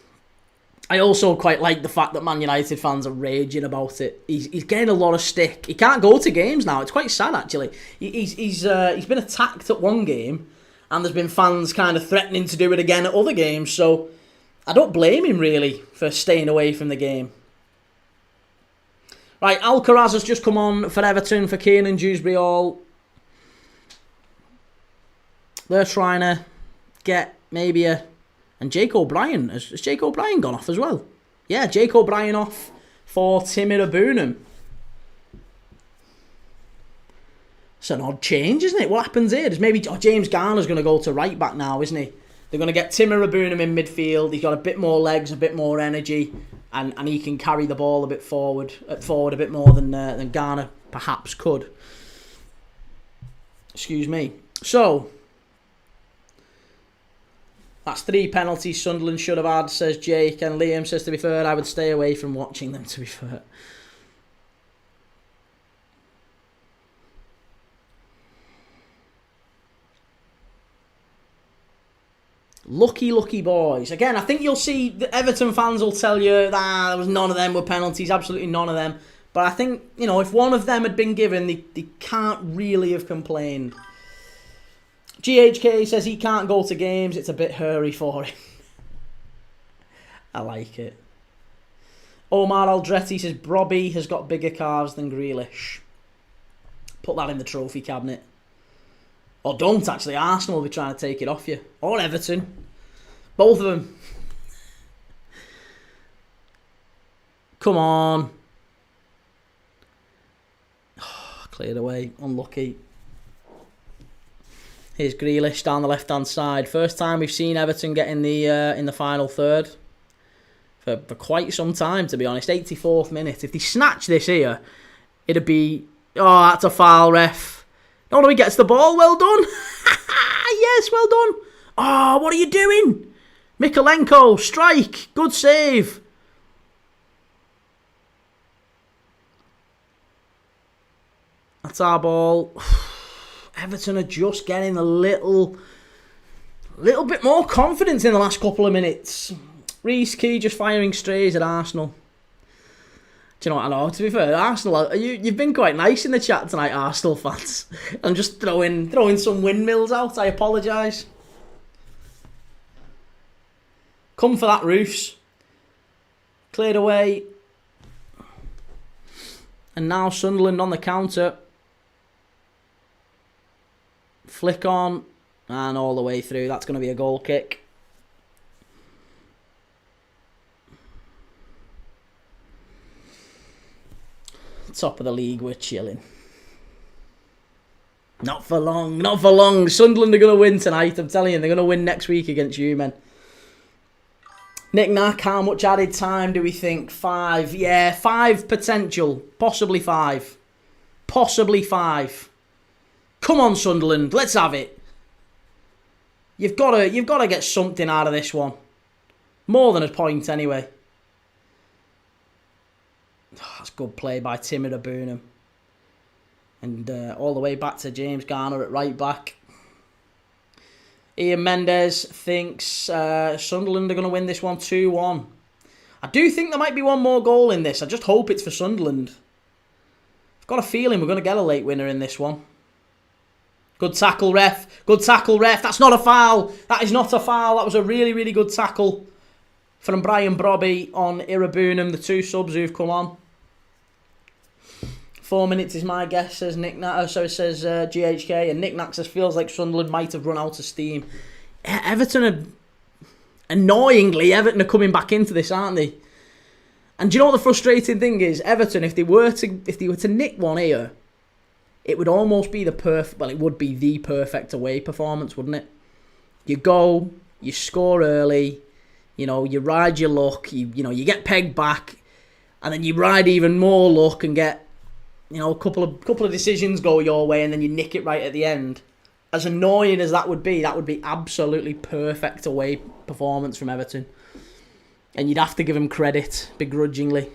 I also quite like the fact that Man United fans are raging about it. He's getting a lot of stick. He can't go to games now. It's quite sad, actually. He's been attacked at one game, and there's been fans kind of threatening to do it again at other games. So I don't blame him, really, for staying away from the game. Right, Alcaraz has just come on for Everton, for Kiernan Dewsbury-Hall. They're trying to get maybe a... And Jake O'Brien, has Jake O'Brien gone off as well? Yeah, Jake O'Brien off for Timmy Abunam. It's an odd change, isn't it? What happens here? There's maybe James Garner's going to go to right back now, isn't he? They're going to get Timmy Abunam in midfield. He's got a bit more legs, a bit more energy, and he can carry the ball a bit forward a bit more than Garner perhaps could. Excuse me. So... that's 3 penalties Sunderland should have had, says Jake. And Liam says, to be fair, I would stay away from watching them, to be fair. Lucky, lucky boys. Again, I think you'll see the Everton fans will tell you that there was none of them were penalties, absolutely none of them. But I think, you know, if one of them had been given, they can't really have complained. GHK says he can't go to games. It's a bit hairy for him. I like it. Omar Aldretti says Brobby has got bigger calves than Grealish. Put that in the trophy cabinet. Or don't, actually. Arsenal will be trying to take it off you. Or Everton. Both of them. Come on. Cleared away. Unlucky. Here's Grealish down the left-hand side. First time we've seen Everton get in the final third for quite some time, to be honest. 84th minute. If they snatch this here, it'd be... oh, that's a foul, ref. No, he gets the ball. Well done. Yes, well done. Oh, what are you doing? Mikolenko, strike. Good save. That's our ball. Everton are just getting a little bit more confidence in the last couple of minutes. Reece Key just firing strays at Arsenal. Do you know what I know? To be fair, Arsenal, you've been quite nice in the chat tonight, Arsenal fans. I'm just throwing some windmills out. I apologise. Come for that, Roofs. Cleared away. And now Sunderland on the counter. Flick on, and all the way through. That's going to be a goal kick. Top of the league, we're chilling. Not for long, not for long. Sunderland are going to win tonight, I'm telling you. They're going to win next week against you, men. Nick Nack, how much added time do we think? 5. Yeah, 5 potential. Possibly 5. Possibly 5. Come on, Sunderland, let's have it. You've got to get something out of this one. More than a point, anyway. Oh, that's good play by Timmy Abunam. And all the way back to James Garner at right back. Ian Mendes thinks Sunderland are going to win this one 2-1. I do think there might be one more goal in this. I just hope it's for Sunderland. I've got a feeling we're going to get a late winner in this one. Good tackle, ref. Good tackle, ref. That's not a foul. That is not a foul. That was a really, really good tackle from Brian Brobby on Irabunum, the 2 subs who've come on. 4 minutes is my guess, says Nick Nack. So it says GHK. And Nick Nack says, feels like Sunderland might have run out of steam. Everton Annoyingly, Everton are coming back into this, aren't they? And do you know what the frustrating thing is? Everton, if they were to nick one here, it would almost be it would be the perfect away performance, wouldn't it? You go, you score early, you ride your luck, you get pegged back, and then you ride even more luck and get, a couple of decisions go your way, and then you nick it right at the end. As annoying as that would be absolutely perfect away performance from Everton. And you'd have to give them credit, begrudgingly.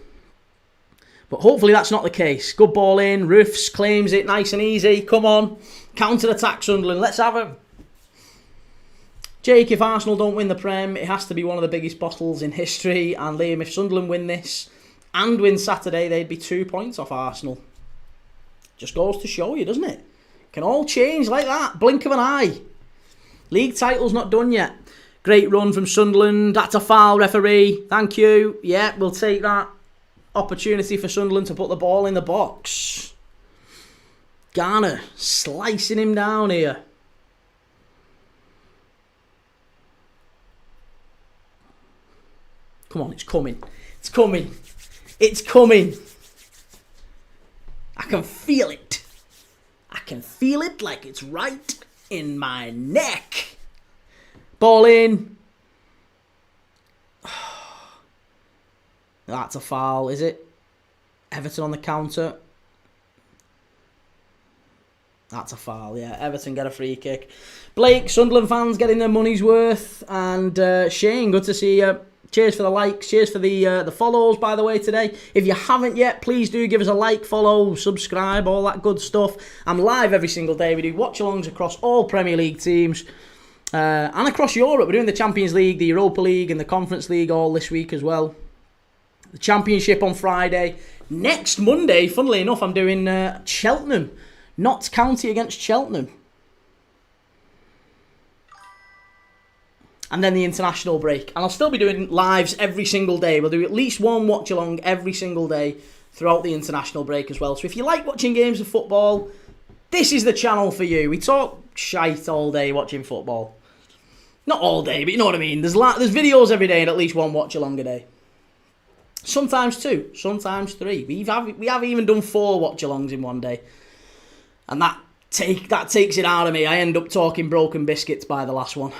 But hopefully that's not the case. Good ball in, Roofs claims it nice and easy. Come on, counter-attack Sunderland, let's have it. Jake, if Arsenal don't win the Prem, it has to be one of the biggest bottles in history. And Liam, if Sunderland win this and win Saturday, they'd be 2 points off Arsenal. Just goes to show you, doesn't it? Can all change like that. Blink of an eye. League title's not done yet. Great run from Sunderland. That's a foul, referee. Thank you. Yeah, we'll take that opportunity for Sunderland to put the ball in the box. Garner slicing him down here. Come on, it's coming. It's coming. It's coming. I can feel it. I can feel it like it's right in my neck. Ball in. That's a foul, is it? Everton on the counter. That's a foul, yeah. Everton get a free kick. Blake, Sunderland fans getting their money's worth. And Shane, good to see you. Cheers for the likes. Cheers for the follows, by the way, today. If you haven't yet, please do give us a like, follow, subscribe, all that good stuff. I'm live every single day. We do watch-alongs across all Premier League teams and across Europe. We're doing the Champions League, the Europa League and the Conference League all this week as well. The Championship on Friday. Next Monday, funnily enough, I'm doing Cheltenham. Notts County against Cheltenham. And then the international break. And I'll still be doing lives every single day. We'll do at least one watch-along every single day throughout the international break as well. So if you like watching games of football, this is the channel for you. We talk shite all day watching football. Not all day, but you know what I mean. There's videos every day and at least one watch-along a day. Sometimes 2, sometimes 3. We have even done 4 watch-alongs in one day. And that takes it out of me. I end up talking broken biscuits by the last one.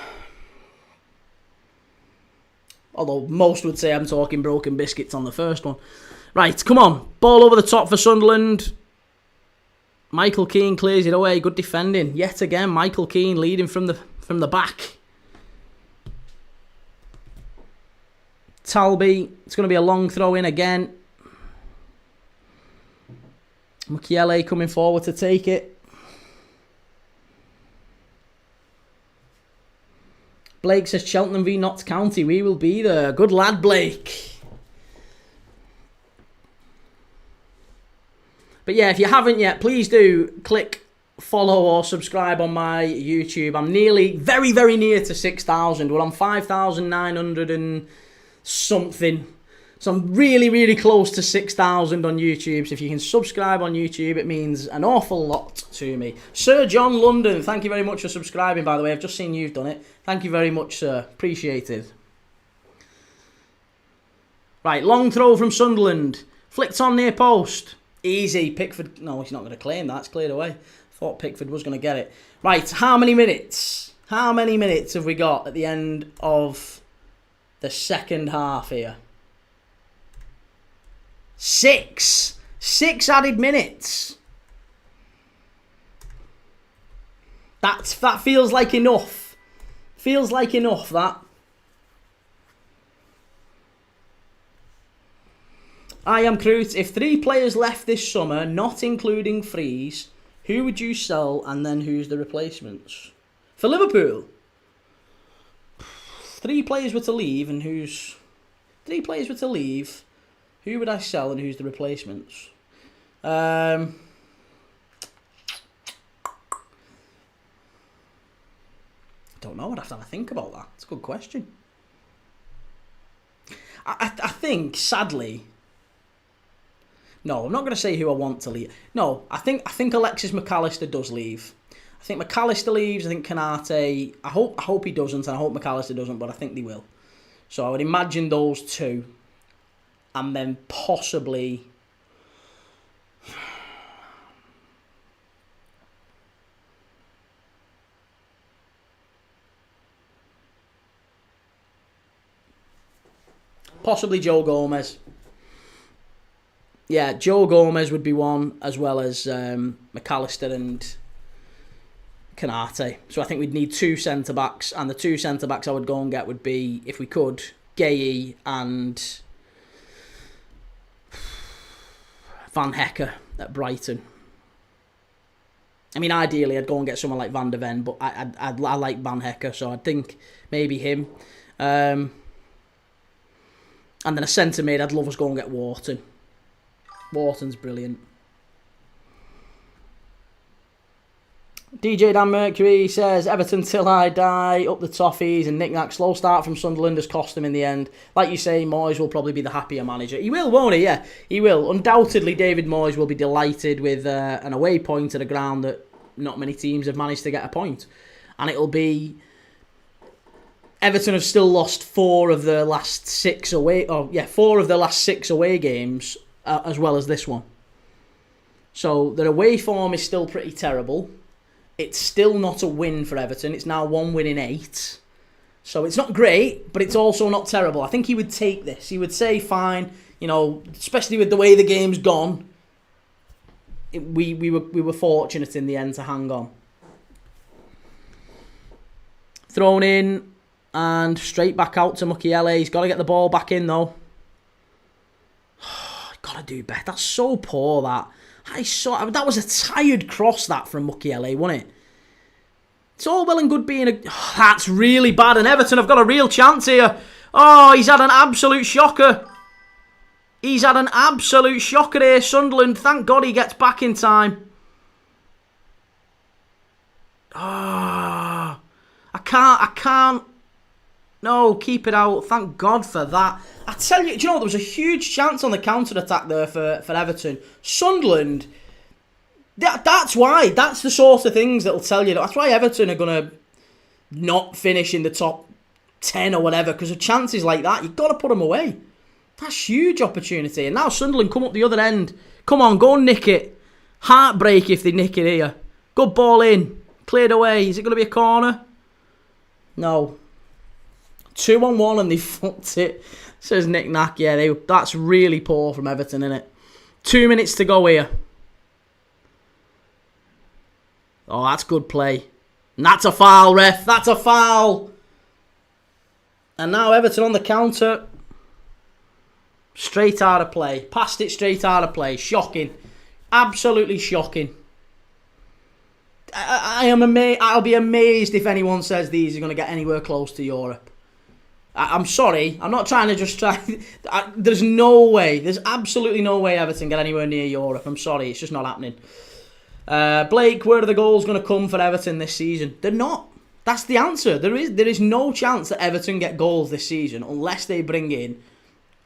Although most would say I'm talking broken biscuits on the first one. Right, come on. Ball over the top for Sunderland. Michael Keane clears it away. Good defending. Yet again, Michael Keane leading from the back. Talby. It's going to be a long throw in again. Mukiele coming forward to take it. Blake says Cheltenham v Notts County. We will be there. Good lad, Blake. But yeah, if you haven't yet, please do click follow or subscribe on my YouTube. I'm very, very near to 6,000. Well, I'm 5,900 and something. So I'm really, really close to 6,000 on YouTube. So if you can subscribe on YouTube, it means an awful lot to me. Sir John London, thank you very much for subscribing, by the way. I've just seen you've done it. Thank you very much, sir. Appreciated. Right, long throw from Sunderland. Flicked on near post. Easy. Pickford. No, he's not going to claim that. It's cleared away. Thought Pickford was going to get it. Right, how many minutes? How many minutes have we got at the end of the second half here? 6. 6 added minutes. That feels like enough. Feels like enough, that. I am Crute. If 3 players left this summer, not including frees, who would you sell and then who's the replacements? For Liverpool, 3 players were to leave and who's... 3 players were to leave. Who would I sell and who's the replacements? Don't know. I'd have to have a think about that. It's a good question. I think, sadly... No, I'm not going to say who I want to leave. No, I think Alexis McAllister does leave. I think McAllister leaves. I think Canate... I hope he doesn't, and I hope McAllister doesn't, but I think they will. So I would imagine those two. And then possibly... possibly Joe Gomez. Yeah, Joe Gomez would be one, as well as McAllister and Canate. So I think we'd need 2 centre-backs, and the 2 centre-backs I would go and get would be, if we could, Gay and Van Hecker at Brighton. I mean, ideally, I'd go and get someone like Van der Ven, but I like Van Hecker, so I'd think maybe him. And then a centre mid, I'd love us go and get Wharton. Wharton's brilliant. DJ Dan Mercury says, Everton till I die, up the toffees and knick-knack. Slow start from Sunderland has cost him in the end. Like you say, Moyes will probably be the happier manager. He will, won't he? Yeah, he will. Undoubtedly, David Moyes will be delighted with an away point at a ground that not many teams have managed to get a point. And it'll be... Everton have still lost 4 of the last 6 away... 4 of the last 6 away games, as well as this one. So their away form is still pretty terrible. It's still not a win for Everton. It's now 1 win in 8. So it's not great, but it's also not terrible. I think he would take this. He would say, fine, you know, especially with the way the game's gone, we were fortunate in the end to hang on. Thrown in and straight back out to Mukiele. He's got to get the ball back in, though. Got to do better. That's so poor, that. That was a tired cross, that, from Mukiele, wasn't it? It's all well and good being a... Oh, that's really bad, and Everton have got a real chance here. Oh, he's had an absolute shocker. He's had an absolute shocker here, Sunderland. Thank God he gets back in time. Ah, I can't. No, keep it out. Thank God for that. I tell you, do you know, there was a huge chance on the counter-attack there for Everton. Sunderland, that's why. That's the sort of things that'll tell you. That's why Everton are going to not finish in the top 10 or whatever, because of chances like that, you've got to put them away. That's huge opportunity. And now Sunderland come up the other end. Come on, go and nick it. Heartbreak if they nick it here. Good ball in. Cleared away. Is it going to be a corner? No. 2-on-1 and they fucked it. Says Nick Knack. Yeah, that's really poor from Everton, isn't it? 2 minutes to go here. Oh, that's good play. And that's a foul, ref. That's a foul. And now Everton on the counter. Straight out of play. Passed it straight out of play. Shocking. Absolutely shocking. I am amazed. I'll be amazed if anyone says these are going to get anywhere close to Europe. I'm sorry. I'm not trying to just try. There's no way. There's absolutely no way Everton get anywhere near Europe. I'm sorry. It's just not happening. Blake, where are the goals going to come for Everton this season? They're not. That's the answer. There is no chance that Everton get goals this season unless they bring in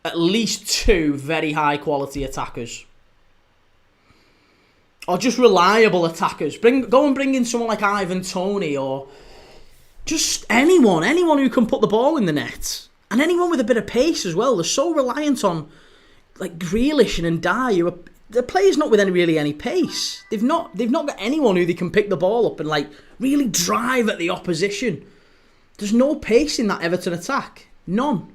at least 2 very high quality attackers. Or just reliable attackers. Go and bring in someone like Ivan Toney, or just anyone who can put the ball in the net. And anyone with a bit of pace as well. They're so reliant on like Grealish and Ndiaye. The players not with any pace. They've not got anyone who they can pick the ball up and like really drive at the opposition. There's no pace in that Everton attack. None.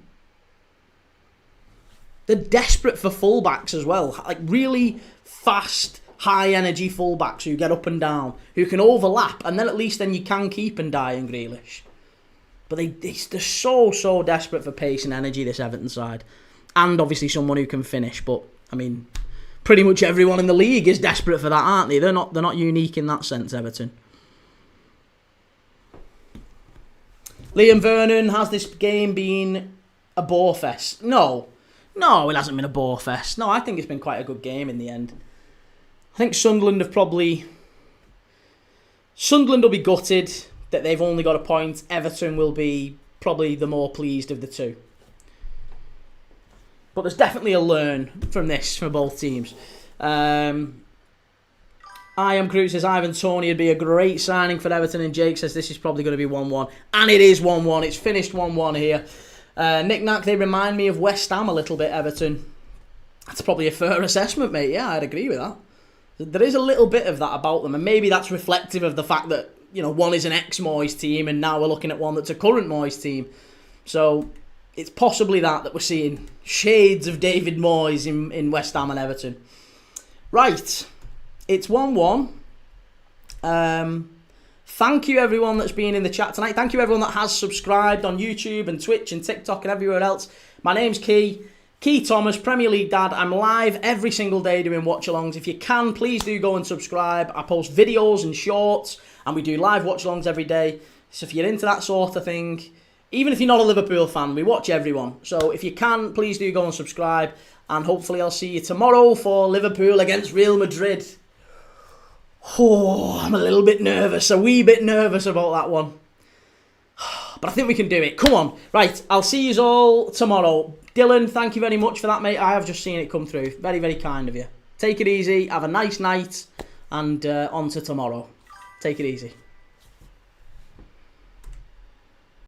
They're desperate for fullbacks as well. Like really fast, high-energy fullbacks who get up and down, who can overlap, and then at least then you can keep Ndiaye and Grealish. But they're so desperate for pace and energy, this Everton side. And obviously someone who can finish. But, I mean, pretty much everyone in the league is desperate for that, aren't they? They're not unique in that sense, Everton. Liam Vernon, has this game been a bore fest? No, it hasn't been a bore fest. No, I think it's been quite a good game in the end. I think Sunderland will be gutted that they've only got a point. Everton will be probably the more pleased of the two. But there's definitely a learn from this for both teams. I Am Groot says Ivan Toney would be a great signing for Everton, and Jake says this is probably going to be 1-1. And it is 1-1. It's finished 1-1 here. Knick-knack, they remind me of West Ham a little bit, Everton. That's probably a fair assessment, mate. Yeah, I'd agree with that. There is a little bit of that about them, and maybe that's reflective of the fact that, you know, one is an ex-Moyes team, and now we're looking at one that's a current Moyes team. So it's possibly that we're seeing shades of David Moyes in West Ham and Everton. Right, it's 1-1. Thank you everyone that's been in the chat tonight. Thank you everyone that has subscribed on YouTube and Twitch and TikTok and everywhere else. My name's Key Thomas, Premier League Dad. I'm live every single day doing watch-alongs. If you can, please do go and subscribe. I post videos and shorts, and we do live watch-alongs every day. So if you're into that sort of thing, even if you're not a Liverpool fan, we watch everyone. So if you can, please do go and subscribe, and hopefully I'll see you tomorrow for Liverpool against Real Madrid. Oh, I'm a little bit nervous, a wee bit nervous about that one. But I think we can do it. Come on. Right, I'll see you all tomorrow. Dylan, thank you very much for that, mate. I have just seen it come through. Very, very kind of you. Take it easy. Have a nice night. And on to tomorrow. Take it easy.